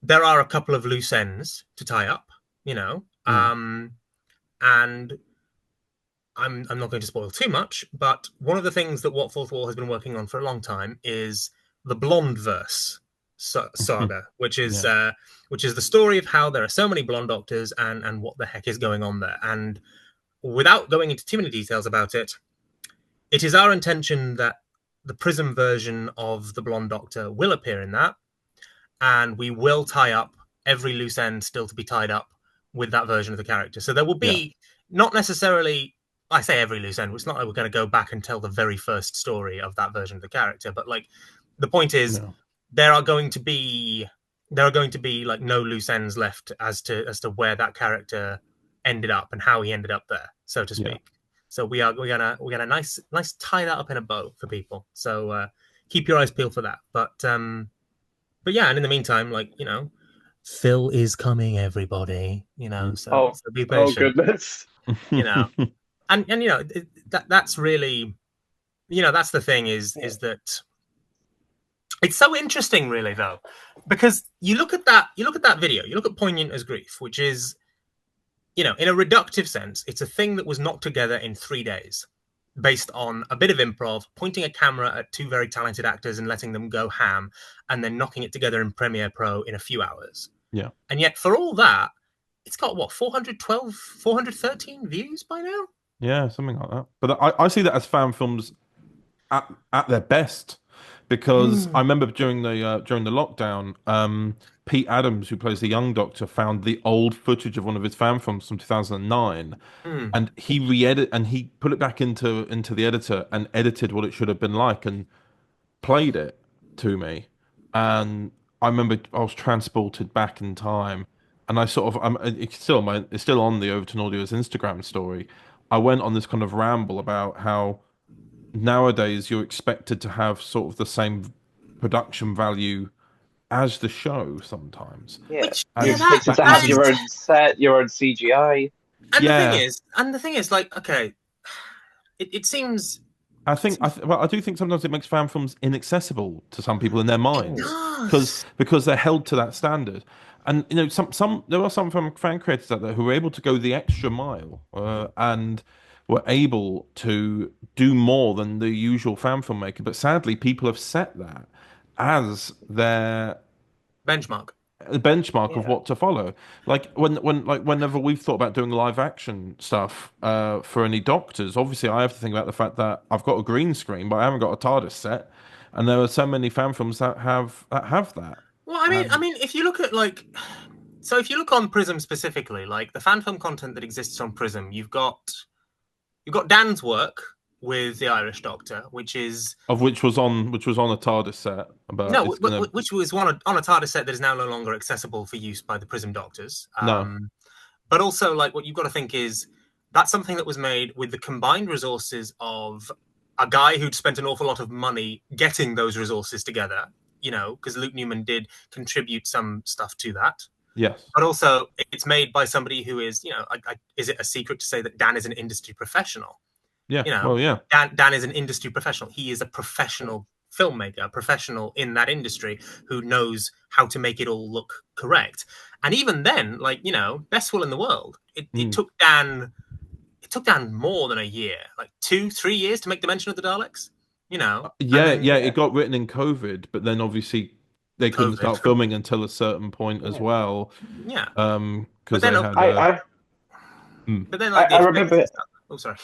there are a couple of loose ends to tie up, you know, and I'm not going to spoil too much, but one of the things that What Fourth Wall has been working on for a long time is the Blonde verse saga, which is the story of how there are so many Blonde Doctors and what the heck is going on there. And without going into too many details about it, it is our intention that the Prism version of the Blonde Doctor will appear in that, and we will tie up every loose end still to be tied up with that version of the character. So there will be not necessarily, I say every loose end, it's not like we're going to go back and tell the very first story of that version of the character, but like the point is there are going to be like no loose ends left as to where that character ended up and how he ended up there, so to speak. So we're gonna nice tie that up in a bow for people. So keep your eyes peeled for that. But yeah, and in the meantime, like, you know, Phil is coming, everybody. You know, so be patient. Oh goodness. You know, and you know that's really, you know, that's the thing is that it's so interesting, really, though, because you look at that video, you look at Poignant as Grief, which is, you know, in a reductive sense, it's a thing that was knocked together in 3 days based on a bit of improv, pointing a camera at 2 very talented actors and letting them go ham, and then knocking it together in Premiere Pro in a few hours. Yeah. And yet, for all that, it's got, what, 413 views by now? Yeah, something like that. But I see that as fan films at their best, because I remember during the lockdown, Pete Adams, who plays the young Doctor, found the old footage of one of his fan films from 2009, and he put it back into the editor and edited what it should have been like and played it to me. And I remember I was transported back in time, and I sort of it's still on the Overton Audios Instagram story. I went on this kind of ramble about how nowadays you're expected to have sort of the same production value as the show sometimes. Yeah, you're expected to have your own set, your own CGI. And the thing is, like, okay, it seems. I do think sometimes it makes fan films inaccessible to some people in their minds because they're held to that standard. And you know, there are some fan creators out there who are able to go the extra mile and were able to do more than the usual fan filmmaker. But sadly, people have set that as their benchmark. a benchmark of Yeah. what to follow. Like whenever we've thought about doing live action stuff for any doctors, obviously I have to think about the fact that I've got a green screen, but I haven't got a TARDIS set, and there are so many fan films that have that. Well, I mean, if you look at like, so if you look on Prism specifically, like the fan film content that exists on Prism, you've got Dan's work with the Irish Doctor, which was on a TARDIS set. But no, it's gonna which was on a TARDIS set that is now no longer accessible for use by the Prism Doctors. No. But also, like, what you've got to think is that's something that was made with the combined resources of a guy who'd spent an awful lot of money getting those resources together, you know, because Luke Newman did contribute some stuff to that. Yes. But also, it's made by somebody who is, you know, is it a secret to say that Dan is an industry professional? Yeah. You know, well, yeah. Dan is an industry professional. He is a professional filmmaker, a professional in that industry who knows how to make it all look correct. And even then, like, you know, best will in the world. It took Dan more than a year, like 2-3 years to make Dimension of the Daleks. You know. It got written in COVID, but then obviously they couldn't start filming until a certain point as well. Yeah. Because they had. But then, like, I remember. Oh, sorry.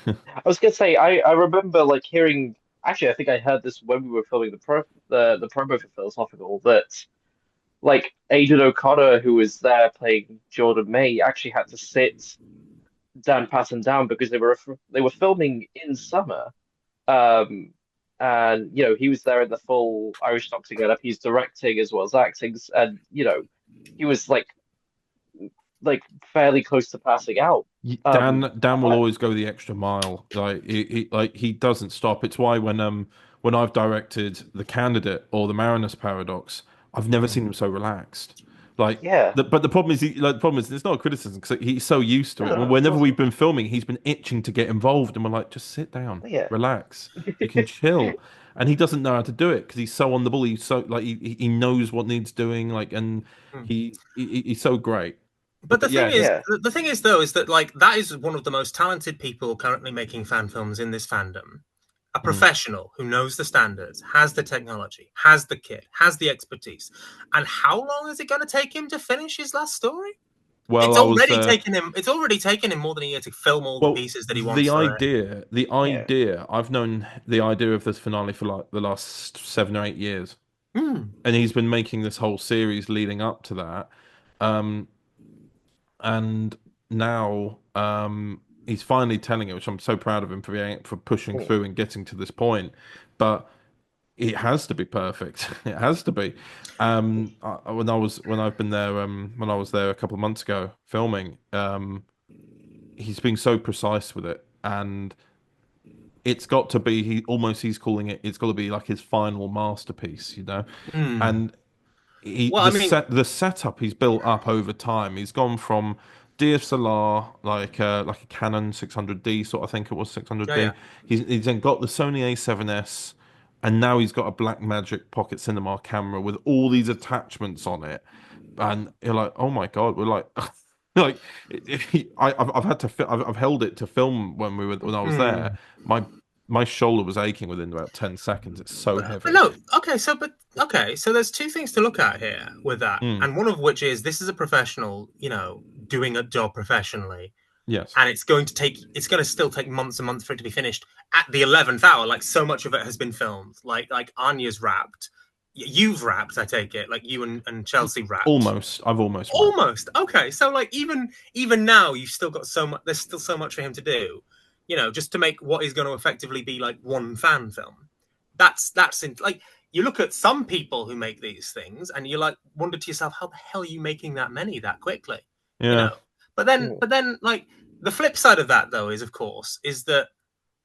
I was gonna say I remember like hearing. Actually, I think I heard this when we were filming the promo for Philosophical, that like Aidan O'Connor, who was there playing Jordan May, actually had to sit Dan Patton down because they were filming in summer, and you know he was there in the full Irish Doctor getup. He's directing as well as acting, and you know he was like fairly close to passing out. Dan will always go the extra mile. Like he doesn't stop. It's why when I've directed The Candidate or The Marinus Paradox, I've never seen him so relaxed. Like, but the problem is, it's not a criticism because he's so used to it. Whenever we've been filming, he's been itching to get involved, and we're like, just sit down, relax, you can chill. And he doesn't know how to do it because he's so on the ball. He's so like he knows what needs doing. Like, and he's so great. But the thing is, though, is that like that is one of the most talented people currently making fan films in this fandom. A professional who knows the standards, has the technology, has the kit, has the expertise. And how long is it going to take him to finish his last story? Well, it's already taken him more than a year to film all the pieces that he wants. The idea. I've known the idea of this finale for like the last 7 or 8 years, and he's been making this whole series leading up to that. And now he's finally telling it, which I'm so proud of him for pushing through and getting to this point. But it has to be perfect. It has to be. When I was there a couple of months ago filming, he's been so precise with it, and it's got to be. He's calling it. It's got to be like his final masterpiece, you know, and. The setup he's built up over time. He's gone from DSLR, like a Canon 600D sort of, I think it was 600D. Yeah. He's then got the Sony A7S, and now he's got a Blackmagic Pocket Cinema camera with all these attachments on it. And you're like, oh my god, we're like, I've held it to film when I was there. My shoulder was aching within about 10 seconds. It's so heavy. So there's two things to look at here with that. And one of which is this is a professional, you know, doing a job professionally. Yes. And it's going to still take months and months for it to be finished at the 11th hour. Like, so much of it has been filmed. Like Anya's wrapped. You've wrapped, I take it. Like, you and Chelsea wrapped. Almost. I've almost wrapped. Almost. Okay. So like even now you've still got so much. There's still so much for him to do. You know, just to make what is going to effectively be like one fan film. That's like, you look at some people who make these things and you like wonder to yourself, how the hell are you making that many that quickly? Yeah. You know? But then like the flip side of that though is that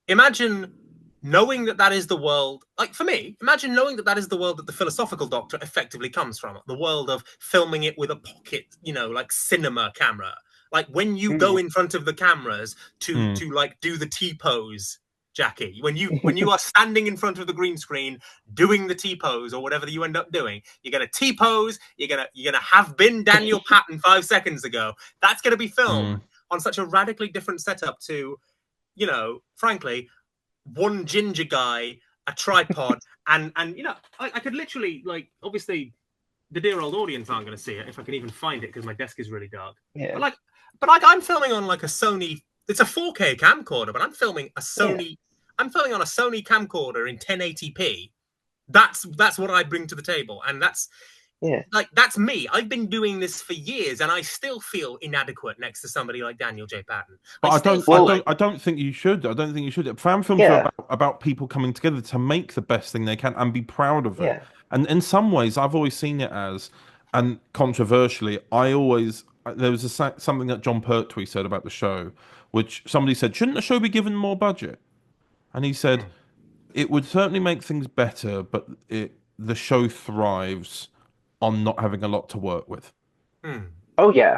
imagine knowing that is the world, like for me, imagine knowing that is the world that the Philosophical Doctor effectively comes from, the world of filming it with a pocket, you know, like cinema camera. Like when you go in front of the cameras to like do the T-pose, Jackie, when you are standing in front of the green screen doing the T-pose or whatever you end up doing, you're gonna T-pose, you're gonna have been Daniel Patton 5 seconds ago. That's gonna be filmed on such a radically different setup to, you know, frankly, one ginger guy, a tripod, and you know, I could literally, like, obviously the dear old audience aren't going to see it if I can even find it because my desk is really dark. Yeah. But I'm filming on like a Sony. It's a 4K camcorder, but I'm filming a Sony. Yeah. I'm filming on a Sony camcorder in 1080p. That's what I bring to the table, and that's that's me. I've been doing this for years, and I still feel inadequate next to somebody like Daniel J. Patton. But I don't think you should. I don't think you should. Fan films are about people coming together to make the best thing they can and be proud of it. And in some ways, I've always seen it as, and controversially, there was something that John Pertwee said about the show, which somebody said, shouldn't the show be given more budget? And he said, it would certainly make things better, but the show thrives on not having a lot to work with. Oh yeah,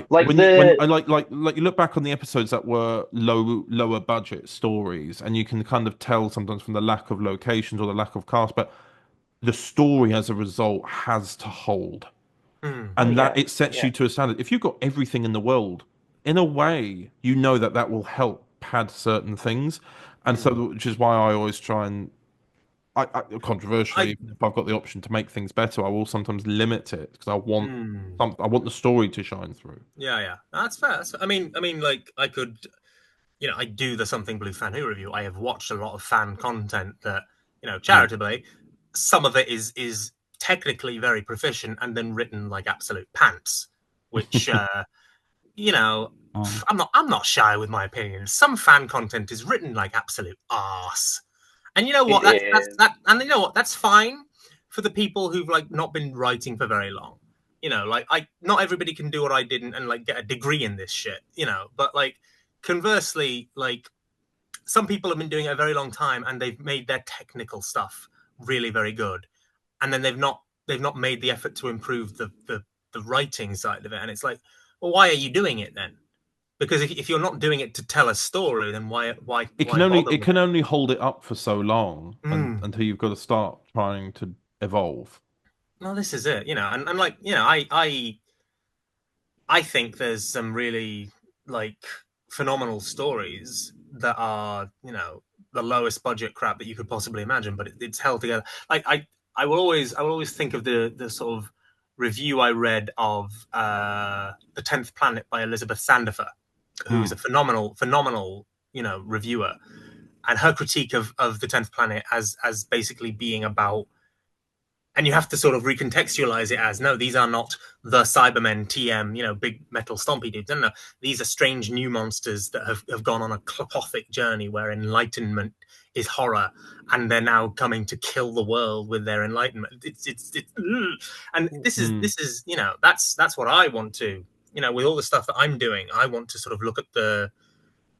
when you look back on the episodes that were lower budget stories, and you can kind of tell sometimes from the lack of locations or the lack of cast, but the story as a result has to hold, and it sets you to a standard. If you've got everything in the world, in a way, you know that will help pad certain things, and so which is why I always try and. Controversially, if I've got the option to make things better, I will sometimes limit it because I want the story to shine through. Yeah, that's fair. I mean, like I could, I do the Something Blue Fan Who review. I have watched a lot of fan content that, charitably, some of it is technically very proficient and then written like absolute pants, which, I'm not shy with my opinions. Some fan content is written like absolute arse. And you know what? And you know what? That's fine for the people who've like not been writing for very long. Not everybody can do what I did and like get a degree in this shit. But like conversely, like some people have been doing it a very long time and they've made their technical stuff really very good, and then they've not made the effort to improve the writing side of it. And it's like, well, why are you doing it then? Because if you're not doing it to tell a story, then why it can only hold it up for so long until you've got to start trying to evolve. No, this is it, and like I think there's some really like phenomenal stories that are the lowest budget crap that you could possibly imagine, but it's held together. Like I will always think of the sort of review I read of The 10th Planet by Elizabeth Sandifer, who's a phenomenal, reviewer, and her critique of The 10th Planet as basically being about, and you have to sort of recontextualize it as, no, these are not the Cybermen TM, big metal stompy dudes. No, these are strange new monsters that have gone on a clopothic journey where enlightenment is horror, and they're now coming to kill the world with their enlightenment. And this is that's what I want to. With all the stuff that I'm doing, I want to sort of look at the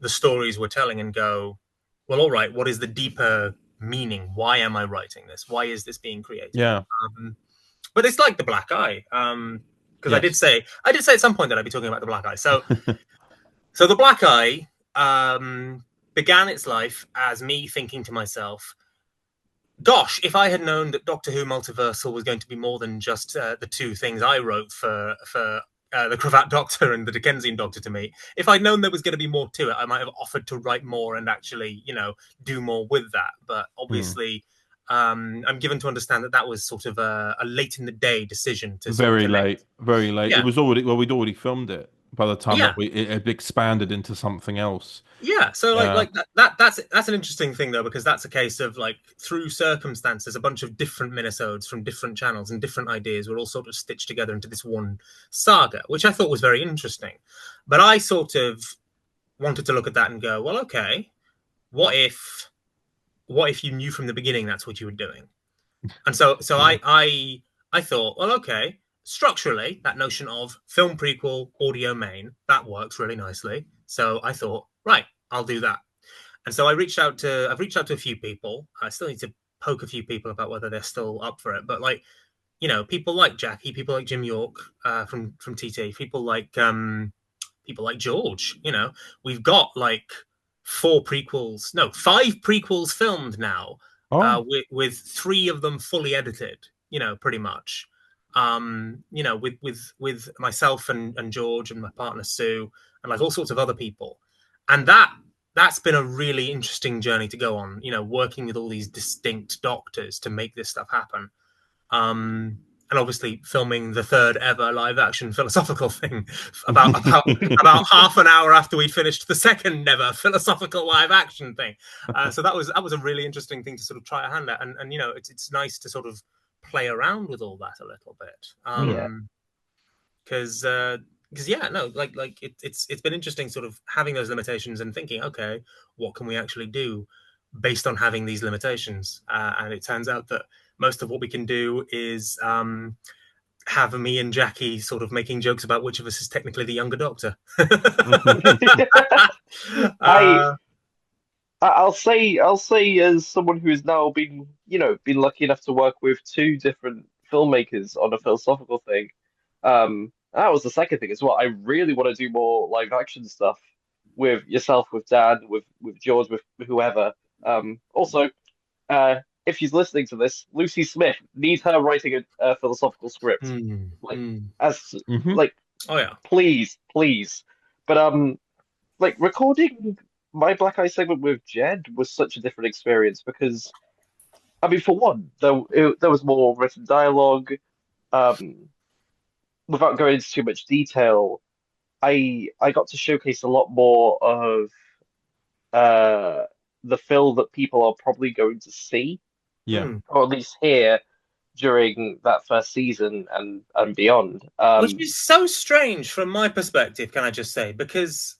stories we're telling and go, well, all right, what is the deeper meaning? Why am I writing this? Why is this being created? Yeah. But it's like the Black Eye, because I did say at some point that I'd be talking about the Black Eye. So, so the Black Eye began its life as me thinking to myself, gosh, if I had known that Doctor Who Multiversal was going to be more than just the two things I wrote for the Cravat Doctor and the Dickensian Doctor to me, if I'd known there was going to be more to it, I might have offered to write more and actually, do more with that. But obviously, I'm given to understand that was sort of a late in the day decision to very late. Yeah. It was we'd already filmed it by the time that it had expanded into something else. Yeah, so like that's an interesting thing though, because that's a case of like through circumstances, a bunch of different minisodes from different channels and different ideas were all sort of stitched together into this one saga, which I thought was very interesting. But I sort of wanted to look at that and go, well, okay, what if you knew from the beginning that's what you were doing? And so I thought, well, okay, structurally, that notion of film prequel, audio main, that works really nicely. So I thought, right, I'll do that. And so I've reached out to a few people. I still need to poke a few people about whether they're still up for it. But like, people like Jackie, people like Jim York from TT, people like George. We've got like 5 prequels filmed now, with 3 of them fully edited. Pretty much. With myself and George and my partner Sue and like all sorts of other people, and that's been a really interesting journey to go on. Working with all these distinct doctors to make this stuff happen. and obviously filming the third ever live action philosophical thing about half an hour after we finished the second ever philosophical live action thing. So that was a really interesting thing to sort of try a hand at, and you know, it's nice to sort of play around with all that a little bit. Because yeah, no, like it's been interesting sort of having those limitations and thinking, okay, what can we actually do based on having these limitations? And it turns out that most of what we can do is have me and Jackie sort of making jokes about which of us is technically the younger Doctor. I'll say as someone who has now been lucky enough to work with two different filmmakers on a philosophical thing. That was the second thing as well. I really want to do more live action stuff with yourself, with Dan, with George, with whoever. Also, if she's listening to this, Lucy Smith needs her writing a philosophical script. Oh yeah, please. But like recording my Black Eye segment with Jed was such a different experience because, I mean, for one, there was more written dialogue. Without going into too much detail, I got to showcase a lot more of the film that people are probably going to see, or at least hear during that first season and beyond. Which is so strange from my perspective, can I just say? Because,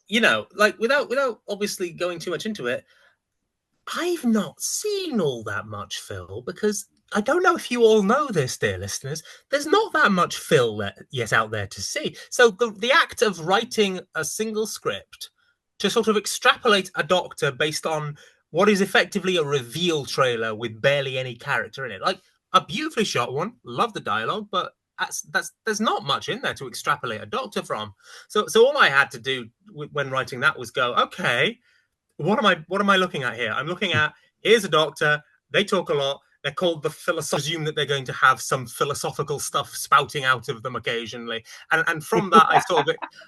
you know, like without obviously going too much into it, I've not seen all that much Phil, because I don't know if you all know this, dear listeners. There's not that much Phil yet out there to see. So the act of writing a single script to sort of extrapolate a Doctor based on what is effectively a reveal trailer with barely any character in it, like a beautifully shot one, love the dialogue, but there's not much in there to extrapolate a Doctor from. So all I had to do when writing that was go, okay, what am I looking at here? I'm looking at, here's a Doctor, they talk a lot, they're called the philosopher. Presume that they're going to have some philosophical stuff spouting out of them occasionally, and from that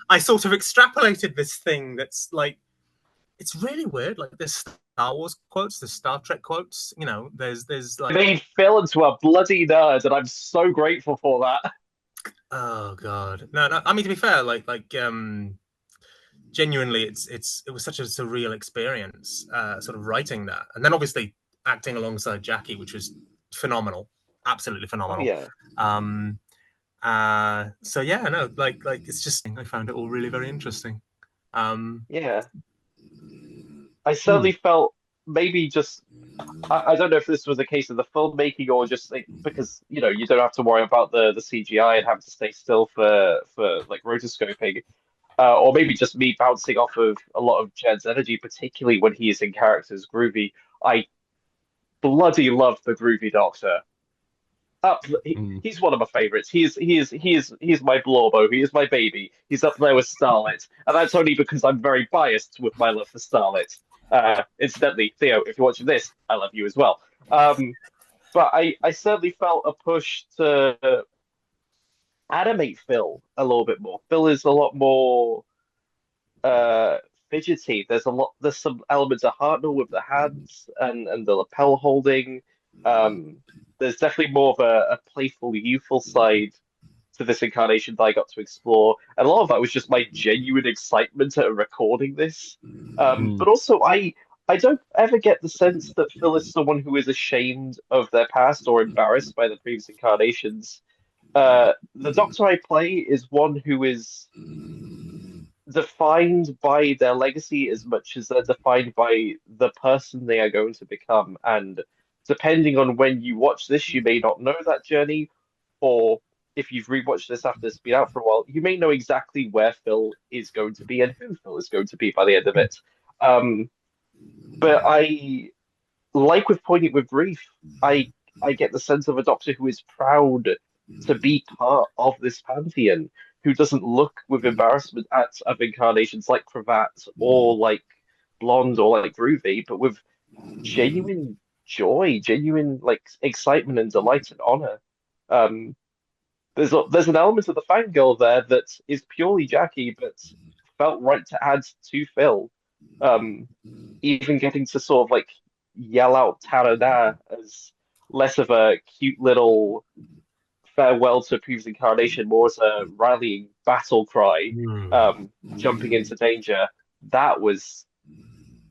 I sort of extrapolated this thing that's like, it's really weird. Like there's Star Wars quotes, there's Star Trek quotes. You know, there's like, they made Phil into a bloody nerd, and I'm so grateful for that. Oh god, no. I mean, to be fair, genuinely, it was such a surreal experience, sort of writing that, and then obviously acting alongside Jackie, which was phenomenal, absolutely phenomenal. Oh, yeah. So yeah, no, like it's just, I found it all really very interesting. Yeah. I certainly felt maybe just, I don't know if this was a case of the filmmaking or just like, because you don't have to worry about the CGI and having to stay still for like rotoscoping, or maybe just me bouncing off of a lot of Jed's energy, particularly when he is in characters groovy. I bloody love the groovy Doctor. He's one of my favorites. He is my Blorbo. He is my baby. He's up there with Starlet, and that's only because I'm very biased with my love for Starlet. Incidentally, Theo, if you're watching this, I love you as well. But I certainly felt a push to animate Phil a little bit more. Phil is a lot more fidgety. There's some elements of Hartnell with the hands and the lapel holding. There's definitely more of a playful, youthful side to this incarnation that I got to explore, and a lot of that was just my genuine excitement at recording this. But also, I don't ever get the sense that Phil is someone who is ashamed of their past or embarrassed by the previous incarnations. The Doctor I play is one who is defined by their legacy as much as they're defined by the person they are going to become. And depending on when you watch this, you may not know that journey, or if you've rewatched this after it's been out for a while, you may know exactly where Phil is going to be and who Phil is going to be by the end of it. But I, like with Poignant with Grief, I get the sense of a Doctor who is proud to be part of this pantheon, who doesn't look with embarrassment at other incarnations like Cravat or like Blonde or like Groovy, but with genuine joy, genuine like excitement and delight and honor. There's an element of the fangirl there that is purely Jackie, but felt right to add to Phil. Even getting to sort of like yell out Tarada as less of a cute little farewell to a previous incarnation more as a rallying battle cry, jumping into danger. That was,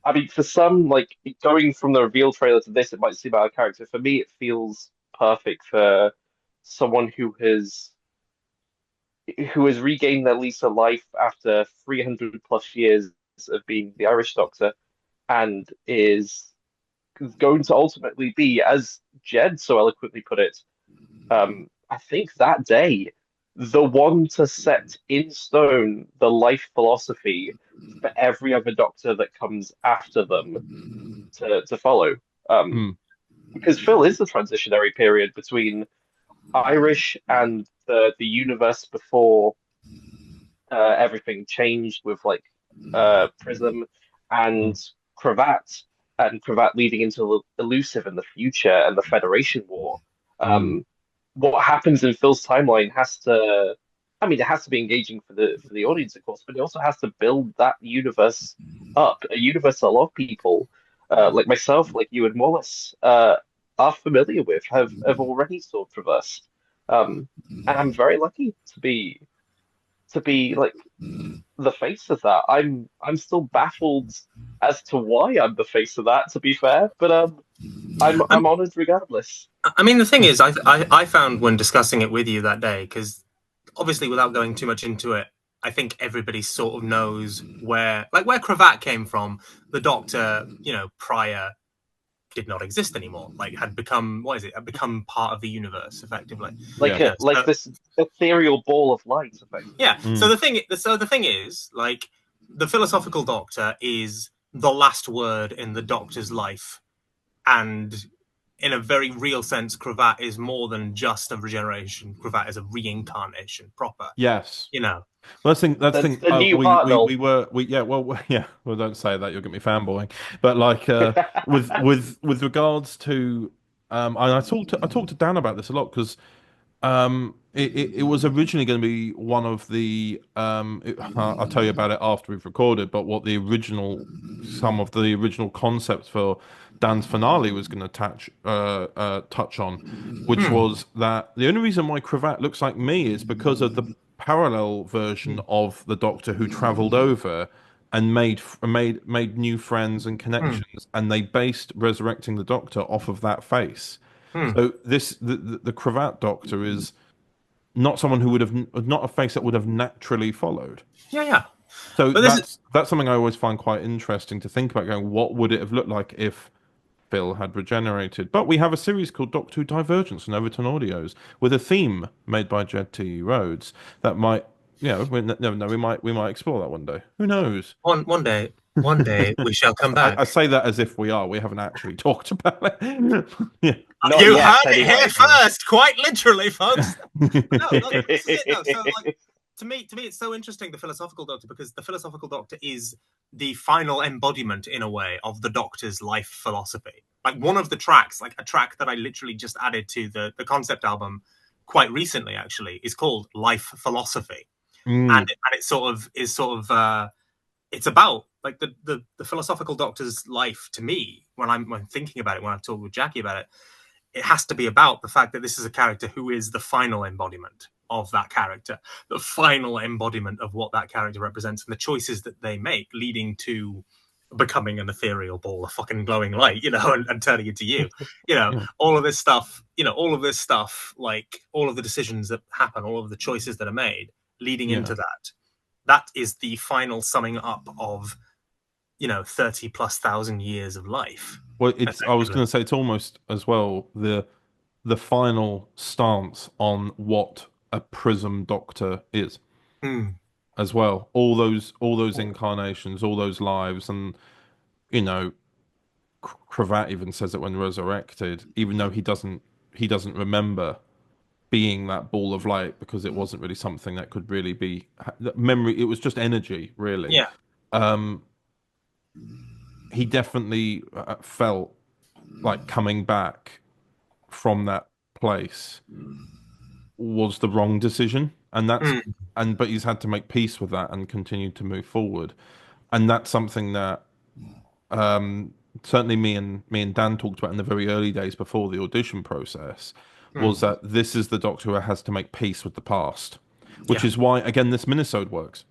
I mean, for some, like going from the reveal trailer to this, it might seem out of character. For me, it feels perfect for someone who has regained their lease of life after 300 plus years of being the Irish Doctor, and is going to ultimately be, as Jed so eloquently put it, I think that day, the one to set in stone the life philosophy for every other Doctor that comes after them to follow. Because Phil is the transitionary period between Irish and the universe before everything changed with like Prism and Cravat, and Cravat leading into Elusive in the future and the Federation War. What happens in Phil's timeline has to, I mean, it has to be engaging for the audience, of course, but it also has to build that universe up, a universe a lot of people, like myself, like you and Wallace, are familiar with, have already sort of traversed. And I'm very lucky to be like the face of that. I'm still baffled as to why I'm the face of that, to be fair, but I'm honored regardless. I mean, the thing is, I found when discussing it with you that day, because obviously, without going too much into it, I think everybody sort of knows where Cravat came from. The Doctor, prior, did not exist anymore. Like, had become had become part of the universe, effectively. This ethereal ball of light, effectively. Yeah. So the thing is, like, the philosophical Doctor is the last word in the Doctor's life, and in a very real sense, Cravat is more than just a regeneration. Cravat is a reincarnation proper. Yes. Well, that's the thing. The new Hartnell. Well, don't say that. You'll get me fanboying. But like with regards to, and I talked to Dan about this a lot because it was originally going to be one of the I'll tell you about it after we've recorded, but what some of the original concepts for Dan's finale was going to touch on, which was that the only reason why Cravat looks like me is because of the parallel version of the Doctor who travelled over and made new friends and connections, and they based resurrecting the Doctor off of that face. So the Cravat Doctor is not someone who would have, not a face that would have naturally followed. Yeah. So that's something I always find quite interesting to think about. Going, what would it have looked like if Phil had regenerated? But we have a series called Doctor Who Divergence on Overton Audios with a theme made by Jed T.E. Rhodes that might, we might explore that one day. Who knows? One day we shall come back. I say that as if we haven't actually talked about it. Yeah. You heard it here first, quite literally, folks. This is it, though. So, like, to me, it's so interesting, the philosophical Doctor, because the philosophical Doctor is the final embodiment, in a way, of the Doctor's life philosophy. Like, one of the tracks, like a track that I literally just added to the concept album quite recently, actually, is called Life Philosophy, and it it's about like the philosophical Doctor's life. To me, when I'm thinking about it, when I've talked with Jackie about it, it has to be about the fact that this is a character who is the final embodiment of that character, the final embodiment of what that character represents, and the choices that they make leading to becoming an ethereal ball of fucking glowing light, and turning into you. All of this stuff, like all of the decisions that happen, all of the choices that are made leading into that is the final summing up of 30 plus thousand years of life. Well, I was going to say, it's almost as well the final stance on what a Prism Doctor is, as well. All those incarnations, all those lives, and Cravat even says it when resurrected, even though he doesn't remember being that ball of light, because it wasn't really something that could really be memory. It was just energy, really. Yeah. He definitely felt like coming back from that place was the wrong decision, and but he's had to make peace with that and continue to move forward, and that's something that certainly me and Dan talked about in the very early days before the audition process. was that this is the Doctor who has to make peace with the past, which is why, again, this minisode works.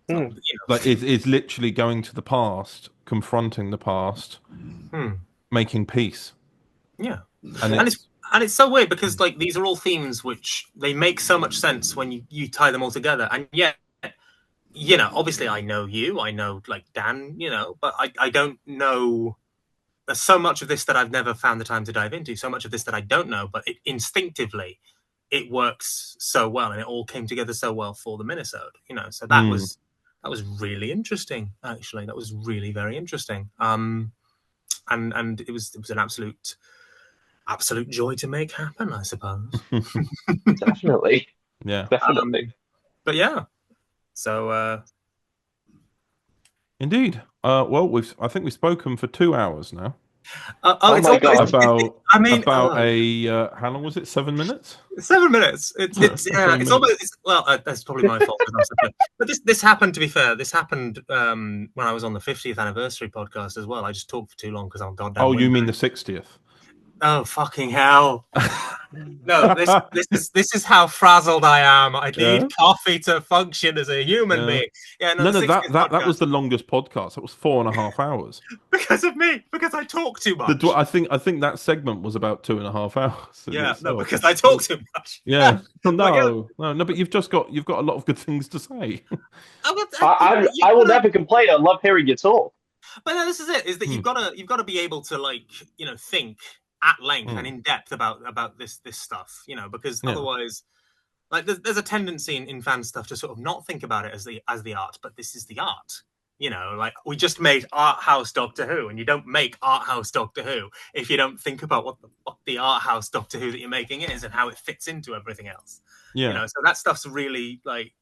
Like it's literally going to the past, confronting the past, making peace. Yeah, and it's so weird because like these are all themes which they make so much sense when you tie them all together, and yet, you know, obviously I know you, I know like Dan, you know, but I don't know. There's so much of this that I've never found the time to dive into, so much of this that I don't know, but instinctively it works so well, and it all came together so well for the minisode, you know. So that was really interesting, actually. That was really very interesting. And it was an absolute joy to make happen, I suppose. Definitely. Yeah. Definitely. But yeah. So indeed. Well, I think we've spoken for 2 hours now. Oh my God. About how long was it? 7 minutes? 7 minutes. It's almost that's probably my fault. But this happened, to be fair. This happened when I was on the 50th anniversary podcast as well. I just talked for too long because I'm goddamn. Oh, you mean the 60th? Oh, fucking hell. No, this is how frazzled I am. I need coffee to function as a human being. Yeah, no, that was the longest podcast. It was 4.5 hours. Because of me, because I talk too much. I think that segment was about 2.5 hours. Yeah, no, because I talk too much. Yeah, no, but you've got a lot of good things to say. I will never complain. I love hearing you talk. But no, this is it. Is that you've got to be able to, like, you know, think at length and in depth about this stuff, you know, because otherwise, like, there's a tendency in fan stuff to sort of not think about it as the art, but this is the art, you know. Like, we just made art house Doctor Who, and you don't make art house Doctor Who if you don't think about what the art house Doctor Who that you're making is and how it fits into everything else. Yeah. You know, so that stuff's really, like,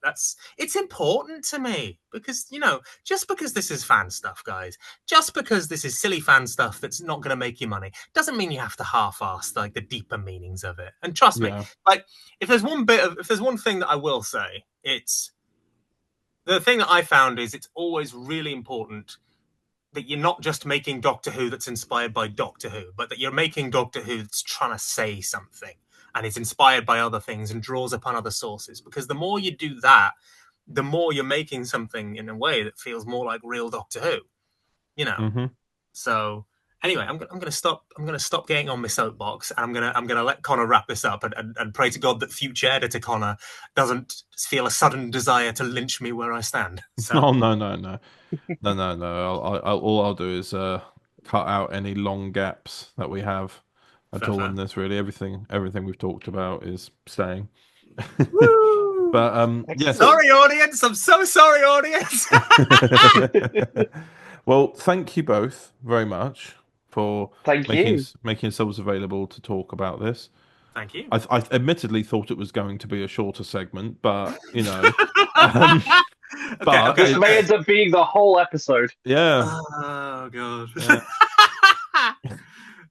it's important to me because, you know, just because this is fan stuff, guys, just because this is silly fan stuff that's not going to make you money, doesn't mean you have to half-ass, like, the deeper meanings of it. And trust me, like, if there's one thing that I will say, it's the thing that I found is it's always really important that you're not just making Doctor Who that's inspired by Doctor Who, but that you're making Doctor Who that's trying to say something. And it's inspired by other things and draws upon other sources. Because the more you do that, the more you're making something in a way that feels more like real Doctor Who, you know. So anyway, I'm gonna stop getting on my soapbox, and I'm gonna let Connor wrap this up and pray to God that future editor Connor doesn't feel a sudden desire to lynch me where I stand. So. Oh no. All I'll do is cut out any long gaps that we have. At all in this, really, everything we've talked about is staying. But yes. Sorry, audience. I'm so sorry, audience. Well, thank you both very much for making yourselves available to talk about this. Thank you. I admittedly thought it was going to be a shorter segment, but you know, but this may end up being the whole episode. Yeah. Oh god.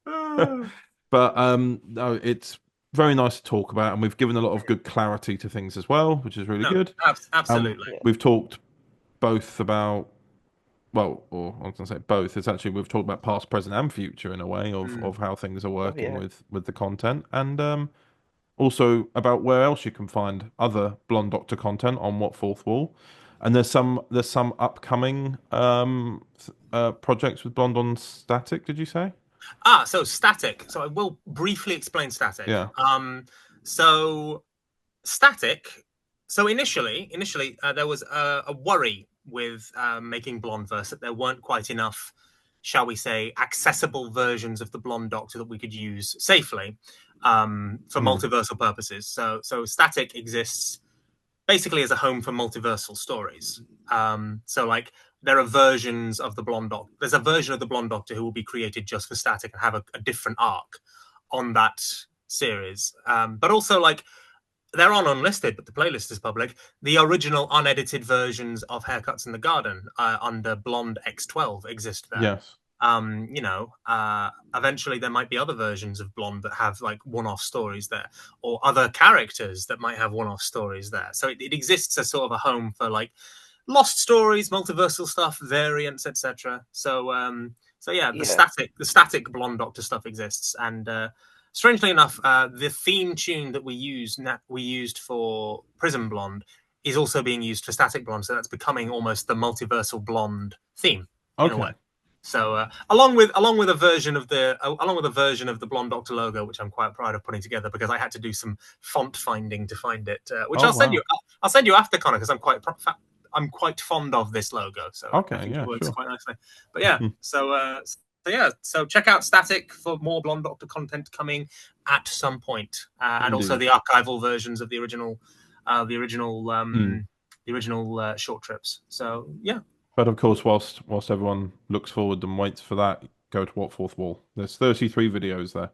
Yeah. But no, it's very nice to talk about, and we've given a lot of good clarity to things as well, which is really good. Absolutely. We've talked both about, well, or I was going to say both. It's actually, we've talked about past, present, and future in a way of how things are working with the content, and also about where else you can find other Blonde Doctor content on What Fourth Wall. And there's some upcoming projects with Blonde on Static. Did you say? So Static. So I will briefly explain Static. Yeah. So Static. So initially, there was a worry with making Blondeverse that there weren't quite enough, shall we say, accessible versions of the Blonde Doctor that we could use safely for multiversal purposes. So Static exists basically as a home for multiversal stories. So like, there are versions of the Blonde Doctor. There's a version of the Blonde Doctor who will be created just for Static and have a different arc on that series. But also, like, they're on Unlisted, but the playlist is public. The original unedited versions of Haircuts in the Garden under Blonde X12 exist there. Yes. You know, eventually there might be other versions of Blonde that have like one-off stories there, or other characters that might have one-off stories there. So it exists as sort of a home for like lost stories, multiversal stuff, variants, etc. So yeah, the static Blonde Doctor stuff exists, and strangely enough, the theme tune that we used for Prism Blonde is also being used for Static Blonde, so that's becoming almost the multiversal Blonde theme in a way. So along with a version of the Blonde Doctor logo, which I'm quite proud of putting together because I had to do some font finding to find it, which I'll send you. I'll send you after, Connor, because I'm quite fond of this logo. So I think it works quite nicely. But yeah, so check out Static for more Blonde Doctor content coming at some point, and also the archival versions of the original short trips. So yeah. But of course, whilst everyone looks forward and waits for that, go to What Fourth Wall. There's 33 videos there.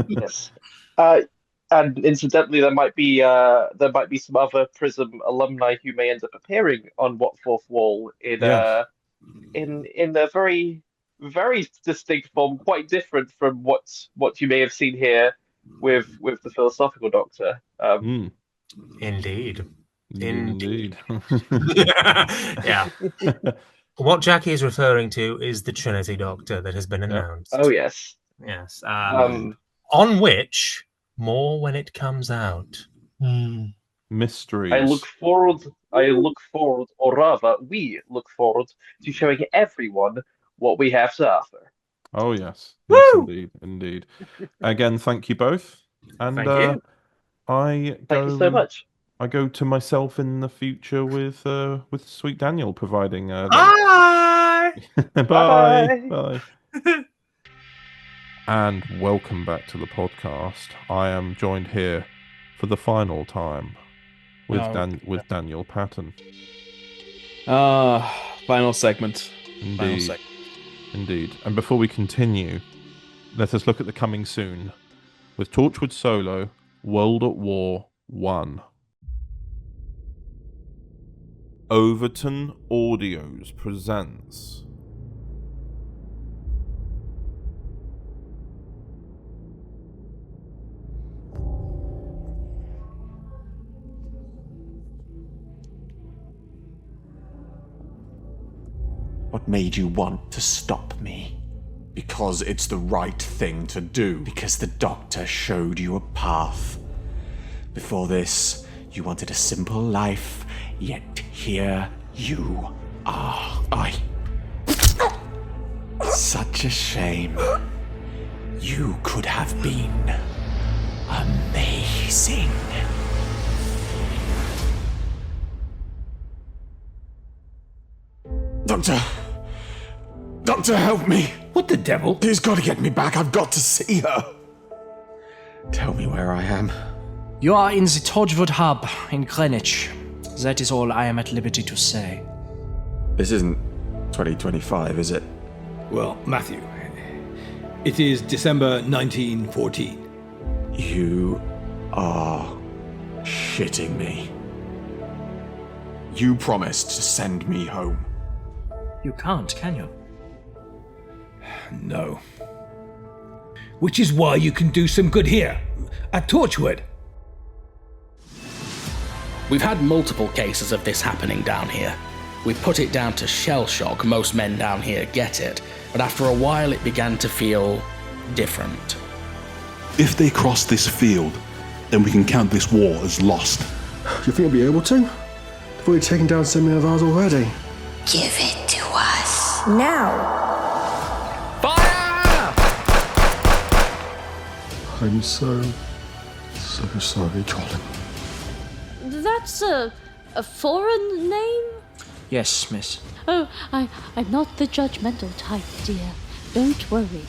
Yes. And incidentally, there might be some other Prism alumni who may end up appearing on What Fourth Wall in a very, very distinct form, quite different from what you may have seen here with the Philosophical Doctor. Indeed. Indeed. Yeah. What Jackie is referring to is the Trinity Doctor that has been announced. Oh yes. Yes. On which more when it comes out. Mysteries. I look forward, or rather, we look forward to showing everyone what we have to offer. Oh yes. Yes, indeed. Again, thank you both. And thank you. Thank you so much. I go to myself in the future with Sweet Daniel providing. Bye. Bye. And welcome back to the podcast. I am joined here for the final time with Daniel Patton. Final segment. Indeed. And before we continue, let us look at the coming soon with Torchwood Solo, World at War 1. Overton Audios presents What made you want to stop me? Because it's the right thing to do. Because the Doctor showed you a path. Before this, you wanted a simple life, yet here you are. Such a shame. You could have been amazing. Doctor, help me. What the devil? He's got to get me back. I've got to see her. Tell me where I am. You are in the Torchwood Hub in Greenwich. That is all I am at liberty to say. This isn't 2025, is it? Well, Matthew, it is December 1914. You are shitting me. You promised to send me home. You can't, can you? No. Which is why you can do some good here, at Torchwood. We've had multiple cases of this happening down here. We put it down to shell shock, most men down here get it, but after a while it began to feel different. If they cross this field, then we can count this war as lost. Do you think we'll be able to? They've already taken down so many of ours already. Give it to us. Now. Fire! I'm so sorry, Colin. That's a foreign name? Yes, miss. Oh, I'm not the judgmental type, dear. Don't worry.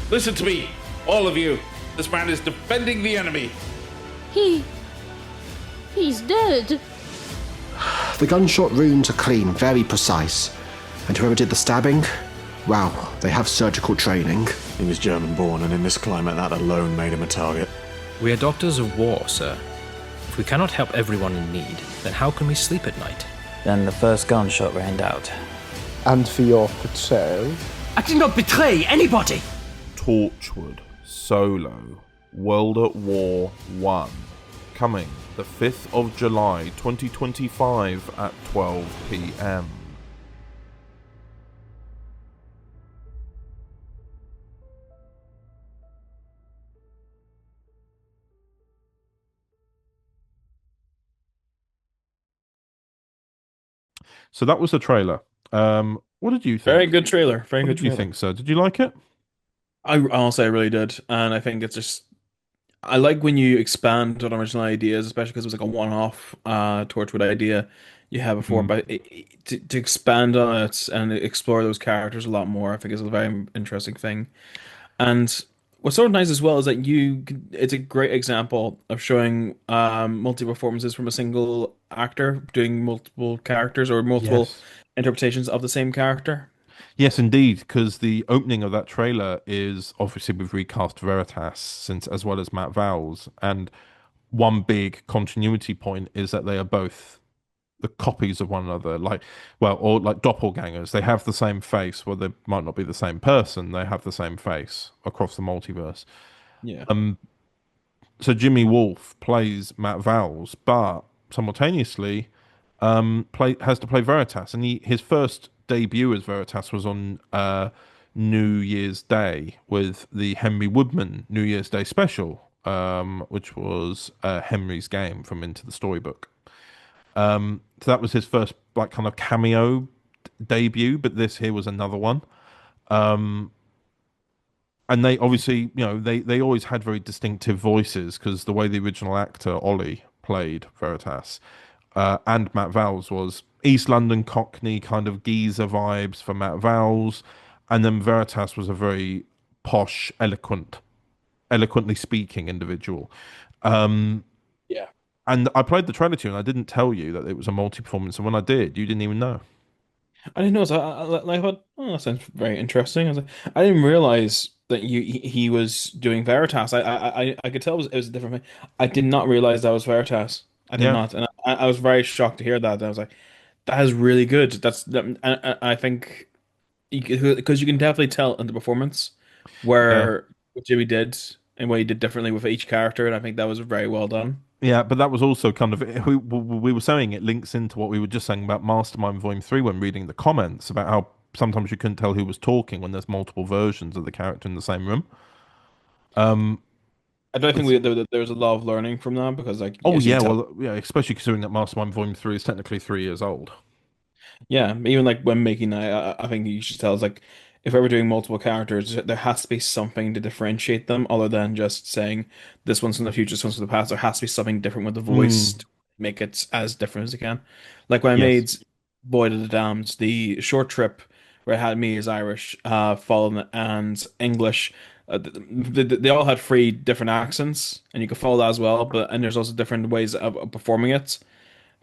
Listen to me, all of you. This man is defending the enemy. He's dead. The gunshot wounds are clean, very precise. And whoever did the stabbing, wow, they have surgical training. He was German-born, and in this climate, that alone made him a target. We are doctors of war, sir. If we cannot help everyone in need, then how can we sleep at night? Then the first gunshot rained out. And for your betrayal? I did not betray anybody! Torchwood Solo, World at War 1, coming the 5th of July 2025 at 12 PM. So that was the trailer. What did you Very think? good trailer. Very What good did you trailer. think, sir? Did you like it? Honestly, I really did, and I think it's just I like when you expand on original ideas, especially because it was like a one-off Torchwood idea you had before. Mm. But to expand on it and explore those characters a lot more, I think is a very interesting thing. And what's sort of nice as well is that it's a great example of showing multiple performances from a single actor doing multiple characters or multiple Yes. interpretations of the same character. Yes, indeed, because the opening of that trailer is obviously we've recast Veritas since as well as Matt Vowles, and one big continuity point is that they are both the copies of one another, like well, or like doppelgangers. They have the same face. Well, they might not be the same person. They have the same face across the multiverse. Yeah. So Jimmy Wolf plays Matt Vowles, but simultaneously, has to play Veritas, and his first debut as Veritas was on New Year's Day with the Henry Woodman New Year's Day special, which was Henry's game from Into the Storybook. So that was his first like kind of cameo debut, but this here was another one. And they obviously, they always had very distinctive voices because the way the original actor Ollie played Veritas, and Matt Vowles was East London Cockney kind of geezer vibes for Matt Vowles, and then Veritas was a very posh, eloquently speaking individual. Yeah. And I played the trailer to you, and I didn't tell you that it was a multi-performance, and when I did, you didn't even know. I didn't know. So I thought, oh, that sounds very interesting. I was like, I didn't realize that he was doing Veritas. I could tell it was a different thing. I did not realize that was Veritas. I did Yeah. not, and I was very shocked to hear that. I was like, that is really good. I think because you can definitely tell in the performance Yeah. where what Jimmy did and what he did differently with each character, and I think that was very well done. Yeah, but that was also kind of we were saying it links into what we were just saying about Mastermind Volume 3 when reading the comments about how sometimes you couldn't tell who was talking when there's multiple versions of the character in the same room. I don't think there was a lot of learning from that because, like, Oh as you yeah, can tell. well yeah, especially considering that Mastermind Volume 3 is technically 3 years old. Yeah, even like when making I think you should tell us like if we're doing multiple characters, there has to be something to differentiate them other than just saying this one's from the future, this one's from the past. There has to be something different with the voice Mm, to make it as different as it can. Like when I yes. made Boyd of the Damned, the short trip where it had me as Irish, Fallen and English. They all had three different accents, and you could follow that as well. And there's also different ways of performing it.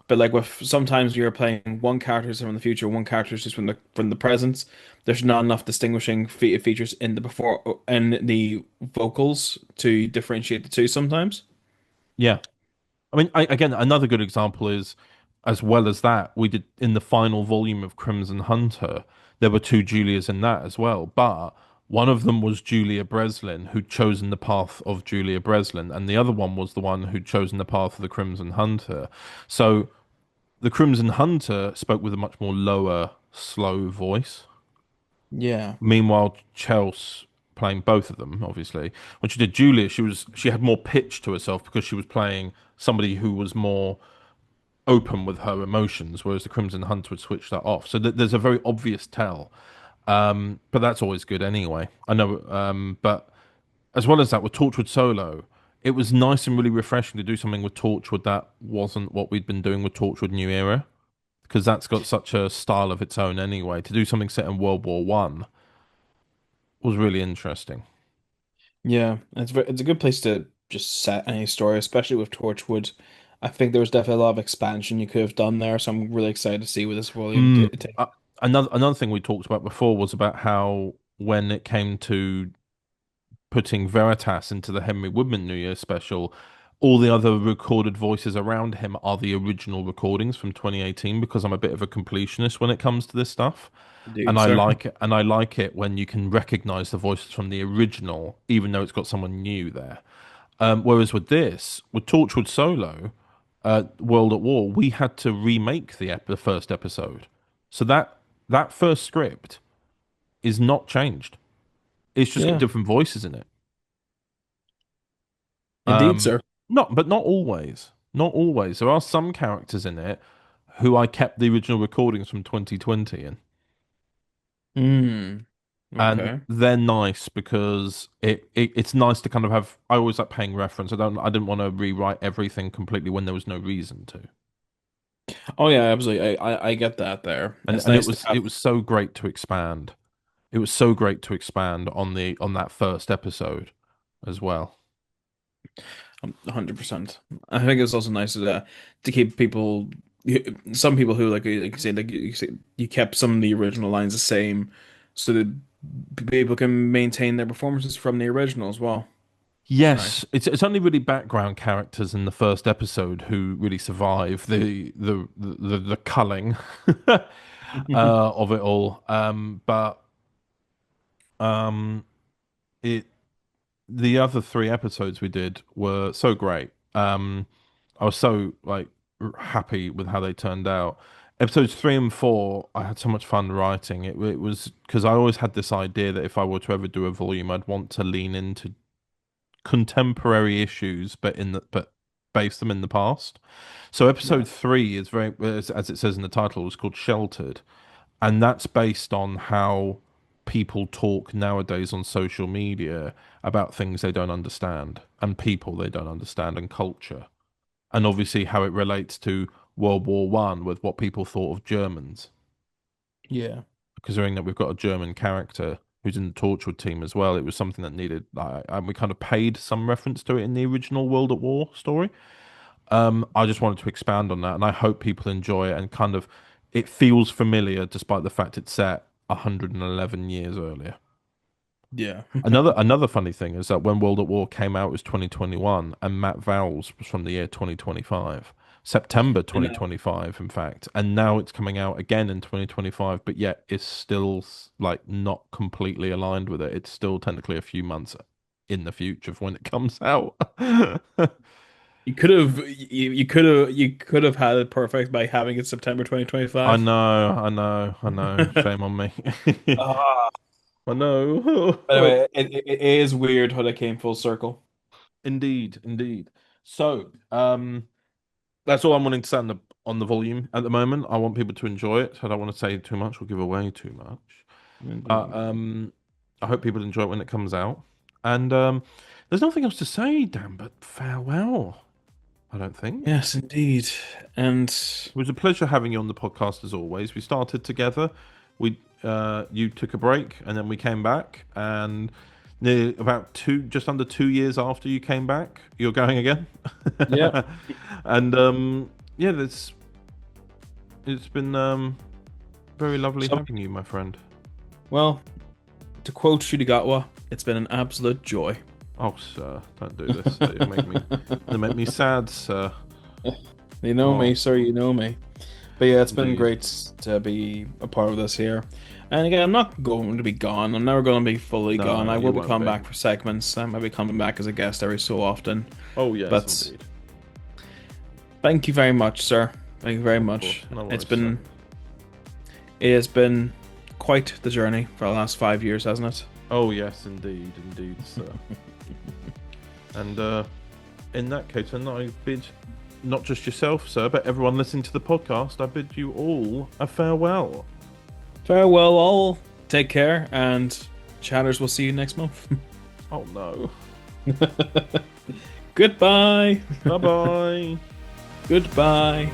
But like with sometimes you're playing one character is from the future, one character is just from the present. There's not enough distinguishing features in the vocals to differentiate the two sometimes. Yeah. I mean, again, another good example is, as well as that, we did in the final volume of Crimson Hunter, there were two Julias in that as well. But one of them was Julia Breslin, who'd chosen the path of Julia Breslin, and the other one was the one who'd chosen the path of the Crimson Hunter. So the Crimson Hunter spoke with a much more lower, slow voice. Yeah. Meanwhile, Chelsea playing both of them, obviously. When she did Julia, she had more pitch to herself because she was playing somebody who was more open with her emotions, whereas the Crimson Hunter would switch that off. So there's a very obvious tell. But that's always good anyway. I know. But as well as that, with Torchwood Solo, it was nice and really refreshing to do something with Torchwood that wasn't what we'd been doing with Torchwood New Era, because that's got such a style of its own anyway. To do something set in World War One was really interesting. Yeah, it's a good place to just set any story, especially with Torchwood. I think there was definitely a lot of expansion you could have done there, so I'm really excited to see where this volume takes. Another thing we talked about before was about how when it came to putting Veritas into the Henry Woodman New Year special, all the other recorded voices around him are the original recordings from 2018 because I'm a bit of a completionist when it comes to this stuff. Dude, And I sir. like it, and I like it when you can recognize the voices from the original, even though it's got someone new there. Whereas with this, with Torchwood Solo, World at War, we had to remake the first episode, so that first script is not changed. It's just got Yeah. different voices in it. Indeed, sir. Not always. Not always. There are some characters in it who I kept the original recordings from 2020 in. Okay. And they're nice because it's nice to kind of have. I always like paying reference. I didn't want to rewrite everything completely when there was no reason to. Oh yeah, absolutely. I get that there. And, It's and nice it to was have. it was so great to expand. It was so great to expand on that first episode as well. 100%. I think it's also nice to keep people. Some people who like you say you kept some of the original lines the same, so that people can maintain their performances from the original as well. Yes, it's only really background characters in the first episode who really survive the culling of it all. But it the other 3 episodes we did were so great. I was so like happy with how they turned out. Episodes 3 and 4, I had so much fun writing. It was because I always had this idea that if I were to ever do a volume, I'd want to lean into contemporary issues, but base them in the past. So episode 3 is very, as it says in the title, is called Sheltered, and that's based on how people talk nowadays on social media about things they don't understand and people they don't understand and culture, and obviously how it relates to World War One with what people thought of Germans. Yeah. Considering that we've got a German character who's in the Torchwood team as well, it was something that needed, and we kind of paid some reference to it in the original World at War story. I just wanted to expand on that, and I hope people enjoy it, and kind of it feels familiar despite the fact it's set 111 years earlier. Yeah. Another funny thing is that when World at War came out, it was 2021, and Matt Vowles was from the year 2025. September 2025, in fact, and now it's coming out again in 2025, but yet it's still like not completely aligned with it. It's still technically a few months in the future of when it comes out. You could have had it perfect by having it September 2025. I know. Shame on me. I know. Anyway, it is weird how they came full circle. Indeed. So, that's all I'm wanting to say on the volume at the moment. I want people to enjoy it. I don't want to say too much or give away too much. I hope people enjoy it when it comes out. And there's nothing else to say, Dan, but farewell. I don't think. Yes, indeed. And it was a pleasure having you on the podcast as always. We started together. You took a break, and then we came back, and just under 2 years after you came back, you're going again. Yeah. And it's been very lovely having you, my friend. Well, to quote Shudigatwa, it's been an absolute joy. Oh, sir, don't do this. It'll make me sad, sir. You know me, sir, you know me. But yeah, it's been great to be a part of this here. And again, I'm not going to be gone. I'm never going to be fully gone. I will be coming back for segments. I might be coming back as a guest every so often. Oh, yes, but indeed. Thank you very much, sir. Thank you very much. No worries, it has been quite the journey for the last 5 years, hasn't it? Oh, yes, indeed, sir. And in that case, then I bid not just yourself, sir, but everyone listening to the podcast, I bid you all a farewell. Farewell, all. Take care, and chatters, we'll see you next month. Oh, no. Goodbye. Bye-bye. Goodbye.